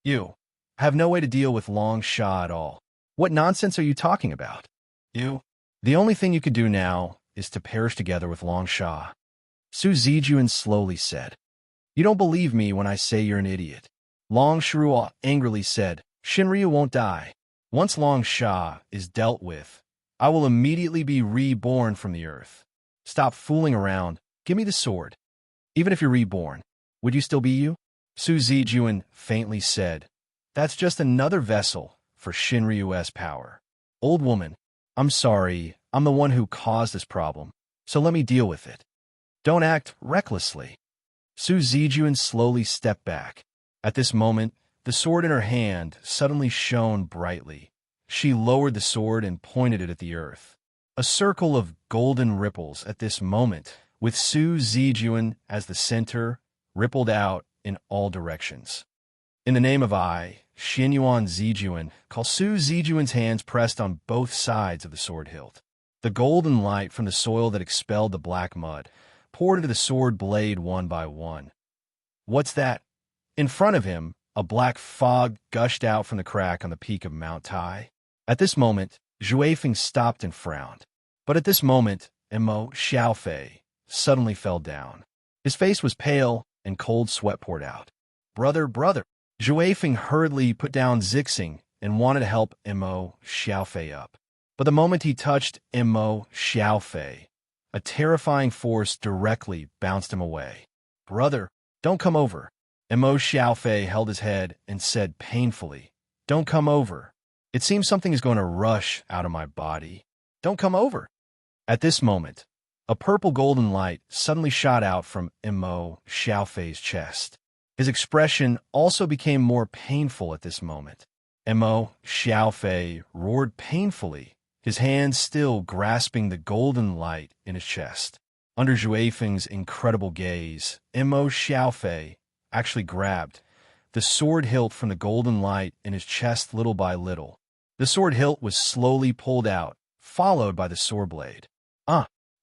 You have no way to deal with Long Sha at all. What nonsense are you talking about? You? The only thing you could do now is to perish together with Long Sha. Su Zijuan slowly said. You don't believe me when I say you're an idiot. Long Shirua angrily said, Shinryu won't die. Once Long Sha is dealt with, I will immediately be reborn from the earth. Stop fooling around. Give me the sword. Even if you're reborn, would you still be you? Su Zijuan faintly said, That's just another vessel for Shinryu's power. Old woman, I'm sorry, I'm the one who caused this problem, so let me deal with it. Don't act recklessly. Su Zijuan slowly stepped back. At this moment, the sword in her hand suddenly shone brightly. She lowered the sword and pointed it at the earth. A circle of golden ripples at this moment, with Su Zijuan as the center, rippled out in all directions. In the name of I, Xinyuan Zijuan, call Su Zijuan's hands pressed on both sides of the sword hilt. The golden light from the soil that expelled the black mud poured into the sword blade one by one. What's that? In front of him, a black fog gushed out from the crack on the peak of Mount Tai. At this moment, Zhuefeng stopped and frowned. But at this moment, Mo Xiaofei suddenly fell down. His face was pale and cold sweat poured out. Brother, brother! Zhuefeng hurriedly put down Zixing and wanted to help Mo Xiaofei up. But the moment he touched Mo Xiaofei, a terrifying force directly bounced him away. Brother, don't come over. Mo Xiaofei held his head and said painfully, Don't come over. It seems something is going to rush out of my body. Don't come over. At this moment, a purple golden light suddenly shot out from Mo Xiaofei's chest. His expression also became more painful at this moment. Mo Xiaofei roared painfully, his hands still grasping the golden light in his chest. Under Zhuefeng's incredible gaze, Mo Xiaofei actually grabbed the sword hilt from the golden light in his chest little by little. The sword hilt was slowly pulled out, followed by the sword blade.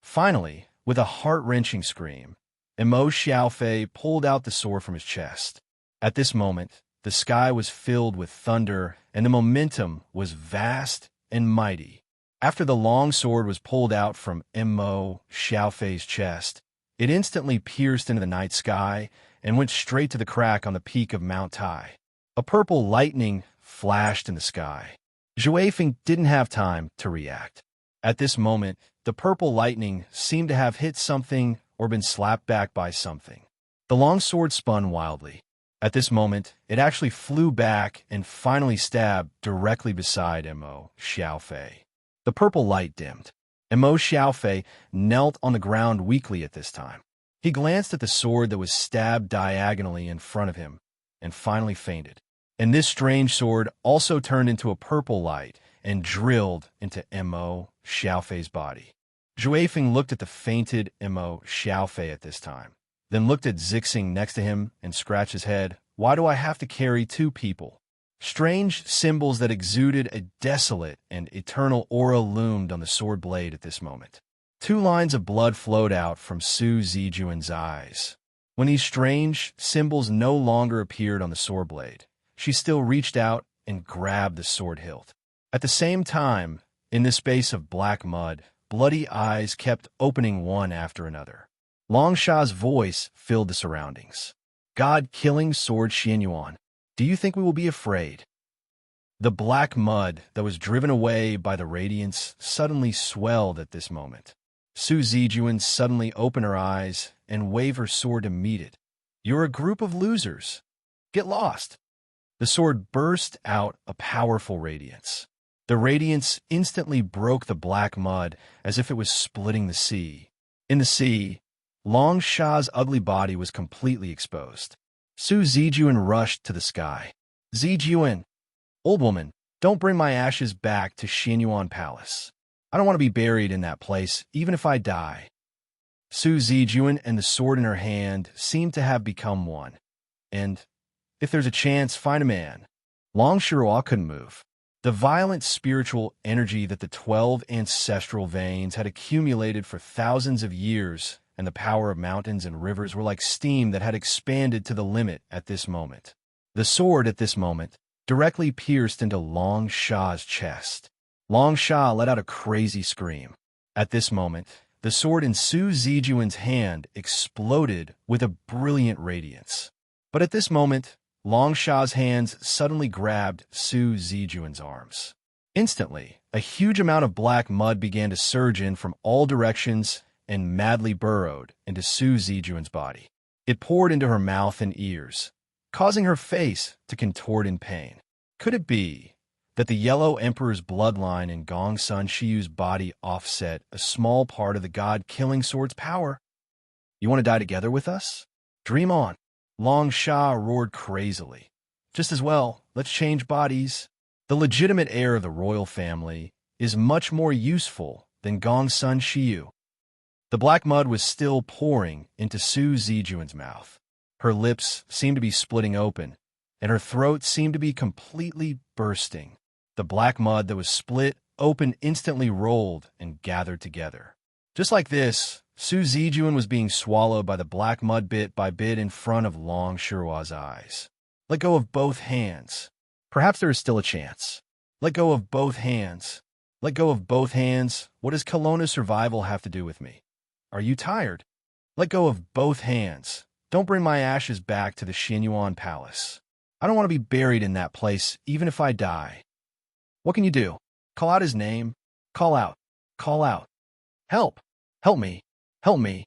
Finally, with a heart-wrenching scream, Mo Xiaofei pulled out the sword from his chest. At this moment, the sky was filled with thunder, and the momentum was vast and mighty. After the long sword was pulled out from Mo Xiaofei's chest, it instantly pierced into the night sky and went straight to the crack on the peak of Mount Tai. A purple lightning flashed in the sky. Zhuefeng didn't have time to react. At this moment, the purple lightning seemed to have hit something or been slapped back by something. The long sword spun wildly. At this moment, it actually flew back and finally stabbed directly beside Mo Xiaofei. The purple light dimmed, and Mo Xiaofei knelt on the ground weakly at this time. He glanced at the sword that was stabbed diagonally in front of him, and finally fainted. And this strange sword also turned into a purple light and drilled into Mo Xiaofei's body. Zhuifeng looked at the fainted Mo Xiaofei at this time, then looked at Zixing next to him and scratched his head. Why do I have to carry two people? Strange symbols that exuded a desolate and eternal aura loomed on the sword blade at this moment. Two lines of blood flowed out from Su Zijuan's eyes. When these strange symbols no longer appeared on the sword blade, she still reached out and grabbed the sword hilt. At the same time, in the space of black mud, bloody eyes kept opening one after another. Longsha's voice filled the surroundings. God-killing sword Xianyuan, do you think we will be afraid? The black mud that was driven away by the radiance suddenly swelled at this moment. Su Zijuan suddenly opened her eyes and waved her sword to meet it. You're a group of losers. Get lost. The sword burst out a powerful radiance. The radiance instantly broke the black mud as if it was splitting the sea. In the sea, Longsha's ugly body was completely exposed. Su Zijuan rushed to the sky. Zijuan, old woman, don't bring my ashes back to Xianyuan Palace. I don't want to be buried in that place, even if I die. Su Zijuan and the sword in her hand seemed to have become one. And, if there's a chance, find a man. Long Shirua couldn't move. The violent spiritual energy that the 12 ancestral veins had accumulated for thousands of years and the power of mountains and rivers were like steam that had expanded to the limit at this moment. The sword at this moment directly pierced into Long Sha's chest. Long Sha let out a crazy scream. At this moment, the sword in Su Zijuan's hand exploded with a brilliant radiance. But at this moment, Long Sha's hands suddenly grabbed Su Zijuan's arms. Instantly, a huge amount of black mud began to surge in from all directions and madly burrowed into Su Zijuan's body. It poured into her mouth and ears, causing her face to contort in pain. Could it be that the Yellow Emperor's bloodline in Gongsun Shiyu's body offset a small part of the god-killing sword's power? You want to die together with us? Dream on. Long Sha roared crazily. Just as well, let's change bodies. The legitimate heir of the royal family is much more useful than Gongsun Shiyu. The black mud was still pouring into Su Zijuan's mouth. Her lips seemed to be splitting open, and her throat seemed to be completely bursting. The black mud that was split open instantly rolled and gathered together. Just like this, Su Zijuan was being swallowed by the black mud bit by bit in front of Long Shirua's eyes. Let go of both hands. Perhaps there is still a chance. Let go of both hands. Let go of both hands. What does Kelowna's survival have to do with me? Are you tired? Let go of both hands. Don't bring my ashes back to the Xianyuan Palace. I don't want to be buried in that place, even if I die. What can you do? Call out his name. Call out. Call out. Help! Help me! Help me!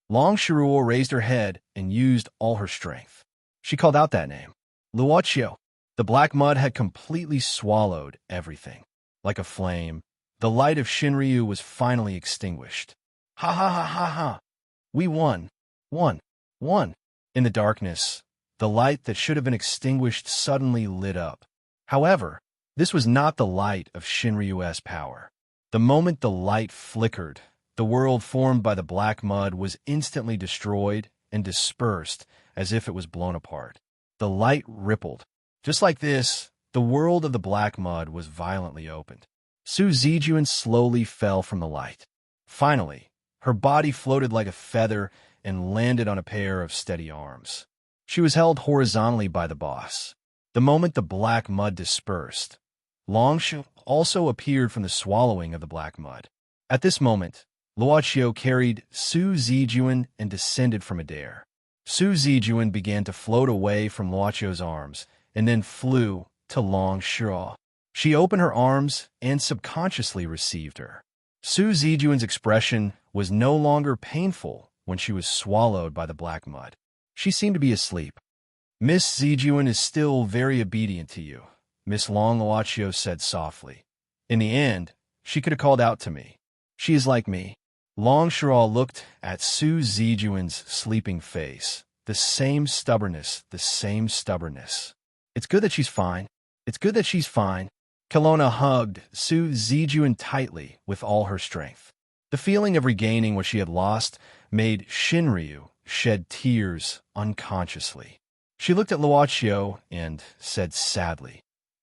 Long Shirua raised her head and used all her strength. She called out that name. Luochio. The black mud had completely swallowed everything. Like a flame, the light of Shinryu was finally extinguished. Ha ha ha ha ha! We won. Won. Won. In the darkness, the light that should have been extinguished suddenly lit up. However, this was not the light of Shinryu's power. The moment the light flickered, the world formed by the black mud was instantly destroyed and dispersed as if it was blown apart. The light rippled. Just like this, the world of the black mud was violently opened. Su Zijuan slowly fell from the light. Finally, her body floated like a feather and landed on a pair of steady arms. She was held horizontally by the boss. The moment the black mud dispersed, Longshu also appeared from the swallowing of the black mud. At this moment, Luochio carried Su Zijuan and descended from Adair. Su Zijuan began to float away from Luochio's arms and then flew to Long Shirua. She opened her arms and subconsciously received her. Su Zijuan's expression was no longer painful when she was swallowed by the black mud. She seemed to be asleep. Miss Zijuan is still very obedient to you, Miss Long Luochio said softly. In the end, she could have called out to me. She is like me. Long Shural looked at Su Zijuan's sleeping face. The same stubbornness, the same stubbornness. It's good that she's fine. It's good that she's fine. Kelowna hugged Su Zijuan tightly with all her strength. The feeling of regaining what she had lost made Shinryu shed tears unconsciously. She looked at Luochio and said sadly,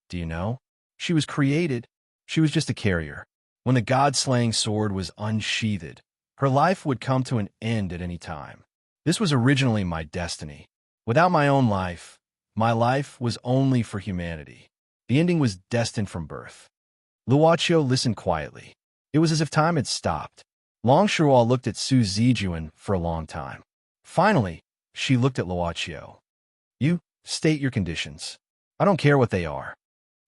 "Do you know? She was created. She was just a carrier. When the god-slaying sword was unsheathed, her life would come to an end at any time. This was originally my destiny. Without my own life, my life was only for humanity. The ending was destined from birth." Luochio listened quietly. It was as if time had stopped. Long Shural looked at Su Zijuan for a long time. Finally, she looked at Luochio. "You state your conditions. I don't care what they are."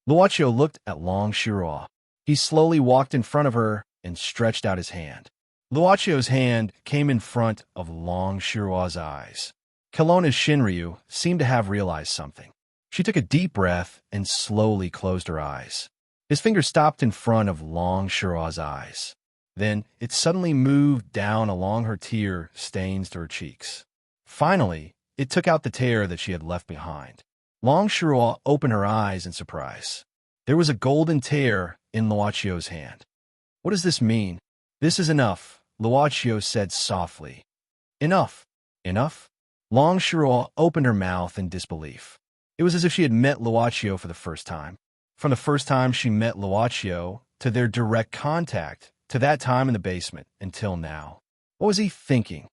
Luochio looked at Long Shural. He slowly walked in front of her and stretched out his hand. Luochio's hand came in front of Long Shiral's eyes. Kelowna's Shinryu seemed to have realized something. She took a deep breath and slowly closed her eyes. His finger stopped in front of Long Shiral's eyes. Then it suddenly moved down along her tear stains to her cheeks. Finally, it took out the tear that she had left behind. Long Shural opened her eyes in surprise. There was a golden tear in Luochio's hand. "What does this mean?" "This is enough," Luochio said softly. "Enough. Enough?" Long Shural opened her mouth in disbelief. It was as if she had met Luochio for the first time. From the first time she met Luochio, to their direct contact, to that time in the basement, until now. What was he thinking?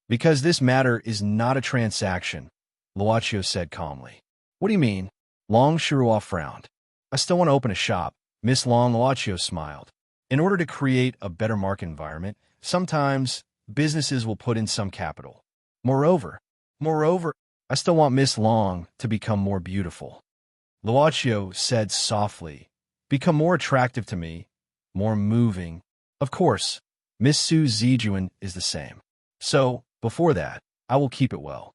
"Because this matter is not a transaction," Luochio said calmly. "What do you mean?" Long Shural frowned. "I still want to open a shop." Miss Long Luochio smiled. "In order to create a better market environment, sometimes businesses will put in some capital. Moreover, I still want Miss Long to become more beautiful." Luochio said softly, "Become more attractive to me, more moving. Of course, Miss Su Zijuan is the same. So, before that, I will keep it well."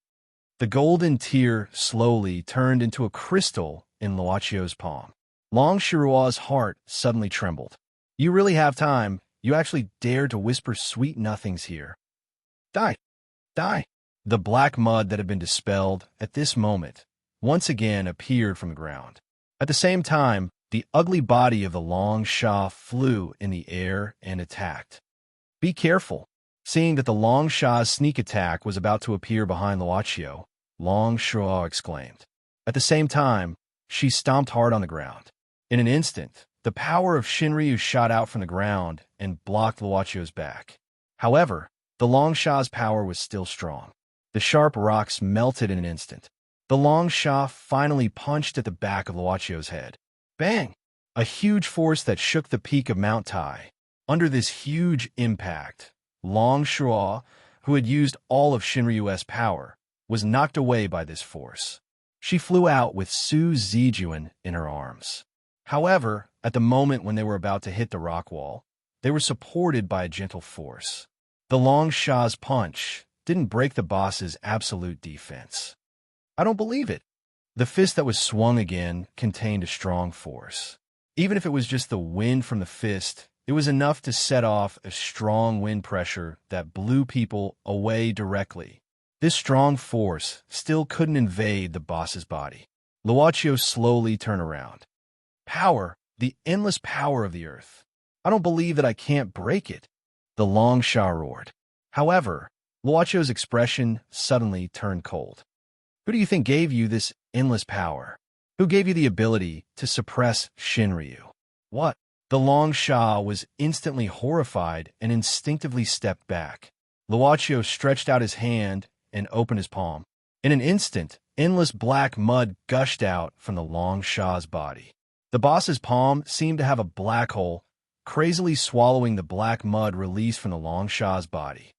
The golden tear slowly turned into a crystal in Luochio's palm. Long Shiral's heart suddenly trembled. "You really have time. You actually dare to whisper sweet nothings here. Die! Die!" The black mud that had been dispelled at this moment once again appeared from the ground. At the same time, the ugly body of the Long Sha flew in the air and attacked. "Be careful." Seeing that the Long Sha's sneak attack was about to appear behind Luochio, Long Shural exclaimed. At the same time, she stomped hard on the ground. In an instant, the power of Shinryu shot out from the ground and blocked Luochio's back. However, the Long Sha's power was still strong. The sharp rocks melted in an instant. The Long Sha finally punched at the back of Luochio's head. Bang! A huge force that shook the peak of Mount Tai. Under this huge impact, Long Shural, who had used all of Shinryu's power, was knocked away by this force. She flew out with Su Zijuan in her arms. However, at the moment when they were about to hit the rock wall, they were supported by a gentle force. The Long Sha's punch didn't break the boss's absolute defense. "I don't believe it." The fist that was swung again contained a strong force. Even if it was just the wind from the fist, it was enough to set off a strong wind pressure that blew people away directly. This strong force still couldn't invade the boss's body. Luochio slowly turned around. "Power, the endless power of the earth. I don't believe that I can't break it," the Long Sha roared. However, Luochio's expression suddenly turned cold. "Who do you think gave you this endless power? Who gave you the ability to suppress Shinryu?" "What?" The Long Sha was instantly horrified and instinctively stepped back. Luochio stretched out his hand and opened his palm. In an instant, endless black mud gushed out from the Long Sha's body. The boss's palm seemed to have a black hole, crazily swallowing the black mud released from the Long Sha's body.